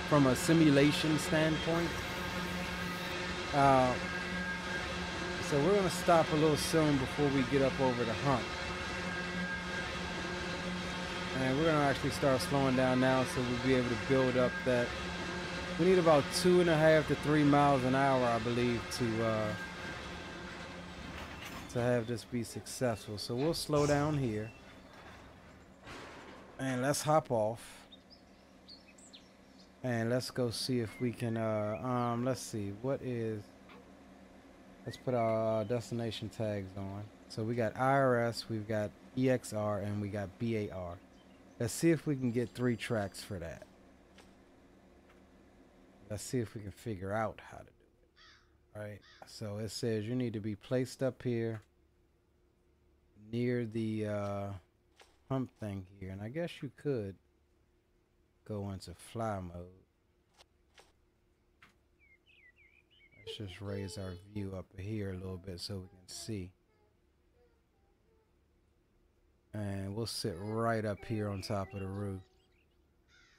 [SPEAKER 1] from a simulation standpoint. So we're gonna stop a little soon before we get up over the hump. And we're gonna actually start slowing down now so we'll be able to build up that. We need about 2.5 to 3 miles an hour, I believe, to have this be successful. So we'll slow down here. And let's hop off. And let's go see if we can, let's see, what is... Let's put our destination tags on. So we got IRS, we've got EXR, and we got BAR. Let's see if we can get 3 tracks for that. Let's see if we can figure out how to do it. All right. So it says you need to be placed up here near the hump thing here. And I guess you could go into fly mode. Let's just raise our view up here a little bit so we can see. And we'll sit right up here on top of the roof.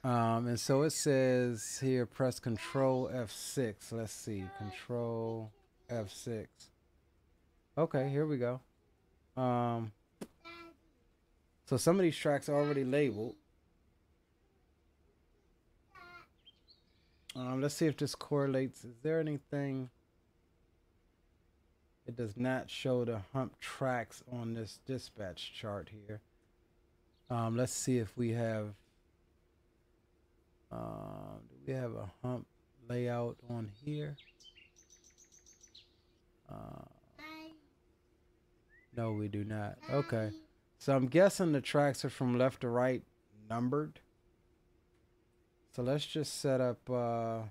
[SPEAKER 1] And so it says here, press Control F6. Let's see, Control F6. Okay, here we go. So some of these tracks are already labeled. Let's see if this correlates. Is there anything? It does not show the hump tracks on this dispatch chart here. Let's see if we have. Do we have a hump layout on here? No, we do not. Okay. So I'm guessing the tracks are from left to right numbered. So let's just set up. So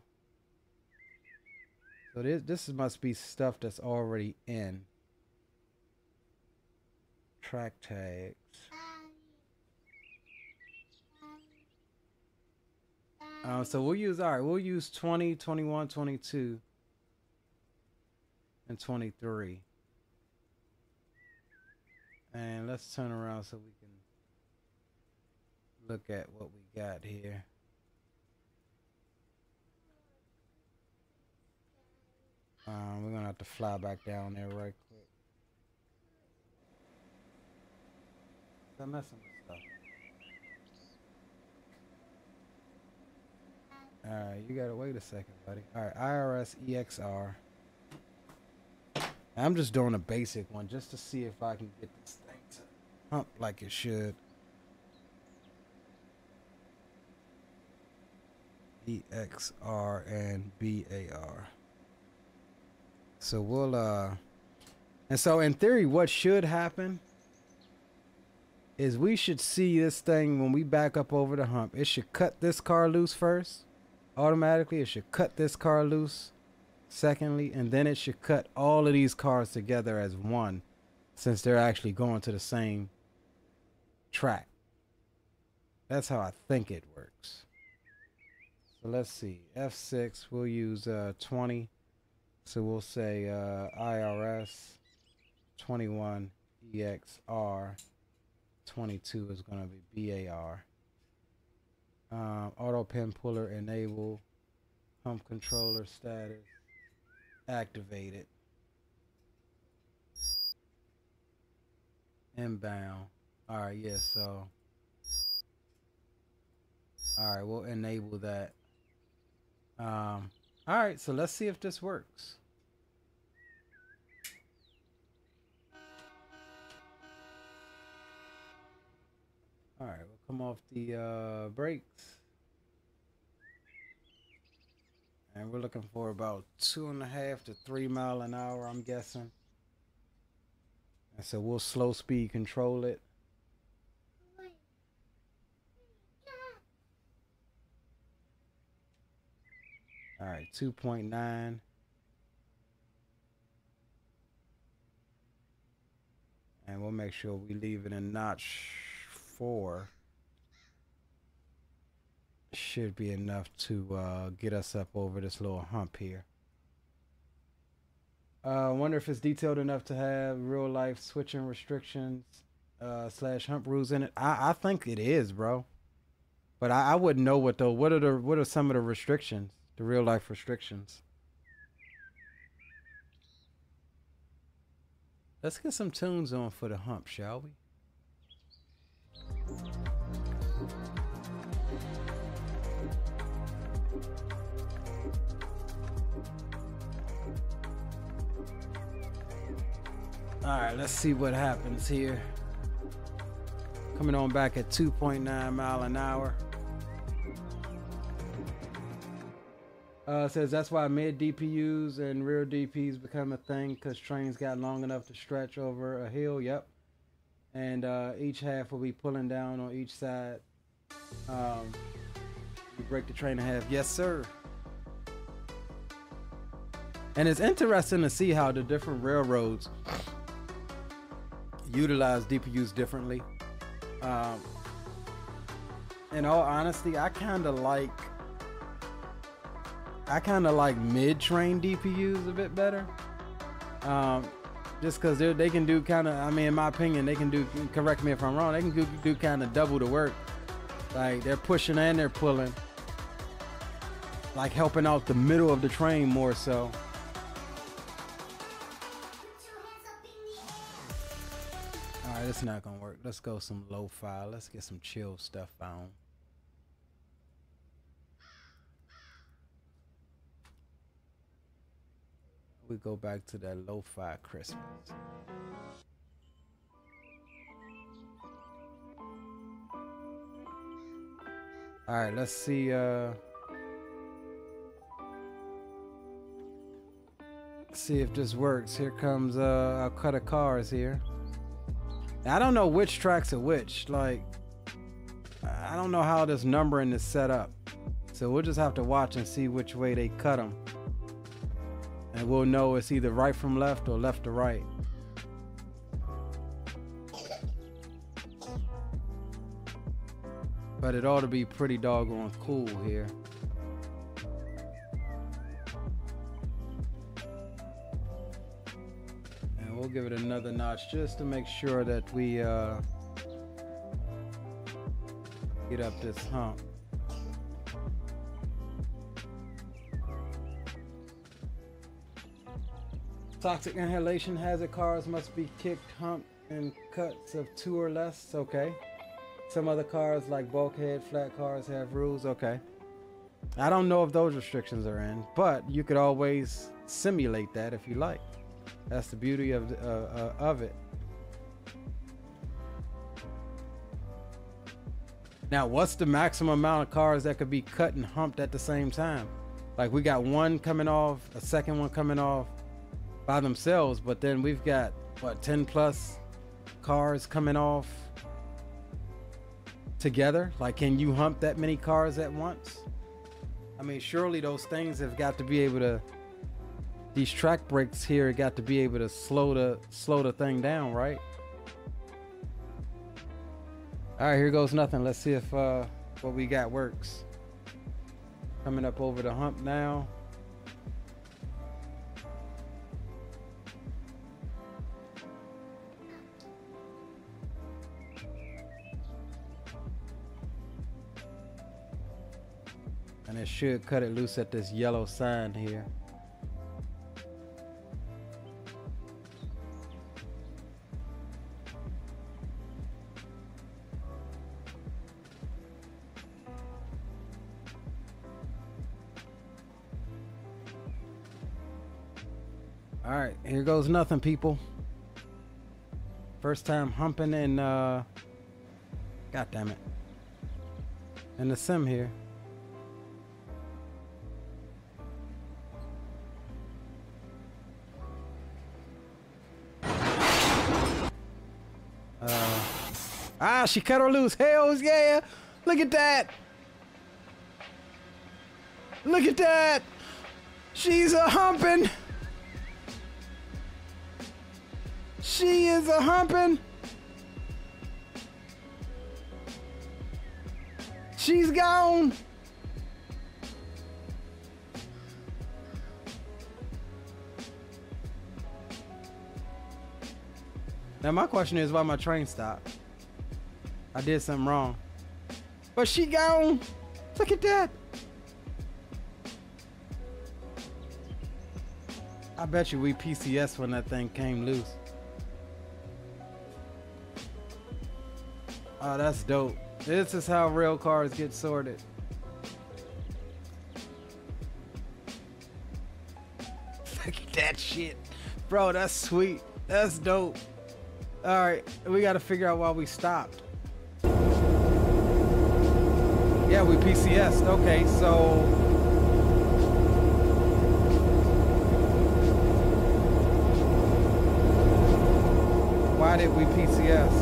[SPEAKER 1] this must be stuff that's already in. Track tags. So we'll use, all right, we'll use 20, 21, 22, and 23. And let's turn around so we can look at what we got here. We're gonna have to fly back down there right quick. I'm messing with stuff. Alright, you gotta wait a second, buddy. Alright, IRS EXR. I'm just doing a basic one just to see if I can get this thing to hump like it should. EXR and BAR. So we'll and so in theory what should happen is we should see this thing when we back up over the hump. It should cut this car loose first. Automatically it should cut this car loose secondly, and then it should cut all of these cars together as one, since they're actually going to the same track. That's how I think it works. So let's see, F6, we'll use 20. So we'll say IRS 21 EXR 22 is going to be BAR. Auto pin puller enable, hump controller status activated, inbound. All right, yeah, so all right, we'll enable that. All right, so let's see if this works. All right, we'll come off the brakes. And we're looking for about 2.5 to 3 miles an hour, I'm guessing. And so we'll slow speed control it. All right, 2.9. And we'll make sure we leave it in notch 4. Should be enough to get us up over this little hump here. I wonder if it's detailed enough to have real life switching restrictions / hump rules in it. I think it is, bro. But I wouldn't know what though. What are some of the restrictions? The real life restrictions. Let's get some tunes on for the hump, shall we? All right, let's see what happens here. Coming on back at 2.9 miles an hour. Says that's why mid DPUs and rear DPs become a thing because trains got long enough to stretch over a hill. Yep. And each half will be pulling down on each side. You break the train in half. Yes, sir. And it's interesting to see how the different railroads utilize DPUs differently. In all honesty, I kind of like mid-train DPUs a bit better. Just because they can do kind of, I mean, in my opinion, they can do, correct me if I'm wrong, they can do kind of double the work. Like, they're pushing and they're pulling. Like, helping out the middle of the train more so. Alright, it's not gonna work. Let's go some lo-fi. Let's get some chill stuff on. We go back to that lo-fi Christmas. All right, let's see. See if this works. Here comes a cut of cars here. Now, I don't know which tracks are which. Like, I don't know how this numbering is set up. So we'll just have to watch and see which way they cut them. And we'll know it's either right from left or left to right. But it ought to be pretty doggone cool here. And we'll give it another notch just to make sure that we get up this hump. Toxic inhalation hazard cars must be kicked, humped, and cuts of 2 or less. Okay. Some other cars like bulkhead flat cars have rules. Okay. I don't know if those restrictions are in, but you could always simulate that if you like. That's the beauty of it. Now, what's the maximum amount of cars that could be cut and humped at the same time? Like, we got one coming off, a second one coming off by themselves, but then we've got what, 10 plus cars coming off together. Like, can you hump that many cars at once? I mean, surely those things have got to be able to, these track brakes here got to be able to slow the thing down, right? All right, here goes nothing. Let's see if what we got works. Coming up over the hump now. And it should cut it loose at this yellow sign here. All right, here goes nothing, people. First time humping in, God damn it, in the sim here. She cut her loose. Hells yeah. Look at that. Look at that. She's a humping. She is a humping. She's gone. Now my question is, why my train stopped? I did something wrong. But she gone. Look at that. I bet you we PCS when that thing came loose. Oh, that's dope. This is how rail cars get sorted. Look at that shit. Bro, that's sweet. That's dope. All right, we got to figure out why we stopped. Yeah, we PCS'd. Okay, so Why did we PCS?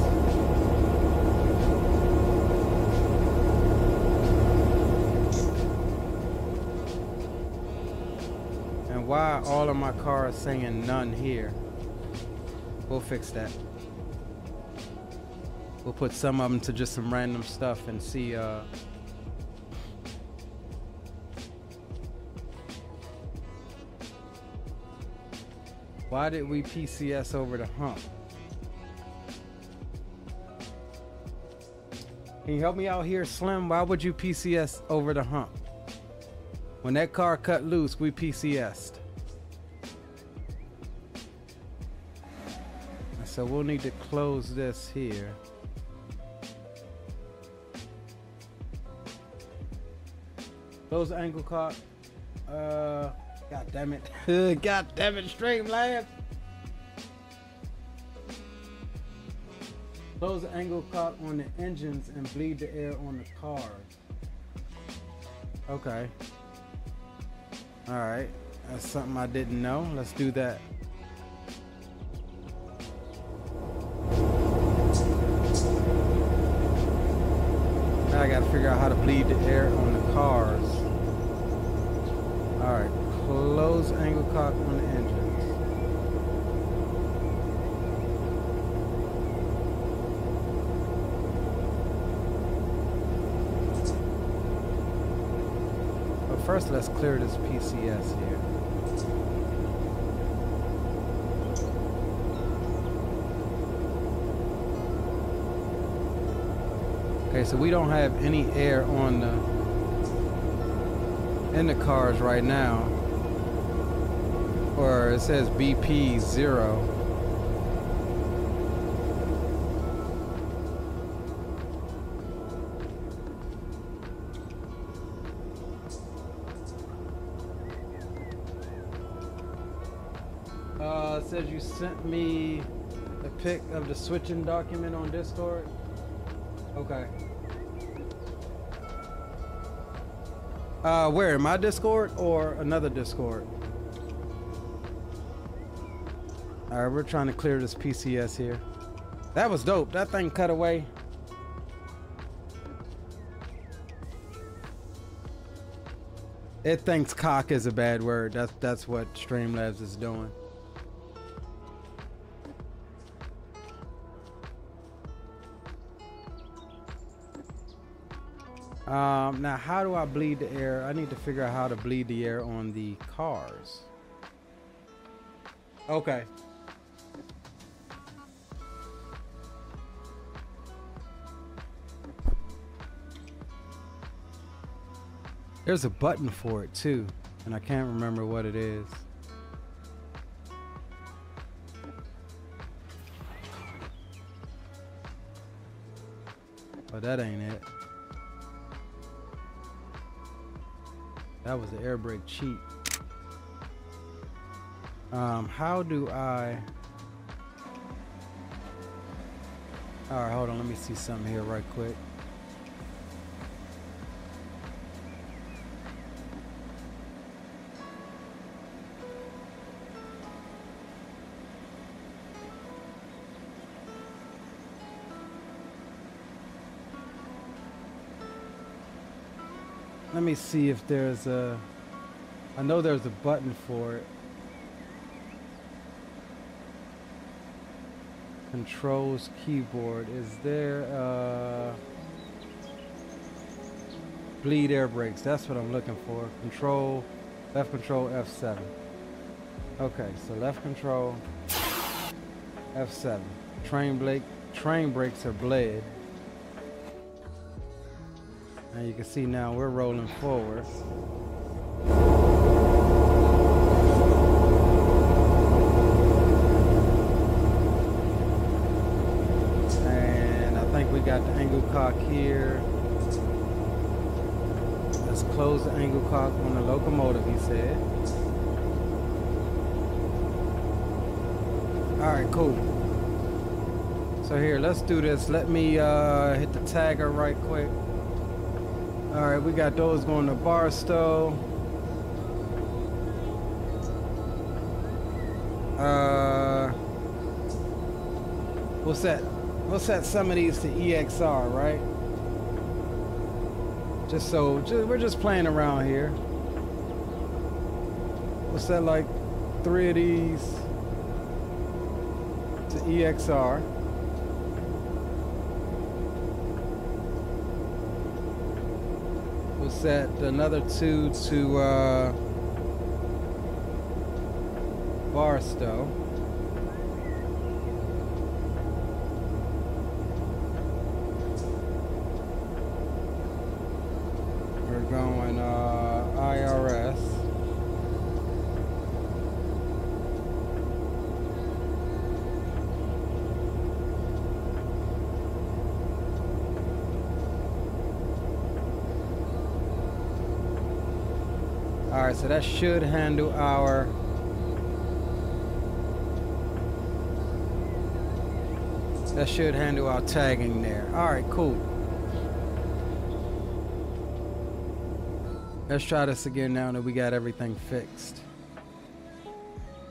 [SPEAKER 1] And why are all of my cars saying none here? We'll fix that. We'll put some of them to just some random stuff and see why did we PCS over the hump? Can you help me out here, Slim? Why would you PCS over the hump? When that car cut loose, we PCS'd. So we'll need to close this here. Close the angle cock. God damn it. God damn it, Streamlabs. Close the angle cock on the engines and bleed the air on the cars. Okay. Alright. That's something I didn't know. Let's do that. Now I gotta figure out how to bleed the air on the cars. Alright. Close angle cock on the engines. But first, let's clear this PCS here. Okay, so we don't have any air on in the cars right now. Or it says BP 0. It says you sent me a pic of the switching document on Discord. Okay. Where? My Discord or another Discord? Alright, we're trying to clear this PCS here. That was dope. That thing cut away. It thinks cock is a bad word. That's what Streamlabs is doing. Now how do I bleed the air? I need to figure out how to bleed the air on the cars. Okay. There's a button for it too, and I can't remember what it is. But that ain't it. That was the air brake cheat. How do I... Alright, hold on, let me see something here right quick. Let me see if there's a... I know there's a button for it. Controls keyboard. Is there bleed air brakes? That's what I'm looking for. Control, left control, F7. Okay, so left control, F7. Train brakes are bled. And you can see now we're rolling forward. And I think we got the angle cock here. Let's close the angle cock on the locomotive, he said. Alright, cool. So here, let's do this. Let me hit the tagger right quick. Alright, we got those going to Barstow.
[SPEAKER 2] We'll set some of these to EXR, right? We're just playing around here. We'll set like 3 of these to EXR. We'll set another 2 to Barstow. We're going IRS. Alright, so that should handle our tagging there. Alright, cool. Let's try this again now that we got everything fixed.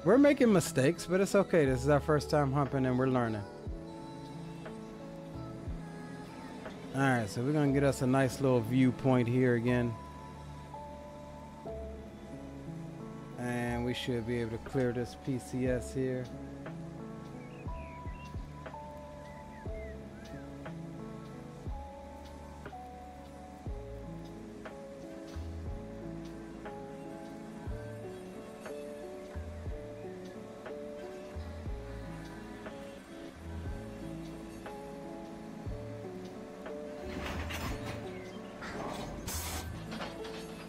[SPEAKER 2] We're making mistakes, but it's okay. This is our first time humping and we're learning. Alright, so we're gonna get us a nice little viewpoint here again. And we should be able to clear this PCS here.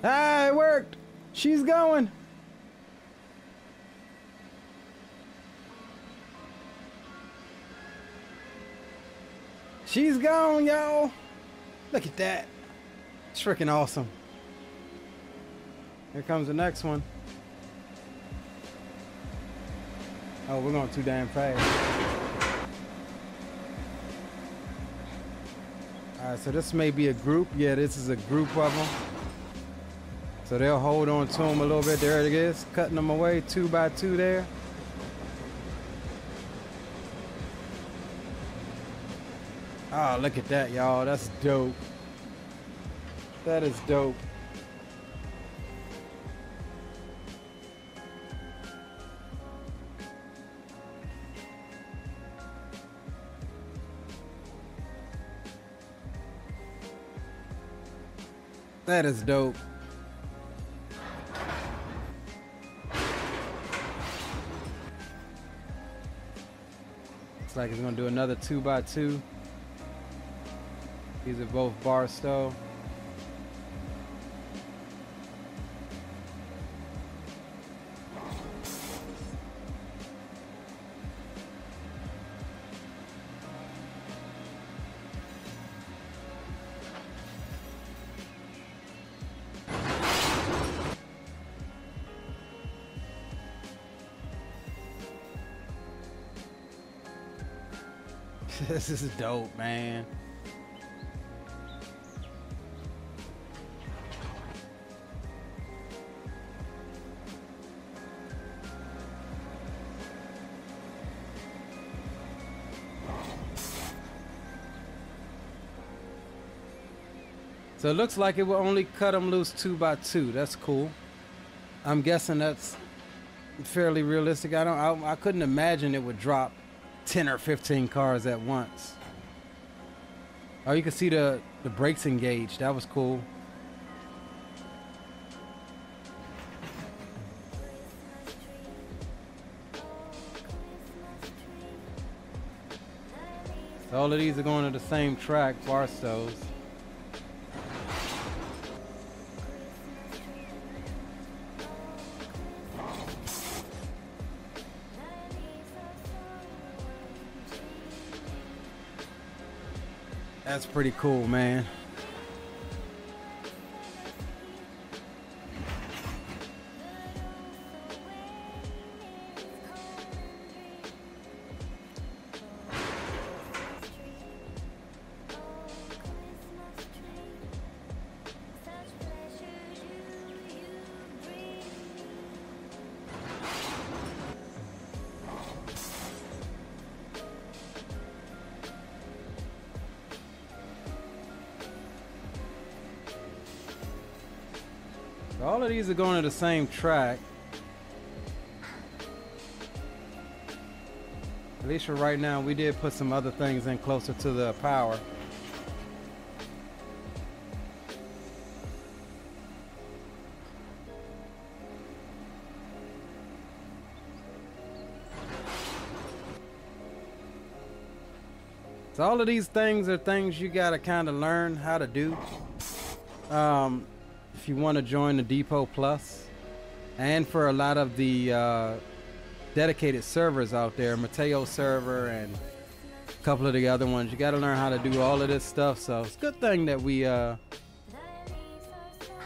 [SPEAKER 2] Ah, it worked! She's going! She's gone, y'all! Look at that. It's freaking awesome. Here comes the next one. Oh, we're going too damn fast. Alright, so this may be a group. Yeah, this is a group of them. So they'll hold on to them a little bit. There it is, cutting them away 2 by 2 there. Oh, look at that, y'all. That's dope. That is dope. That is dope. Looks like it's gonna do another 2 by 2. These are both Barstow. This is dope, man. So it looks like it will only cut them loose 2 by 2. That's cool. I'm guessing that's fairly realistic. I couldn't imagine it would drop 10 or 15 cars at once. Oh, you can see the brakes engaged. That was cool. So all of these are going to the same track, Barstows. That's pretty cool, man.
[SPEAKER 1] All of these are going to the same track. At least for right now, we did put some other things in closer to the power. So all of these things are things you gotta kind of learn how to do if you want to join the Depot Plus, and for a lot of the dedicated servers out there, Mateo server and a couple of the other ones, you got to learn how to do all of this stuff. So it's a good thing that we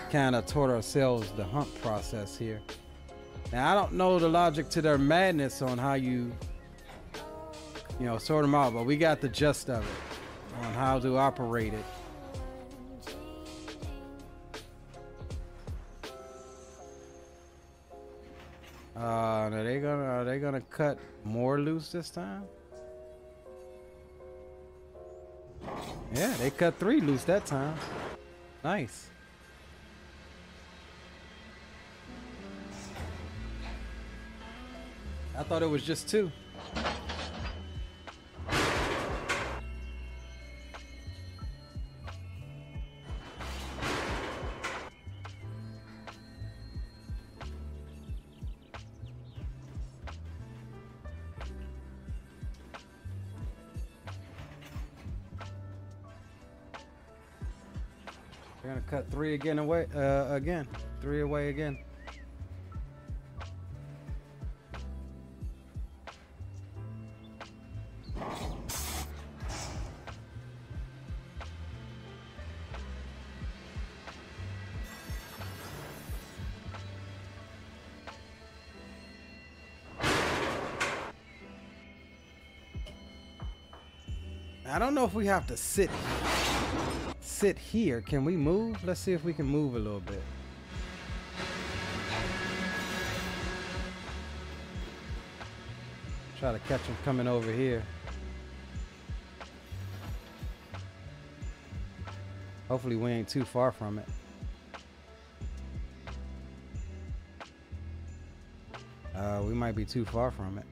[SPEAKER 1] kind of taught ourselves the hump process here. Now I don't know the logic to their madness on how you know, sort them out, but we got the gist of it on how to operate it. Are they gonna cut more loose this time? Yeah, they cut 3 loose that time. Nice. I thought it was just 2. We're gonna cut 3 again away, again. 3 away again. I don't know if we have to sit here. Can we move? Let's see if we can move a little bit. Try to catch them coming over here. Hopefully we ain't too far from it. We might be too far from it.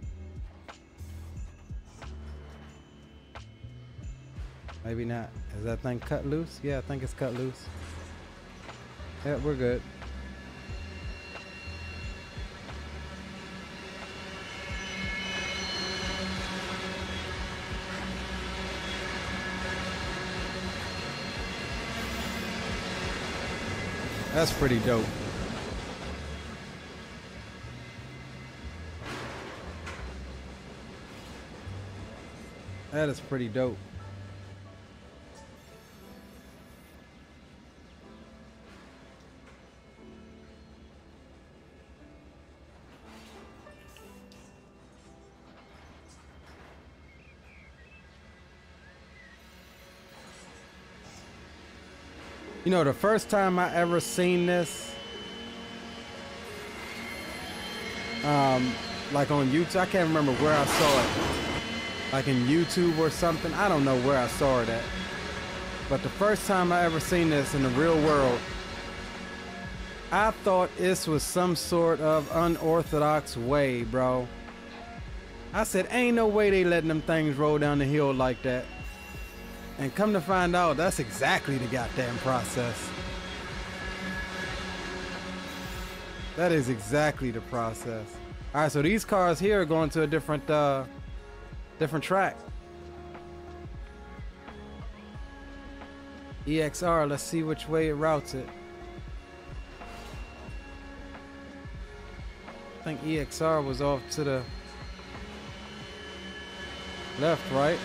[SPEAKER 1] Maybe not. Is that thing cut loose? Yeah, I think it's cut loose. Yeah, we're good. That's pretty dope. That is pretty dope. You know, the first time I ever seen this, like on YouTube, I can't remember where I saw it, like in YouTube or something. I don't know where I saw it at. But the first time I ever seen this in the real world, I thought this was some sort of unorthodox way, bro. I said, ain't no way they letting them things roll down the hill like that. And come to find out, that's exactly the goddamn process. That is exactly the process. All right, so these cars here are going to a different track. EXR, let's see which way it routes it. I think EXR was off to the left, right?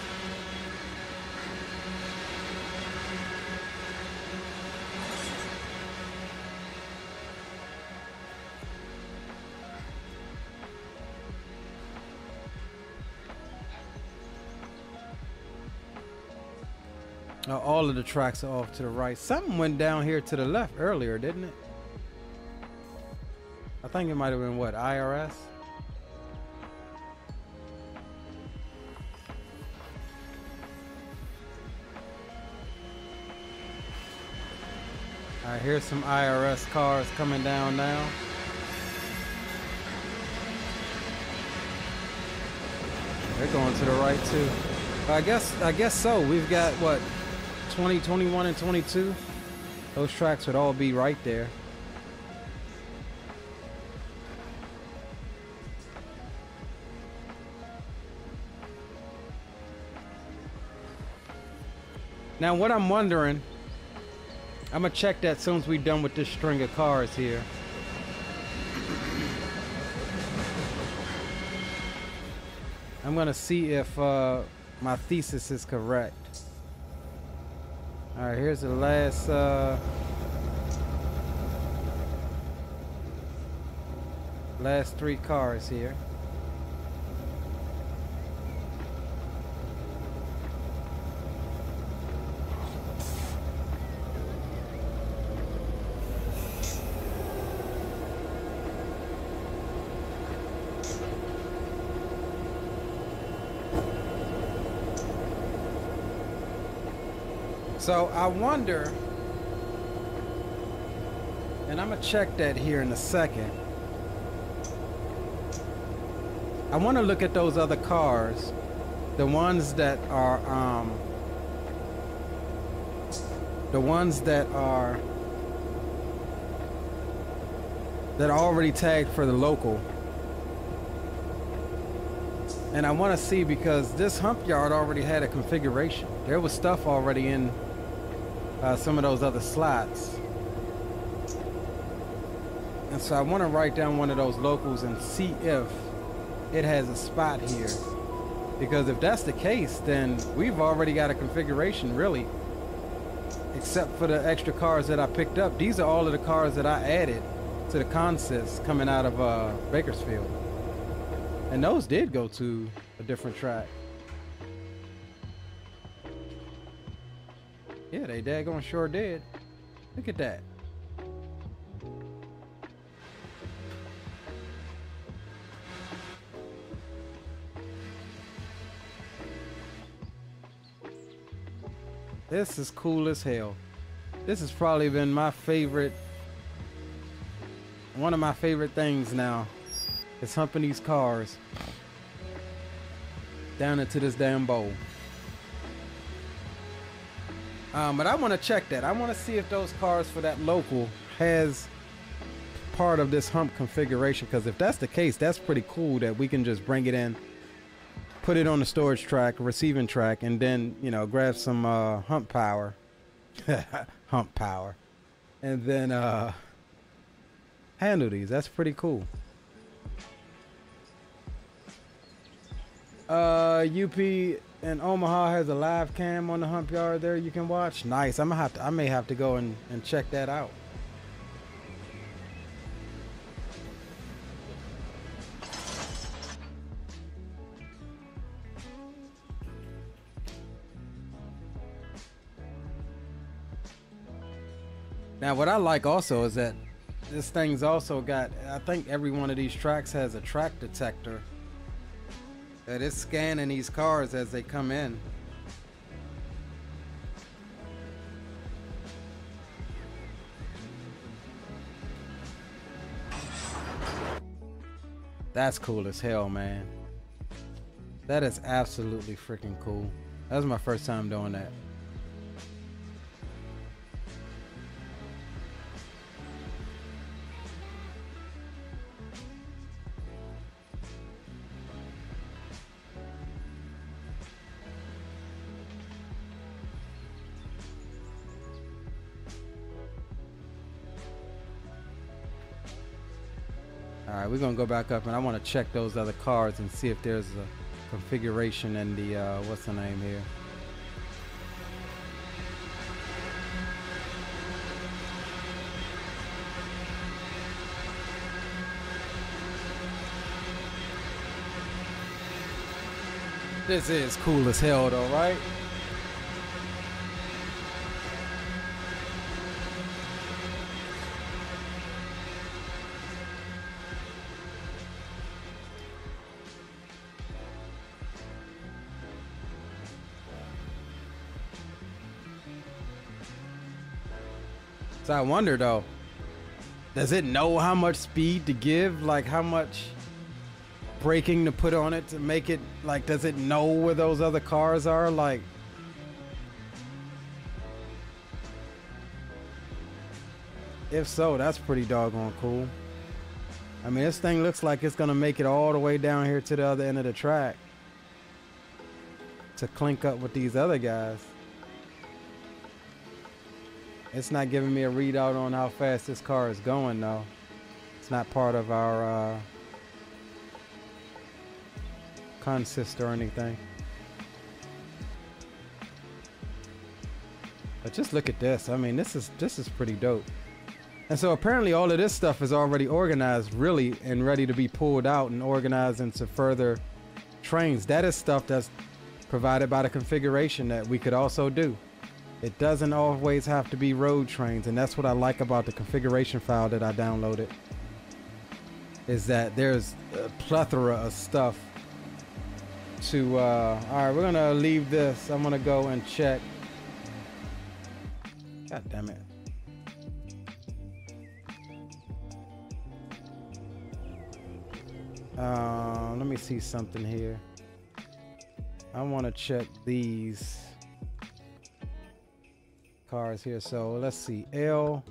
[SPEAKER 1] All of the tracks are off to the right. Something went down here to the left earlier, didn't it? I think it might have been what, IRS? All right, here's some IRS cars coming down now. They're going to the right too. I guess so. We've got what, 20, 21, and 22. Those tracks would all be right there. Now what I'm wondering, I'm gonna check that as soon as we're done with this string of cars here. I'm gonna see if my thesis is correct. All right, here's the last last 3 cars here. So I wonder, and I'm gonna check that here in a second. I want to look at those other cars, the ones that are already tagged for the local. And I want to see, because this hump yard already had a configuration. There was stuff already in some of those other slots. And so I want to write down one of those locals and see if it has a spot here. Because if that's the case, then we've already got a configuration, really. Except for the extra cars that I picked up. These are all of the cars that I added to the consist coming out of Bakersfield. And those did go to a different track. Yeah, they daggone sure did. Look at that. This is cool as hell. This has probably been my favorite, one of my favorite things now. Is humping these cars down into this damn bowl. But I want to check that. I want to see if those cars for that local has part of this hump configuration, because if that's the case, that's pretty cool that we can just bring it in, put it on the storage track, receiving track, and then, you know, grab some hump power. Hump power. And then handle these. That's pretty cool. UP in Omaha has a live cam on the hump yard there you can watch. Nice. I may have to go and check that out. Now what I like also is that this thing's also got, I think every one of these tracks has a track detector that is scanning these cars as they come in. That's cool as hell, man. That is absolutely freaking cool. That was my first time doing that. All right, we're gonna go back up, and I want to check those other cars and see if there's a configuration in the what's the name here? This is cool as hell though, right? So I wonder though, does it know how much speed to give? Like how much braking to put on it to make it, like, does it know where those other cars are? Like, if so, that's pretty doggone cool. I mean, this thing looks like it's gonna make it all the way down here to the other end of the track to clink up with these other guys. It's not giving me a readout on how fast this car is going though. It's not part of our consist or anything. But just look at this. I mean, this is pretty dope. And so apparently all of this stuff is already organized really and ready to be pulled out and organized into further trains. That is stuff that's provided by the configuration that we could also do. It doesn't always have to be road trains, and that's what I like about the configuration file that I downloaded, is that there's a plethora of stuff to all right, we're gonna leave this. I'm gonna go and check. God damn it. Let me see something here. I want to check these cars here. So let's see. Let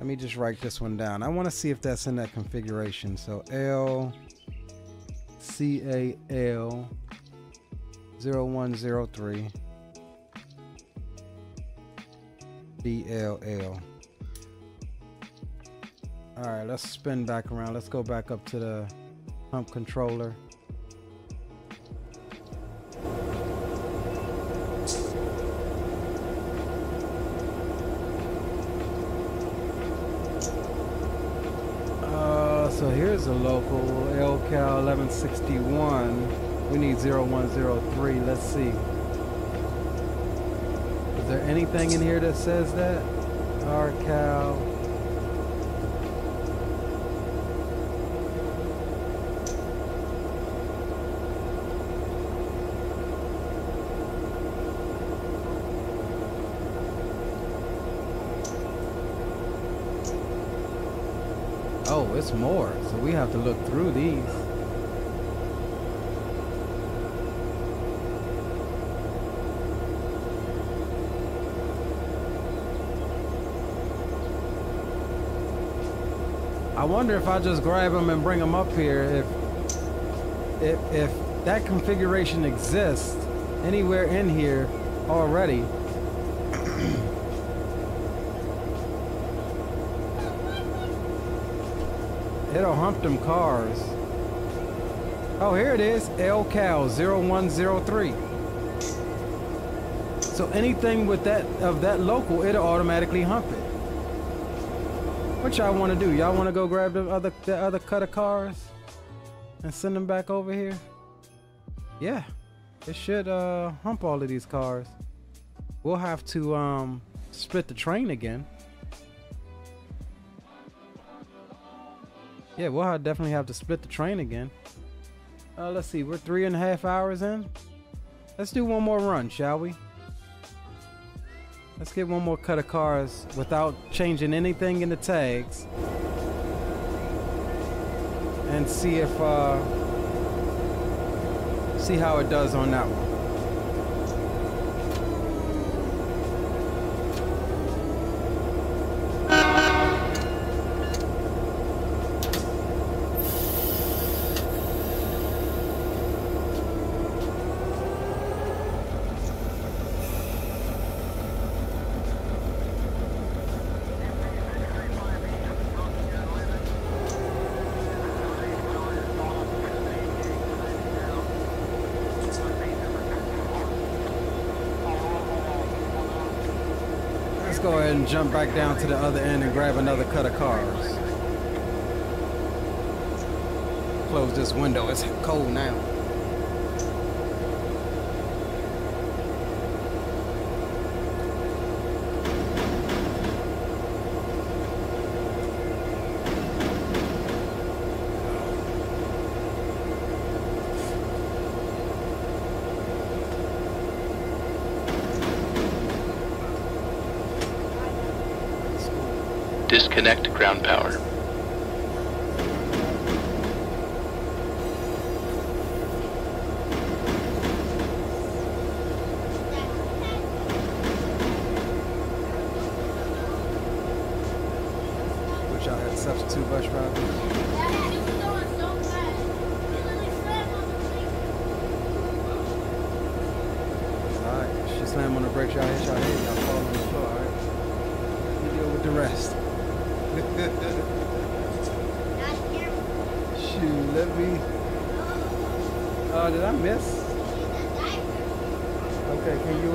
[SPEAKER 1] me just write this one down. I want to see if that's in that configuration. So LCAL 0103 BLL. All right, let's spin back around. Let's go back up to the pump controller. So here's a local LCAL 1161. We need 0103. Let's see. Is there anything in here that says that? RCAL. Oh, it's more, so we have to look through these. I wonder if I just grab them and bring them up here, if that configuration exists anywhere in here already. It'll hump them cars. Oh, here it is, LCAL 0103. So anything with that of that local, it'll automatically hump it. What y'all want to do? Y'all want to go grab the other cut of cars and send them back over here? Yeah, it should hump all of these cars. We'll have to split the train again. Yeah, we'll definitely have to split the train again. Let's see, we're 3.5 hours in. Let's do one more run, shall we? Let's get one more cut of cars without changing anything in the tags. And see if, see how it does on that one. Go ahead and jump back down to the other end and grab another cut of cars. Close this window, it's cold now.
[SPEAKER 6] Disconnect ground power.
[SPEAKER 1] Wish I had substitute bus drivers. Alright, she slammed on the brakes, y'all hit y'all head, y'all fall on the floor, alright? You deal with the rest. Shoot, let me. Did I miss? Okay, can you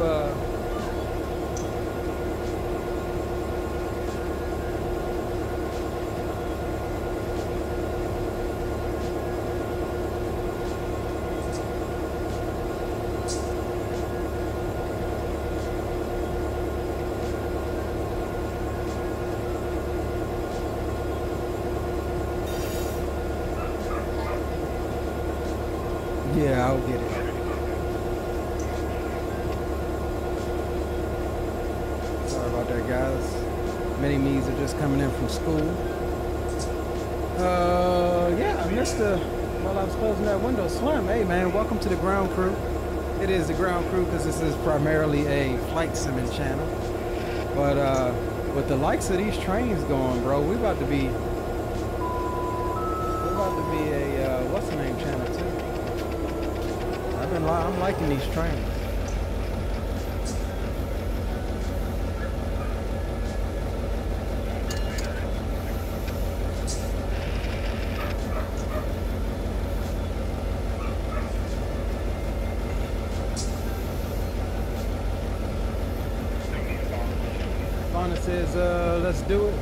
[SPEAKER 1] yeah, I'll get it. Sorry about that, guys. Many me's are just coming in from school. Yeah, I missed the while I was closing that window. Slim, hey man, welcome to the ground crew. It is the ground crew because this is primarily a flight simming channel. But with the likes of these trains going, bro, we're about to be a what's the name channel too. I'm liking these trains. Fauna says, let's do it.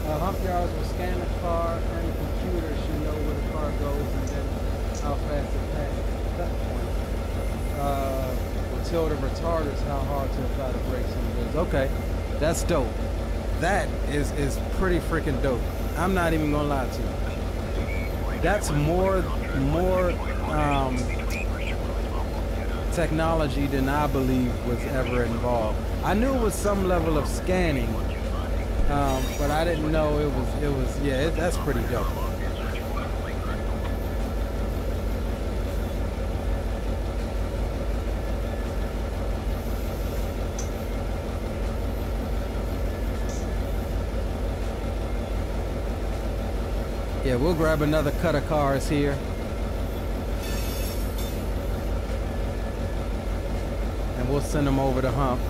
[SPEAKER 1] Hump yards will scan the car and the computer should know where the car goes and then how fast it passes that point. Will tell the retarders how hard to apply the brakes on this. Okay, that's dope. That is pretty freaking dope. I'm not even gonna lie to you. That's more technology than I believe was ever involved. I knew it was some level of scanning, but I didn't know it was yeah, that's pretty dope. Yeah, we'll grab another cut of cars here. And we'll send them over the hump.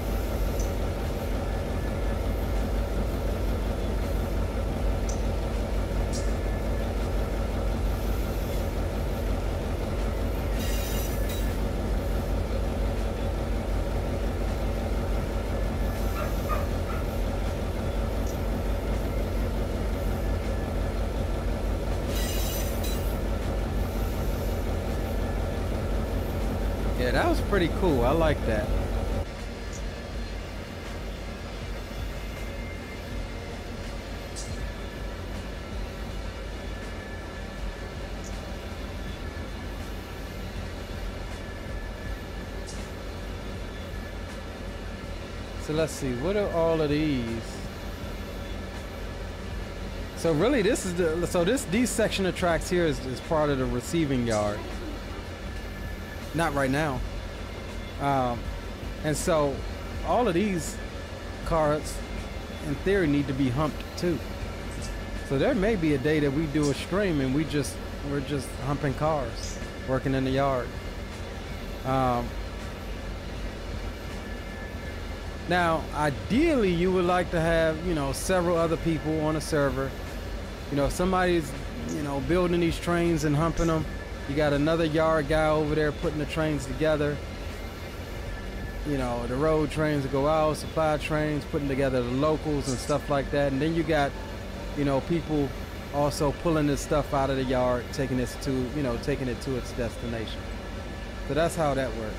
[SPEAKER 1] Yeah, that was pretty cool. I like that. So let's see, what are all of these? So really this is these section of tracks here is part of the receiving yard. Not right now. And so all of these cars in theory need to be humped too. So there may be a day that we do a stream and we're just humping cars, working in the yard. Now ideally you would like to have, you know, several other people on a server. You know, if somebody's, you know, building these trains and humping them, you got another yard guy over there putting the trains together. You know, the road trains that go out, supply trains, putting together the locals and stuff like that. And then you got, you know, people also pulling this stuff out of the yard, taking it to, you know, taking it to its destination. So that's how that works.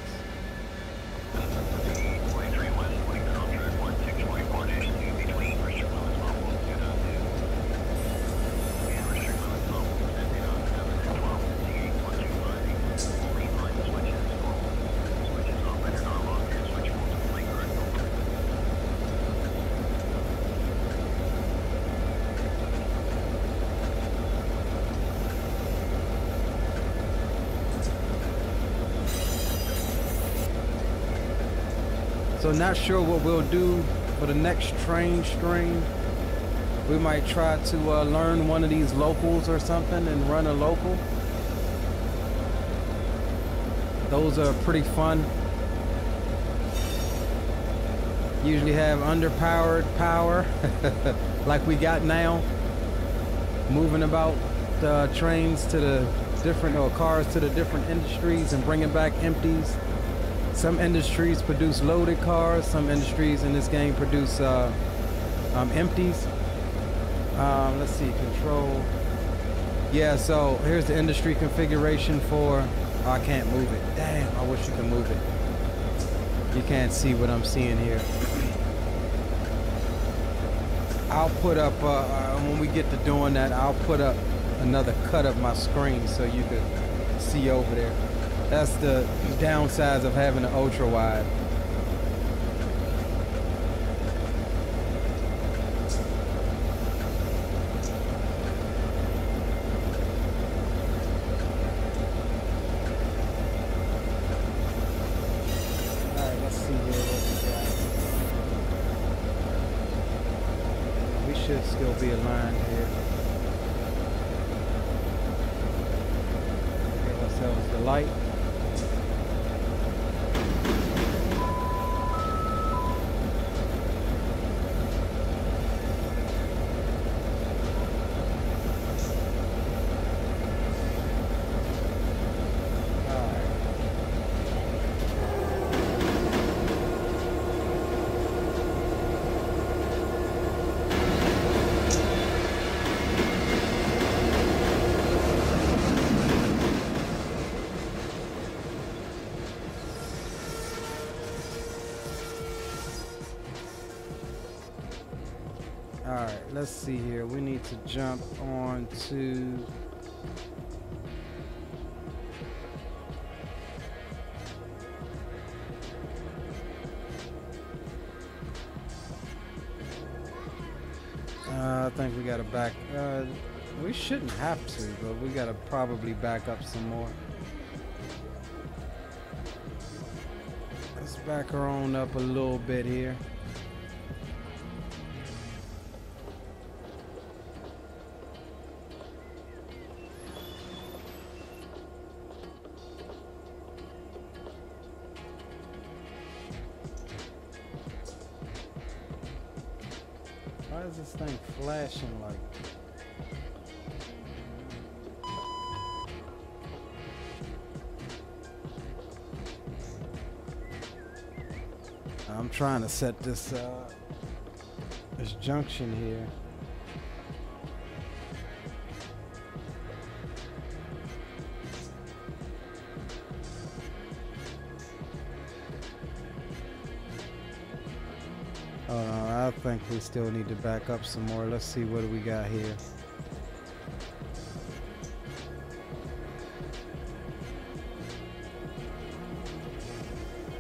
[SPEAKER 1] So not sure what we'll do for the next train stream. We might try to learn one of these locals or something and run a local. Those are pretty fun. Usually have underpowered power like we got now. Moving about trains to the different, or cars to the different industries and bringing back empties. Some industries produce loaded cars. Some industries in this game produce empties. Let's see, control. Yeah, so here's the industry configuration for, oh, I can't move it. Damn, I wish you could move it. You can't see what I'm seeing here. I'll put up, when we get to doing that, I'll put up another cut of my screen so you could see over there. That's the downsides of having an ultra wide. Alright, let's see here what we got. We should still be aligned here. Give ourselves the light. Alright, let's see here. We need to jump on to I think we gotta back we shouldn't have to, but we gotta probably back up some more. Let's back her on up a little bit here. Why is this thing flashing like? I'm trying to set this this junction here. I think we still need to back up some more. Let's see what do we got here.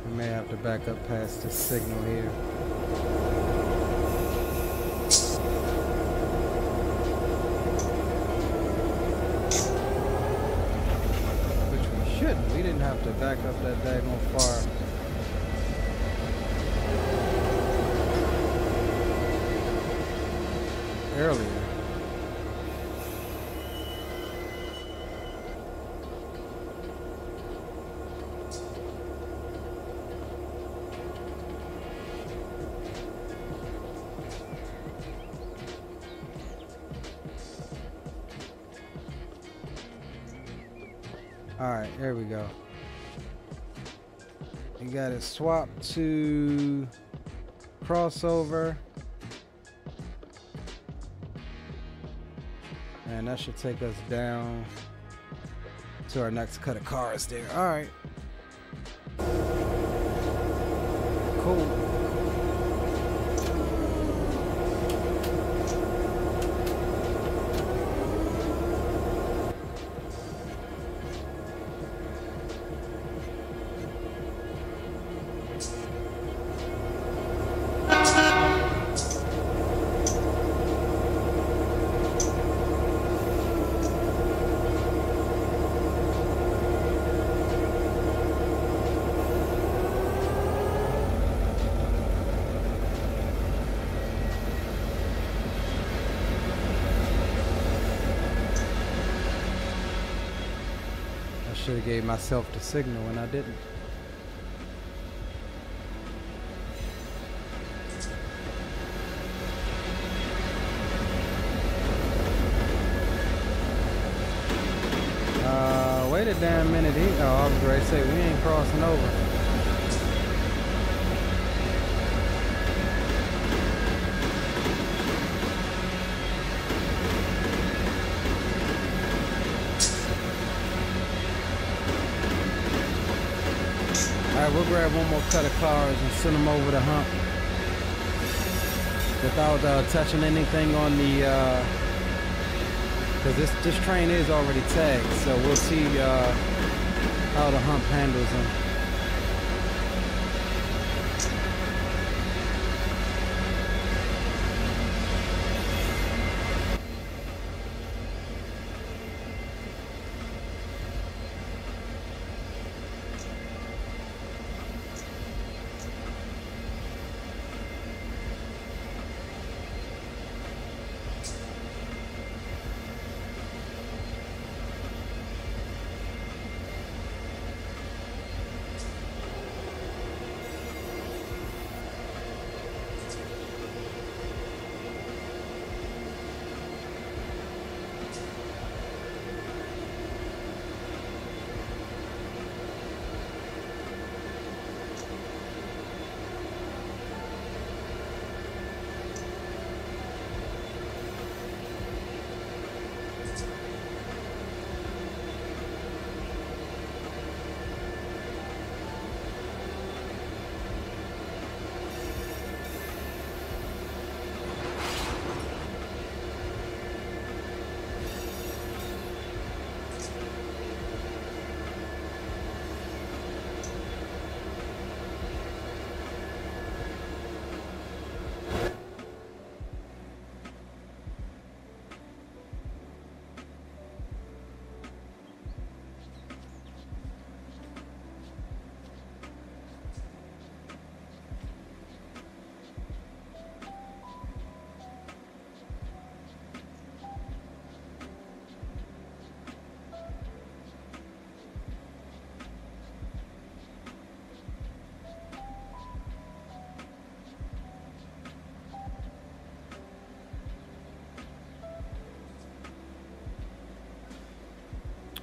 [SPEAKER 1] We may have to back up past this signal here. Which we shouldn't. We didn't have to back up that daggone far. Earlier. All right, there we go. You got it swapped to crossover. And that should take us down to our next cut of cars there. All right. Cool. should have gave myself the signal and I didn't. Wait a damn minute. Oh, I was ready to say we ain't crossing over. Alright, we'll grab one more cut of cars and send them over the hump without touching anything on the because this train is already tagged, so we'll see how the hump handles them.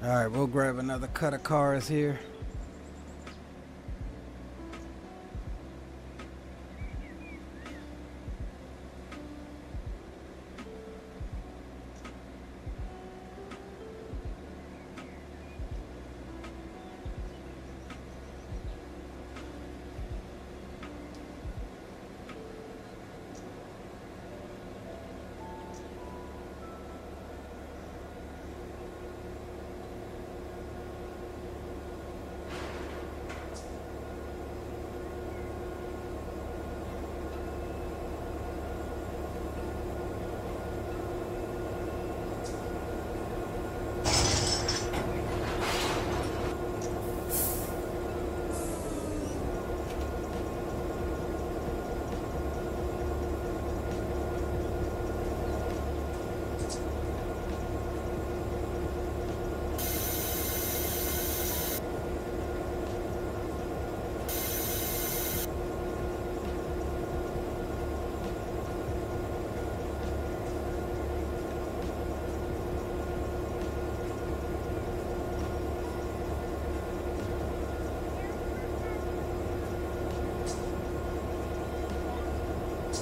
[SPEAKER 1] All right, we'll grab another cut of cars here.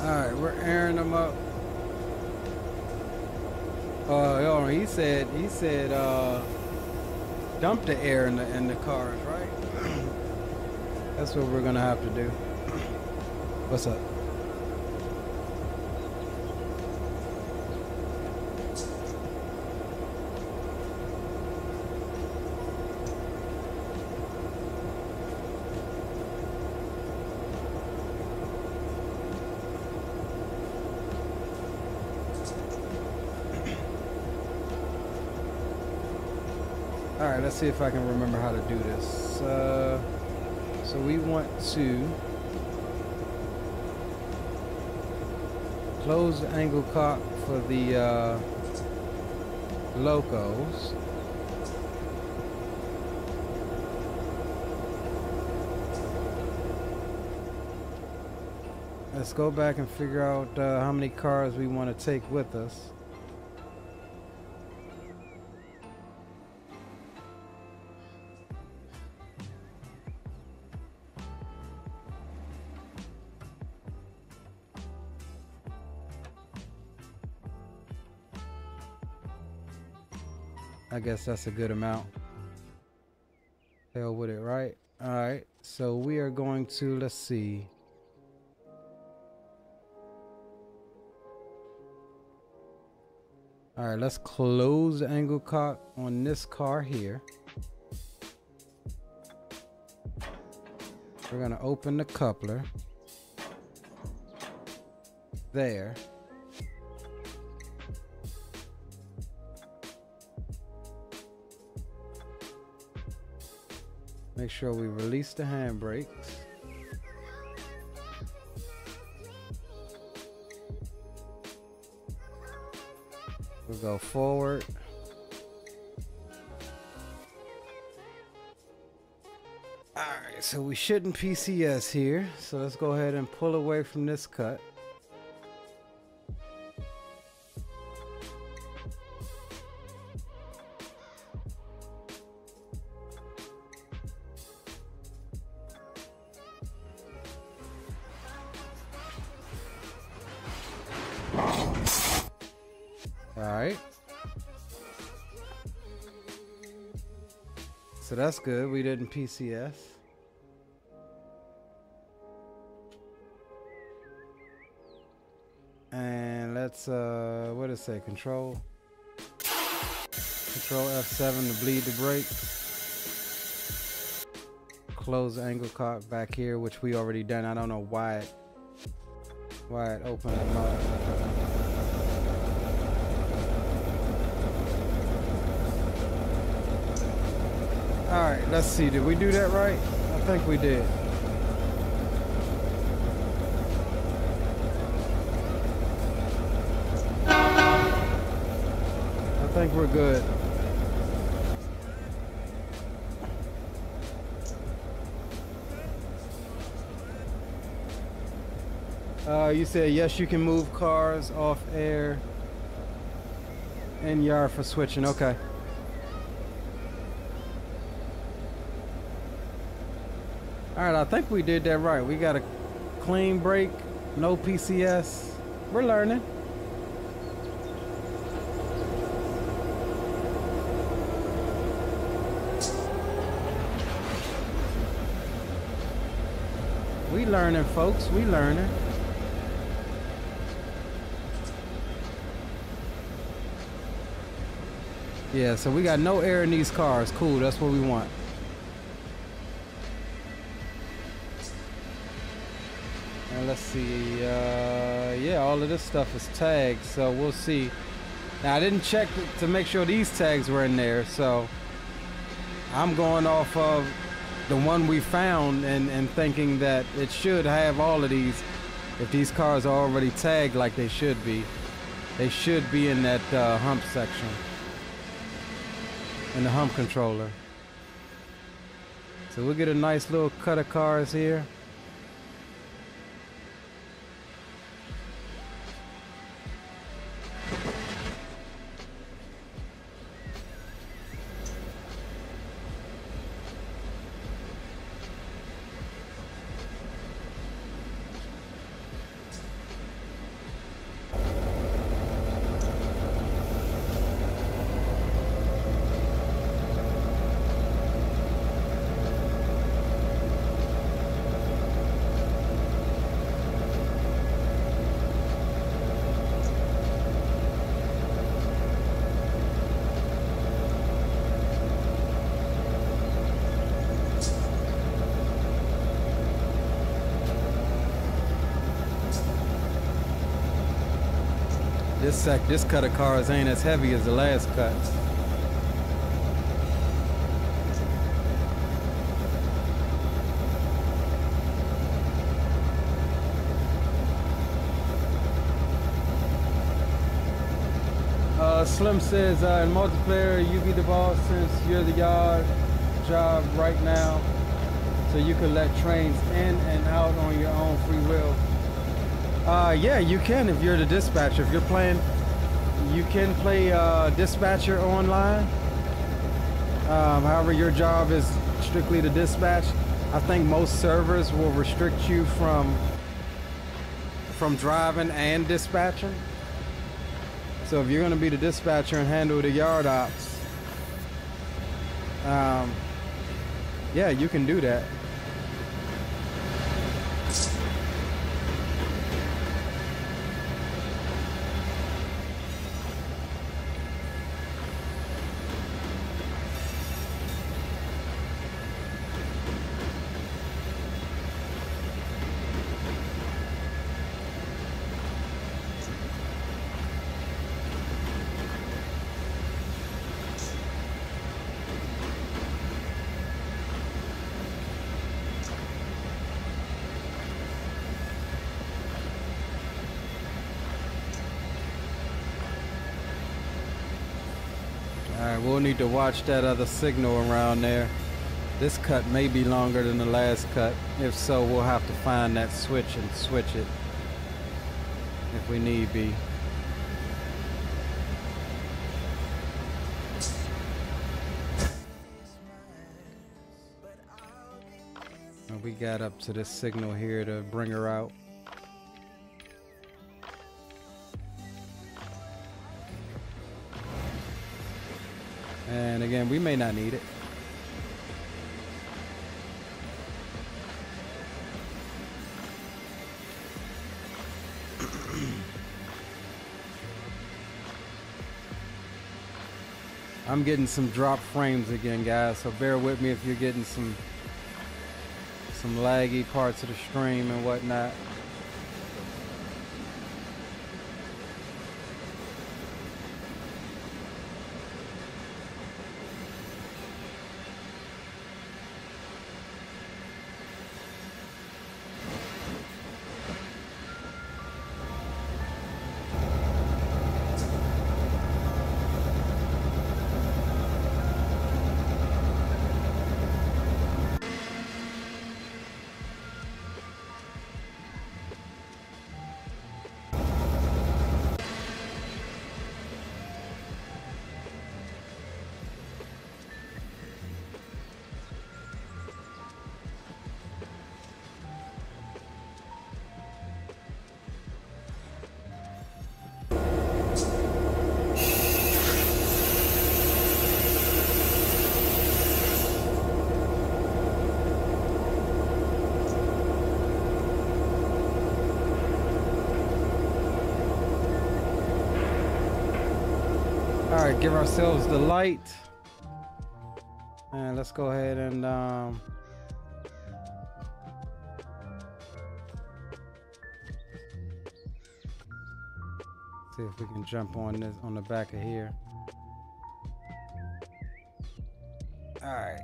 [SPEAKER 1] Alright, we're airing them up. He said dump the air in the cars, right? That's what we're gonna have to do. What's up? Alright, let's see if I can remember how to do this. So we want to close the angle cock for the locos. let's go back and figure out how many cars we want to take with us. I guess that's a good amount. Hell with it, right? All right, so we are going to, let's see. All right, let's close the angle cock on this car here. We're gonna open the coupler. There. Make sure we release the handbrakes. We'll go forward. Alright, so we shouldn't PCS here. So let's go ahead and pull away from this cut. Alright. So that's good. We didn't PCS. And let's what does it say? Control F7 to bleed the brakes. Close the angle cock back here, which we already done. I don't know why it opened them up. Alright, let's see. Did we do that right? I think we did. I think we're good. You said yes, you can move cars off air and yard for switching. Okay. Alright, I think we did that right. We got a clean brake, no PCS. We're learning. We learning, folks. We learning. Yeah, so we got no air in these cars. Cool, that's what we want. And let's see, yeah, all of this stuff is tagged, so we'll see. Now, I didn't check to make sure these tags were in there, so I'm going off of the one we found and thinking that it should have all of these. If these cars are already tagged like they should be in that hump section. In the hump controller. So we'll get a nice little cut of cars here. This cut of cars ain't as heavy as the last cut. Slim says in multiplayer you be the boss since you're the yard job right now, so you can let trains in and out on your own free will. Yeah, you can if you're the dispatcher. If you're playing, you can play dispatcher online. However, your job is strictly to dispatch. I think most servers will restrict you from driving and dispatching. So if you're going to be the dispatcher and handle the yard ops, yeah, you can do that. We'll need to watch that other signal around there. This cut may be longer than the last cut. If so, we'll have to find that switch and switch it if we need be. And we got up to this signal here to bring her out. And again, we may not need it. I'm getting some drop frames again, guys, so bear with me if you're getting some laggy parts of the stream and whatnot. All right, give ourselves the light. And let's go ahead and see if we can jump on this on the back of here. All right.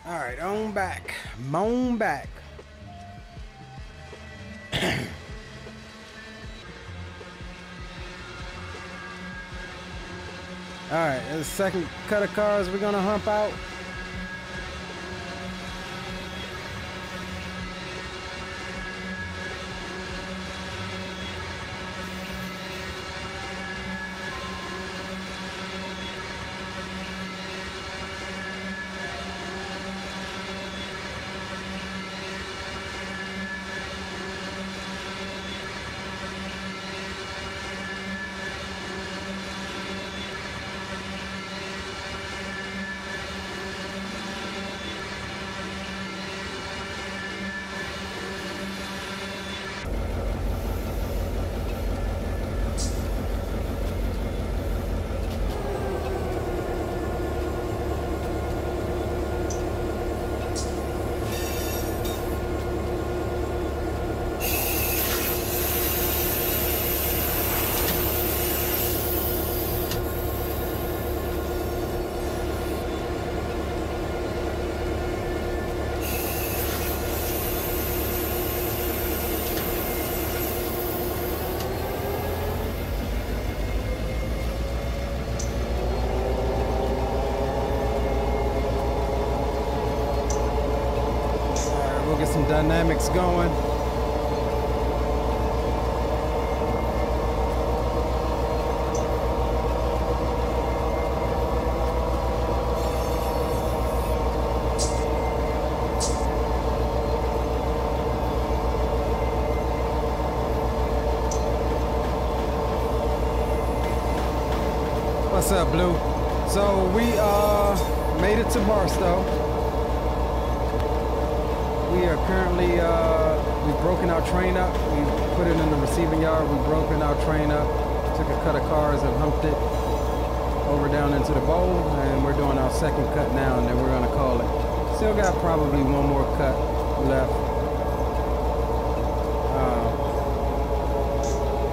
[SPEAKER 1] All right, on back, moan back. All right, the second cut of cars we're gonna hump out. dynamics going. What's up, Blue? So we made it to Barstow. We are currently we've broken our train up. We put it in the receiving yard. We've broken our train up. Took a cut of cars and humped it over down into the bowl, and we're doing our second cut now, and then we're gonna call it. Still got probably one more cut left.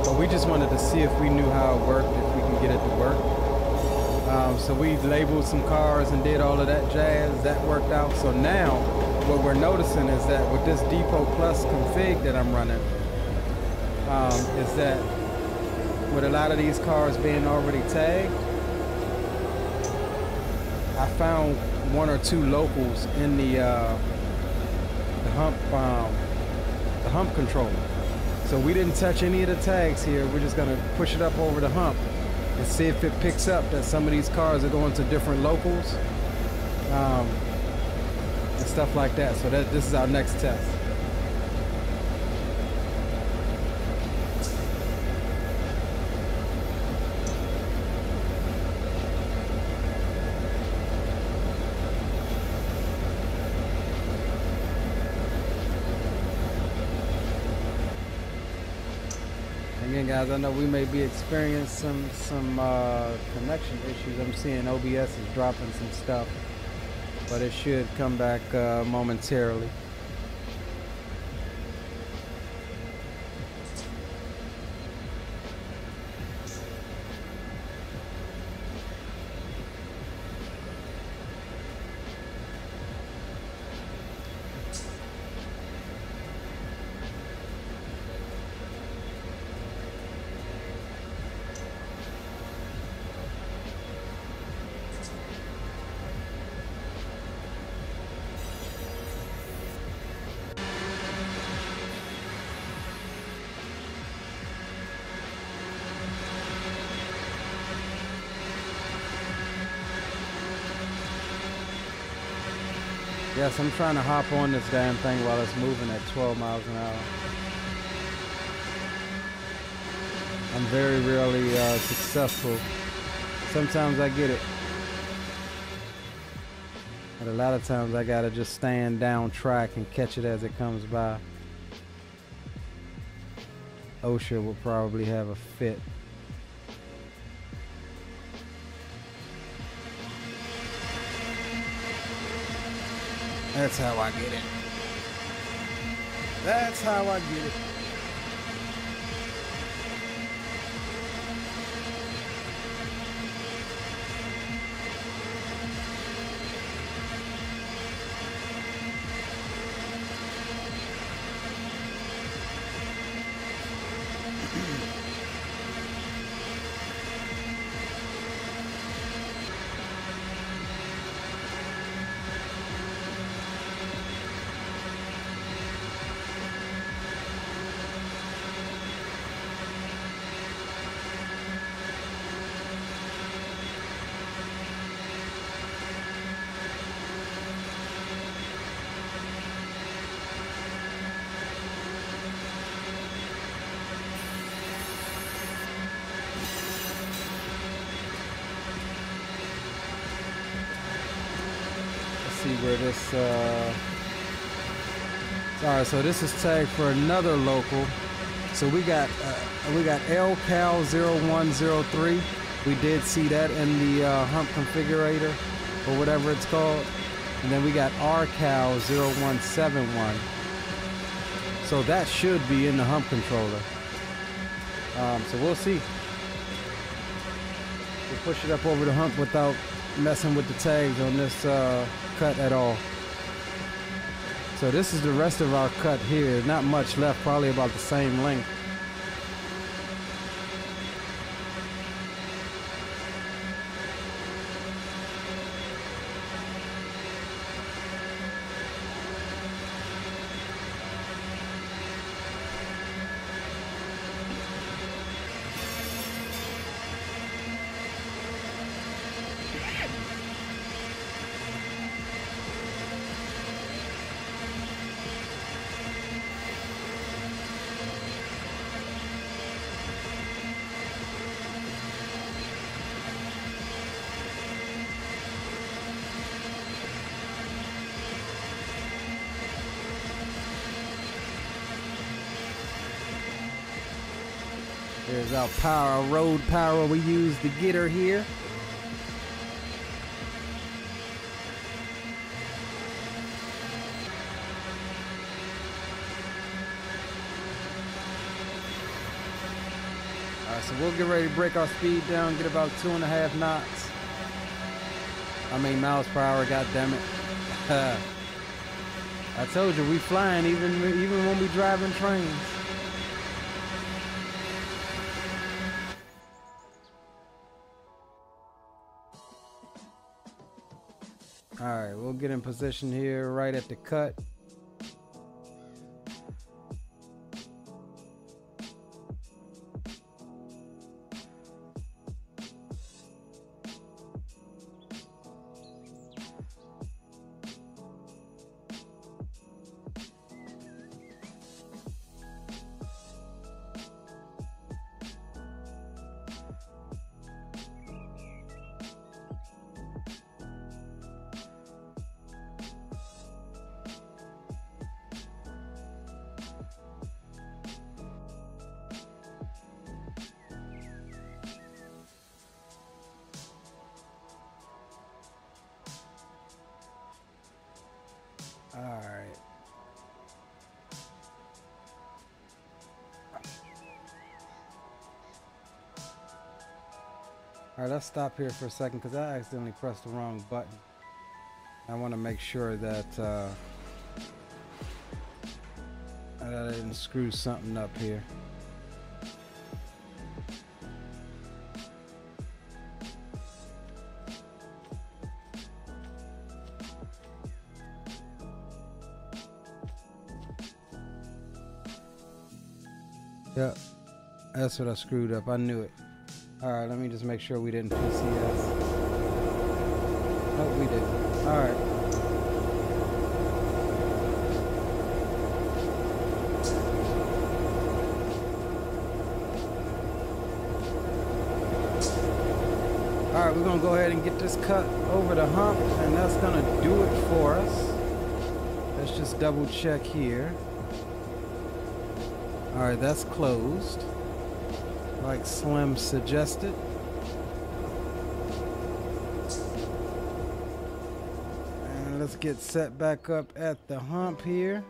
[SPEAKER 1] But we just wanted to see if we knew how it worked, if we can get it to work. So we labeled some cars and did all of that jazz. That worked out. So now what we're noticing is that with this Depot Plus config that I'm running, is that with a lot of these cars being already tagged, I found one or two locals in the hump controller. So we didn't touch any of the tags here. We're just gonna push it up over the hump and see if it picks up that some of these cars are going to different locals and stuff like that. So this is our next test. Again, guys, I know we may be experiencing some connection issues. I'm seeing OBS is dropping some stuff, but it should come back momentarily. Yes, I'm trying to hop on this damn thing while it's moving at 12 miles an hour. I'm very rarely successful. Sometimes I get it, but a lot of times I gotta just stand down track and catch it as it comes by. OSHA will probably have a fit. That's how I get it. That's how I get it. See where this alright, so this is tagged for another local. So we got LCal0103. We did see that in the hump configurator or whatever it's called. And then we got RCal0171. So that should be in the hump controller. So we'll see. We'll push it up over the hump without messing with the tags on this cut at all. So this is the rest of our cut here. Not much left, probably about the same length. Here's our power, road power we use to get her here. Alright, so we'll get ready to break our speed down, get about 2.5 knots. I mean miles per hour, god damn it. I told you we flying even when we driving trains. Alright, we'll get in position here right at the cut. Alright. Alright, let's stop here for a second because I accidentally pressed the wrong button. I want to make sure that I didn't screw something up here. Yep, that's what I screwed up. I knew it. Alright, let me just make sure we didn't PCS. Oh, we didn't. Alright. Alright, we're gonna go ahead and get this cut over the hump, and that's gonna do it for us. Let's just double check here. Alright, that's closed, like Slim suggested. And let's get set back up at the hump here.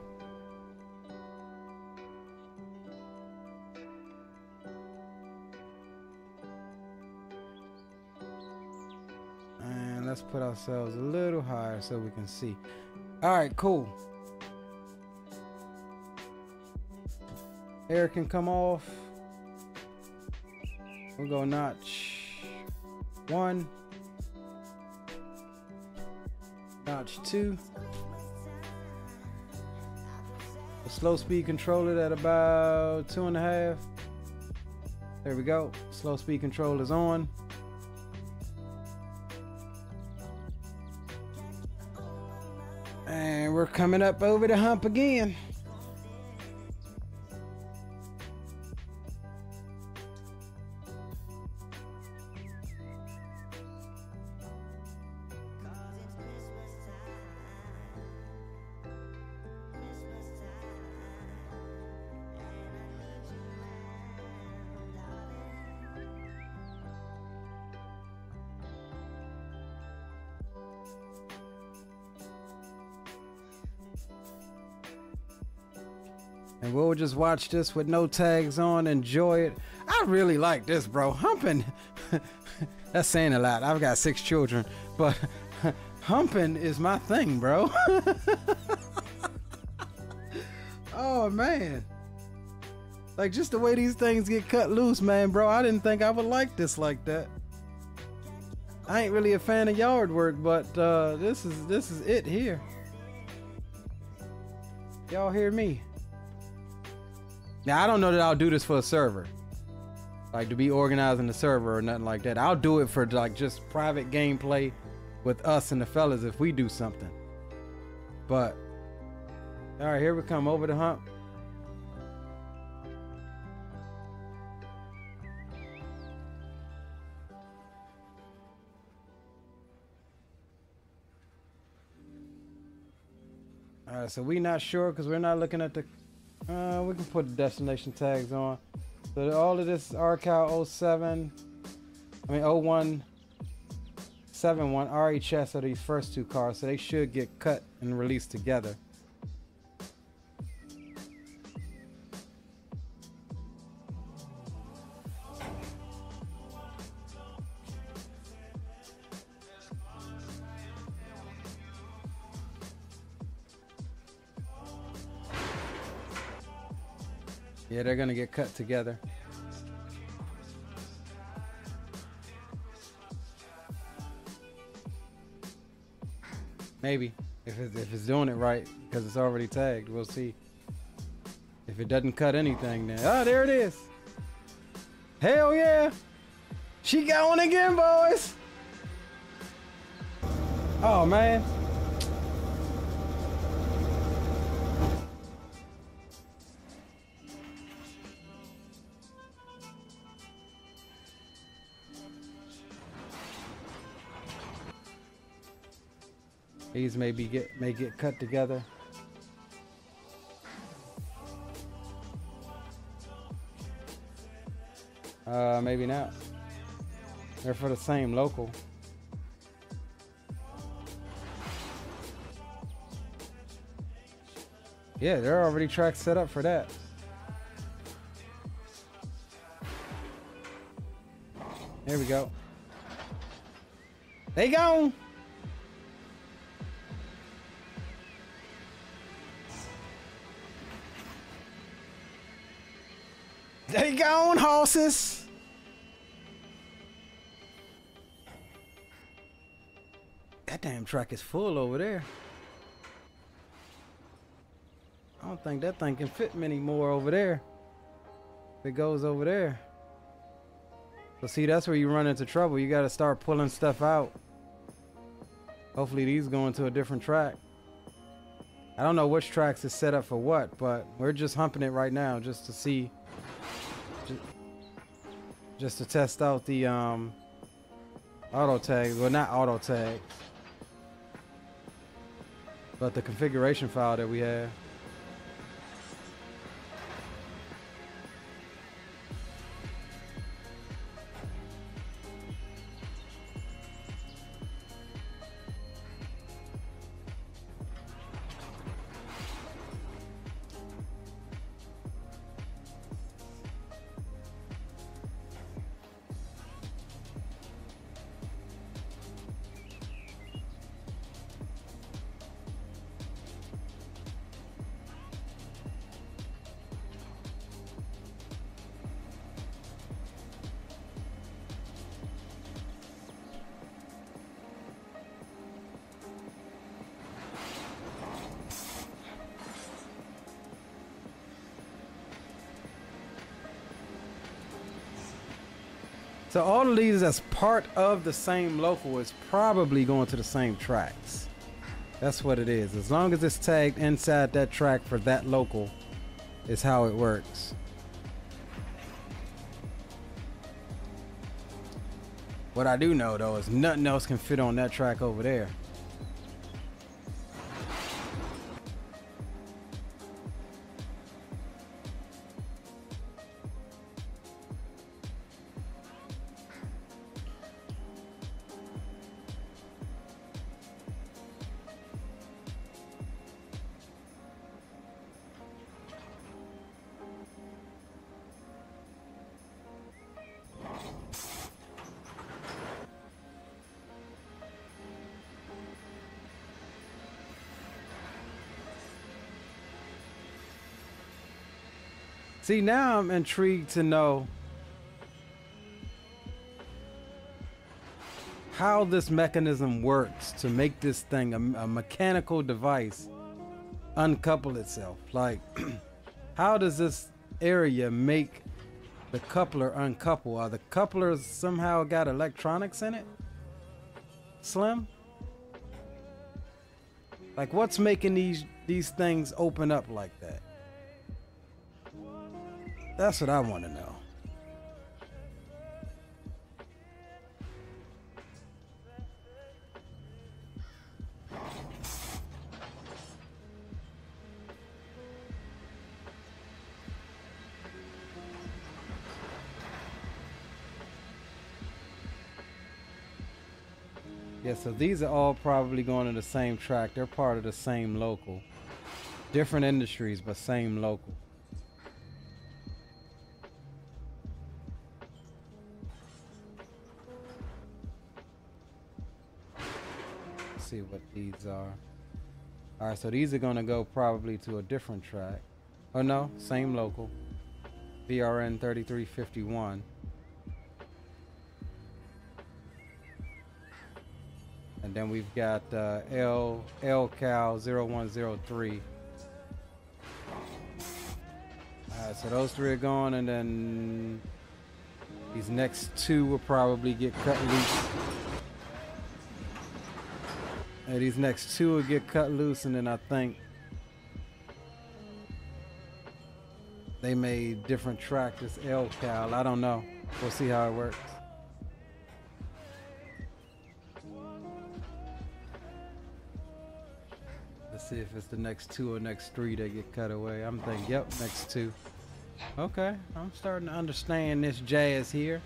[SPEAKER 1] And let's put ourselves a little higher so we can see. Alright, cool. Air can come off. We'll go notch 1, notch 2. The slow speed controller at about 2.5. There we go. Slow speed control is on. And we're coming up over the hump again. And we'll just watch this with no tags on, enjoy it. I really like this, bro. Humping, that's saying a lot. I've got 6 children, but humping is my thing, bro. Oh, man. Like, just the way these things get cut loose, man, bro. I didn't think I would like this like that. I ain't really a fan of yard work, but this is it here. Y'all hear me? Now, I don't know that I'll do this for a server, like to be organizing the server or nothing like that. I'll do it for like just private gameplay with us and the fellas if we do something. But all right, here we come over the hump. All right, so we not sure because we're not looking at the we can put the destination tags on. So all of this RCal 07, I mean 0171 RHS are these first two cars, so they should get cut and released together. Yeah, they're gonna get cut together. Maybe if it's doing it right, because it's already tagged. We'll see. If it doesn't cut anything, then there it is. Hell yeah! She got one again, boys. Oh man. These may get cut together. Maybe not. They're for the same local. Yeah, there are already tracks set up for that. There we go. They gone. They gone, horses. That damn track is full over there. I don't think that thing can fit many more over there. If it goes over there. So see, that's where you run into trouble. You got to start pulling stuff out. Hopefully these go into a different track. I don't know which tracks is set up for what, but we're just humping it right now just to see. Just to test out the auto tags. Well, not auto tags, but the configuration file that we have. So all of these as part of the same local is probably going to the same tracks. That's what it is. As long as it's tagged inside that track for that local is how it works. What I do know though is nothing else can fit on that track over there. See, now I'm intrigued to know how this mechanism works to make this thing, a mechanical device, uncouple itself. Like, how does this area make the coupler uncouple? Are the couplers somehow got electronics in it? Slim? Like, what's making these things open up like that? That's what I want to know. Yeah, so these are all probably going to the same track. They're part of the same local. Different industries, but same local. Let's see what these are. All right, so these are gonna go probably to a different track. Oh no, same local. VRN 3351. And then we've got LCal 0103. Alright, so those three are gone, and then these next two will probably get cut loose. And these next two will get cut loose, and then I think they made different track. This LCal, I don't know. We'll see how it works. Let's see if it's the next two or next three that get cut away. I'm thinking, yep, next two. Okay, I'm starting to understand this jazz here.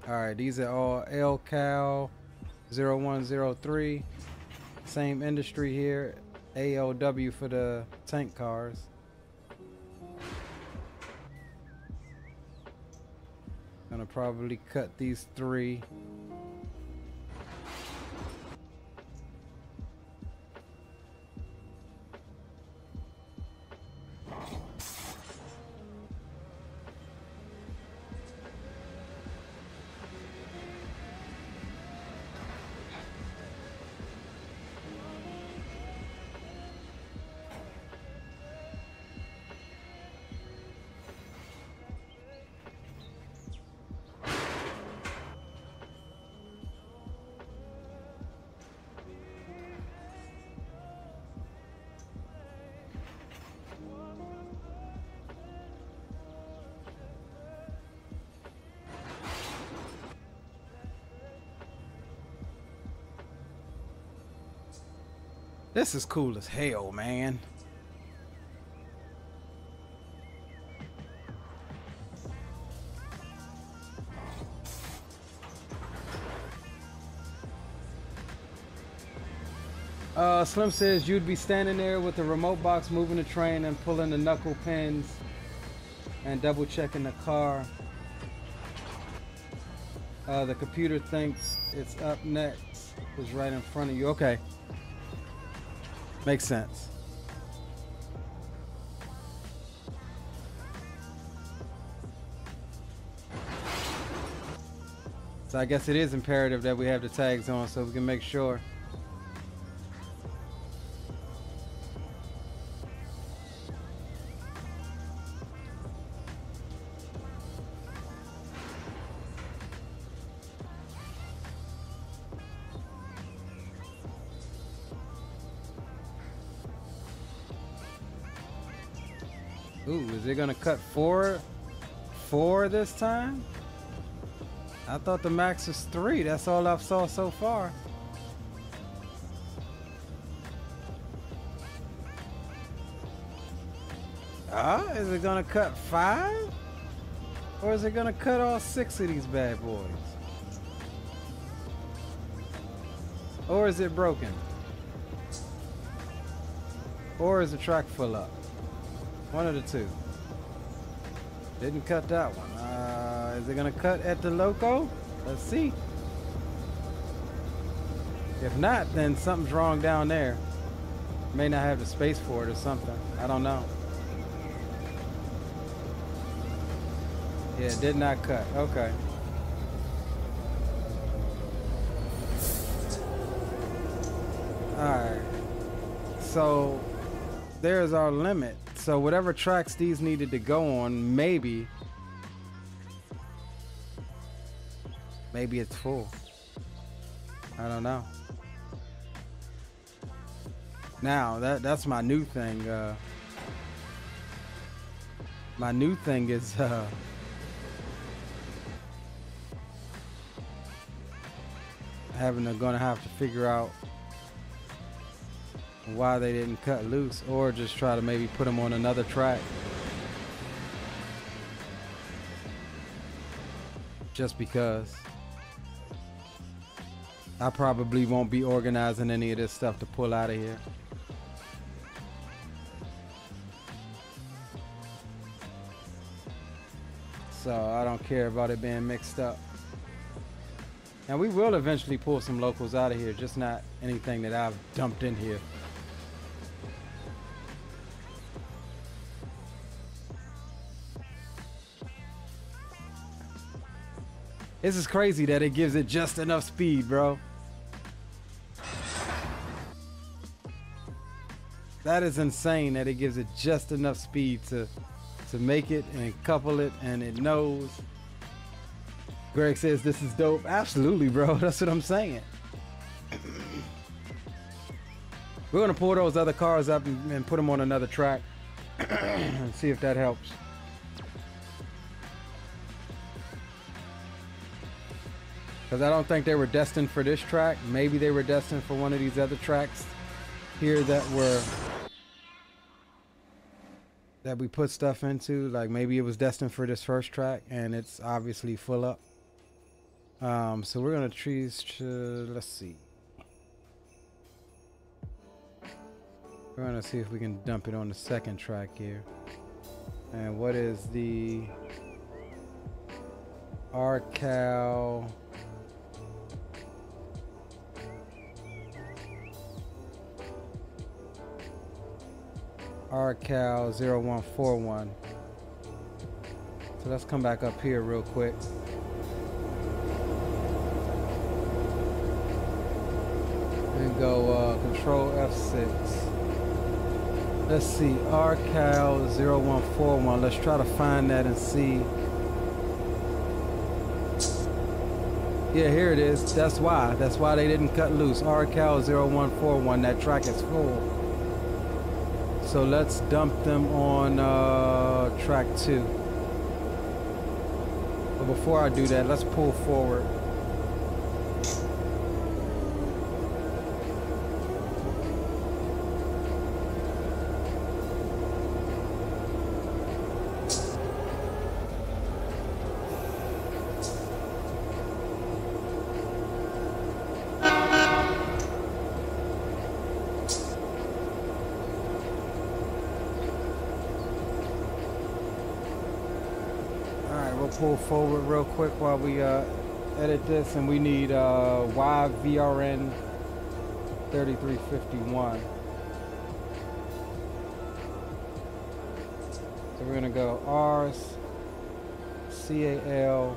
[SPEAKER 1] All right, these are all LCal 0103. Same industry here. AOW for the tank cars. Gonna probably cut these three. This is cool as hell, man. Slim says you'd be standing there with the remote box moving the train and pulling the knuckle pins and double checking the car. The computer thinks it's up next. It's right in front of you. Okay. Makes sense. So I guess it is imperative that we have the tags on so we can make sure. Ooh, is it gonna cut four this time? I thought the max was 3. That's all I've saw so far. Is it gonna cut 5? Or is it gonna cut all 6 of these bad boys? Or is it broken? Or is the track full up? One of the two. Didn't cut that one. Is it gonna cut at the loco? Let's see. If not, then something's wrong down there. May not have the space for it or something. I don't know. Yeah, it did not cut. Okay. Alright. So there's our limit. So whatever tracks these needed to go on, maybe it's full. I don't know. Now that's my new thing. My new thing is gonna have to figure out why they didn't cut loose, or just try to maybe put them on another track. Just because I probably won't be organizing any of this stuff to pull out of here. So I don't care about it being mixed up. And we will eventually pull some locals out of here, just not anything that I've dumped in here. This is crazy that it gives it just enough speed, bro. That is insane that it gives it just enough speed to make it and couple it, and it knows. Greg says this is dope. Absolutely, bro. That's what I'm saying. We're gonna pull those other cars up and put them on another track and see if that helps. Because I don't think they were destined for this track. Maybe they were destined for one of these other tracks here that we put stuff into. Like maybe it was destined for this first track and it's obviously full up. So we're gonna choose to, let's see. We're gonna see if we can dump it on the second track here. And what is the RCal? RCal 0141. So let's come back up here real quick. And go control F6. Let's see, RCal 0141. Let's try to find that and see. Yeah, here it is. That's why they didn't cut loose. RCal 0141. That track is full. So let's dump them on track 2. But before I do that, let's pull forward. Pull forward real quick while we edit this, and we need YVRN 3351. So we're gonna go Aorus CAL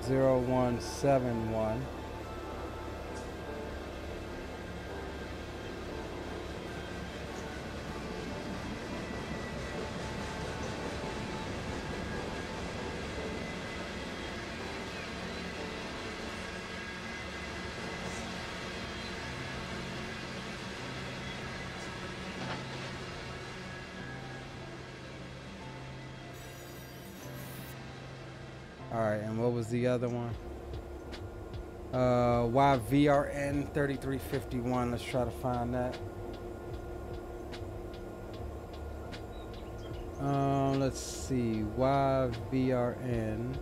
[SPEAKER 1] 0171. Alright, and what was the other one? YVRN 3351. Let's try to find that. Let's see. YVRN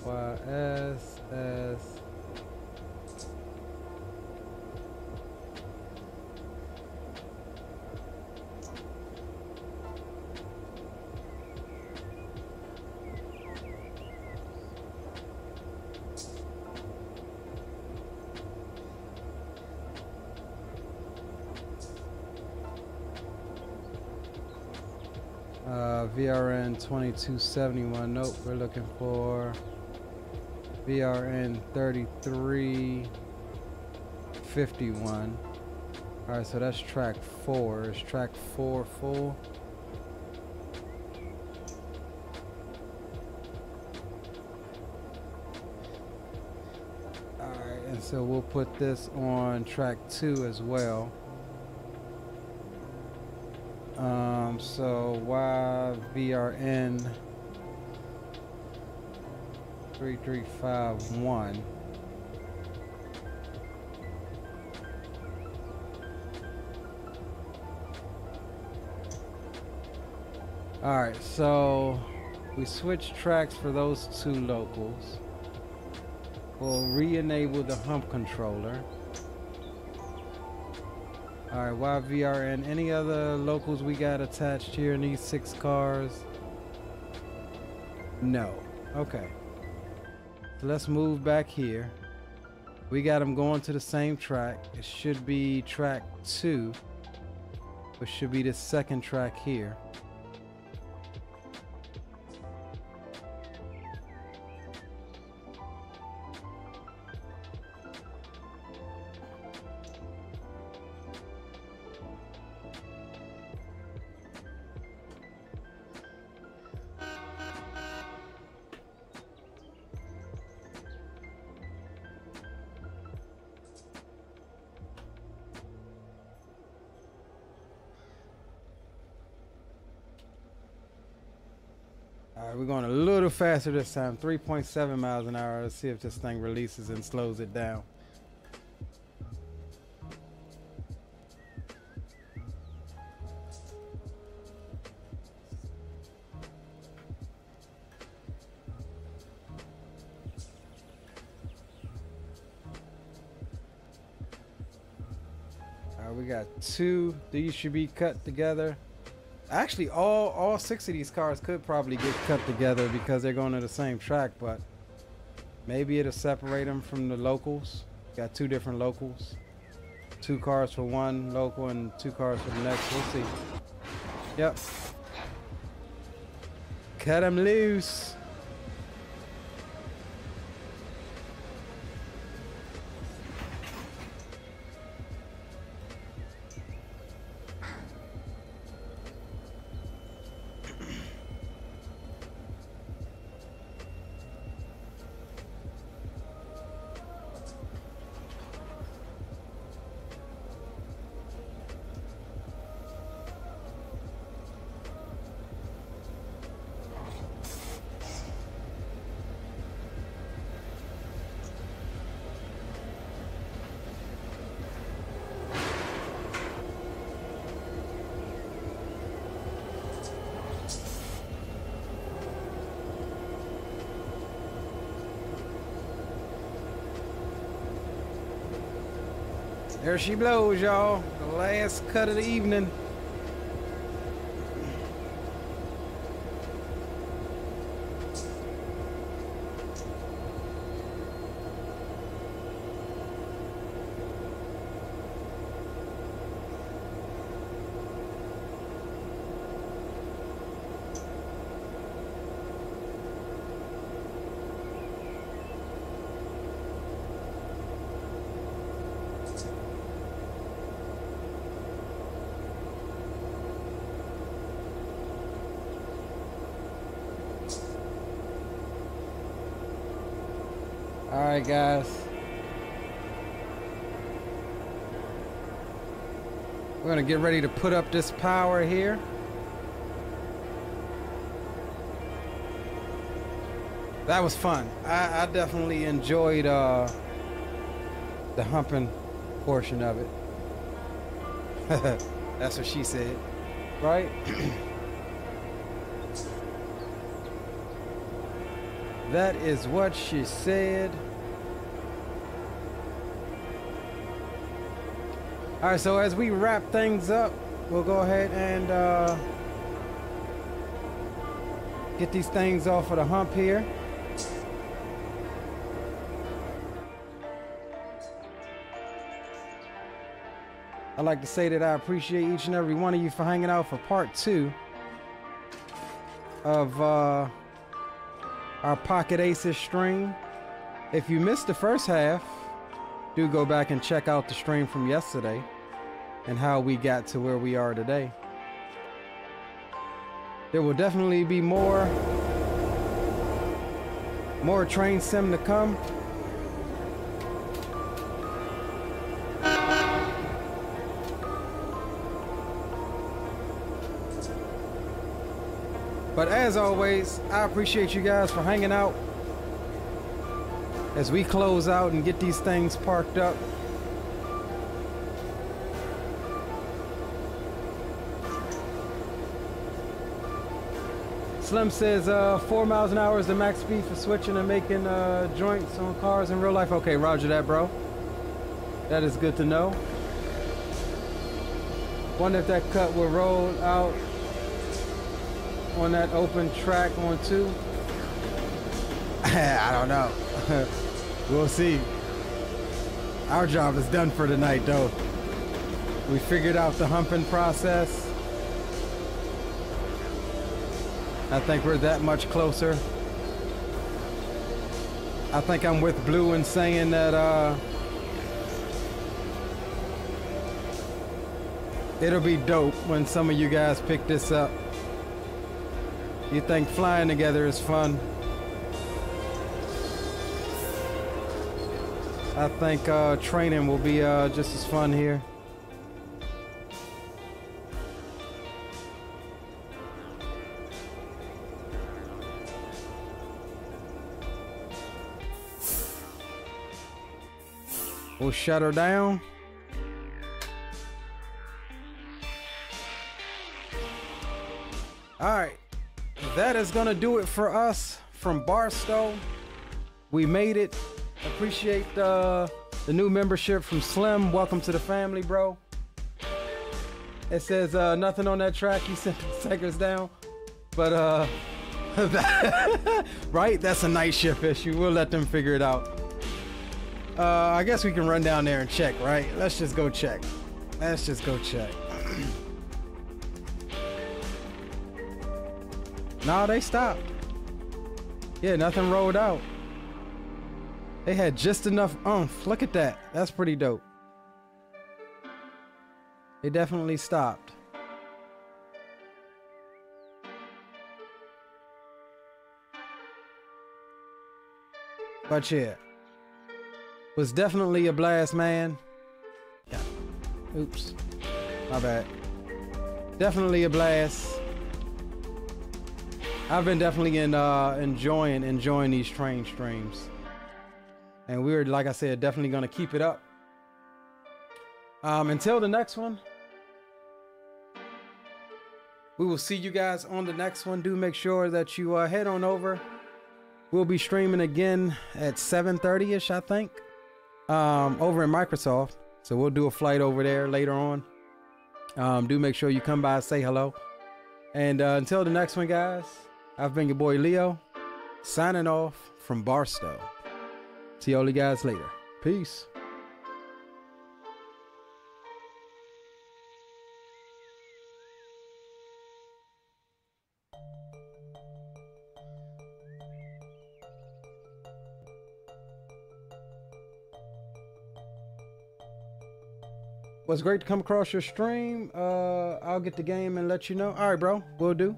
[SPEAKER 1] YSS VRN 2271. Nope, we're looking for VRN 3351. Alright, so that's track 4. Is track 4 full? Alright, and so we'll put this on track 2 as well. So YVRN 3351. All right, so we switched tracks for those two locals. We'll re-enable the hump controller. All right, YVRN, any other locals we got attached here in these 6 cars? No. Okay. So let's move back here. We got them going to the same track. It should be track 2, which should be the second track here. Alright, we're going a little faster this time, 3.7 miles an hour. Let's see if this thing releases and slows it down. Alright, we got 2. These should be cut together. Actually, all 6 of these cars could probably get cut together because they're going to the same track, but maybe it'll separate them from the locals. Got 2 different locals. 2 cars for one local and 2 cars for the next. We'll see. Yep. Cut them loose. There she blows, y'all. The last cut of the evening. All right, guys. We're gonna get ready to put up this power here. That was fun. I definitely enjoyed the humping portion of it. That's what she said, right? That is what she said. All right, so as we wrap things up, we'll go ahead and get these things off of the hump here. I'd like to say that I appreciate each and every one of you for hanging out for part 2 of our Pocket Aces stream. If you missed the first half, do go back and check out the stream from yesterday and how we got to where we are today. There will definitely be more train sim to come. But as always, I appreciate you guys for hanging out as we close out and get these things parked up. Slim says 4 miles an hour is the max speed for switching and making joints on cars in real life. Okay, roger that, bro. That is good to know. Wonder if that cut will roll out on that open track on 2. I don't know. We'll see. Our job is done for tonight, though. We figured out the humping process. I think we're that much closer. I think I'm with Blue in saying that it'll be dope when some of you guys pick this up. You think flying together is fun? I think training will be just as fun here. We'll shut her down. All right, that is gonna do it for us from Barstow. We made it. Appreciate the new membership from Slim. Welcome to the family, bro. It says nothing on that track. You sent the seconds down, but right, that's a night shift issue. We'll let them figure it out. I guess we can run down there and check, right? Let's just go check. Let's just go check. Nah, they stopped. Yeah, nothing rolled out. They had just enough oomph. Look at that. That's pretty dope. They definitely stopped. But yeah. Was definitely a blast, man. Yeah. Oops. My bad. Definitely a blast. I've been definitely enjoying these train streams. And we're, like I said, definitely gonna keep it up. Until the next one. We will see you guys on the next one. Do make sure that you head on over. We'll be streaming again at 7:30-ish, I think. Over in Microsoft. So we'll do a flight over there later on. Do make sure you come by and say hello. And until the next one, guys, I've been your boy Leo, signing off from Barstow. See all you guys later. Peace. Was great to come across your stream. I'll get the game and let you know. All right, bro. Will do.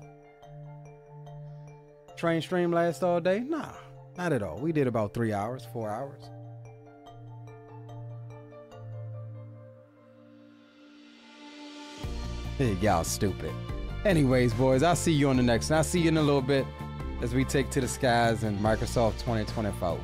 [SPEAKER 1] Train stream last all day? Nah, not at all. We did about 3 hours, 4 hours. Hey, y'all stupid. Anyways, boys, I'll see you on the next one. I'll see you in a little bit as we take to the skies in Microsoft 2024.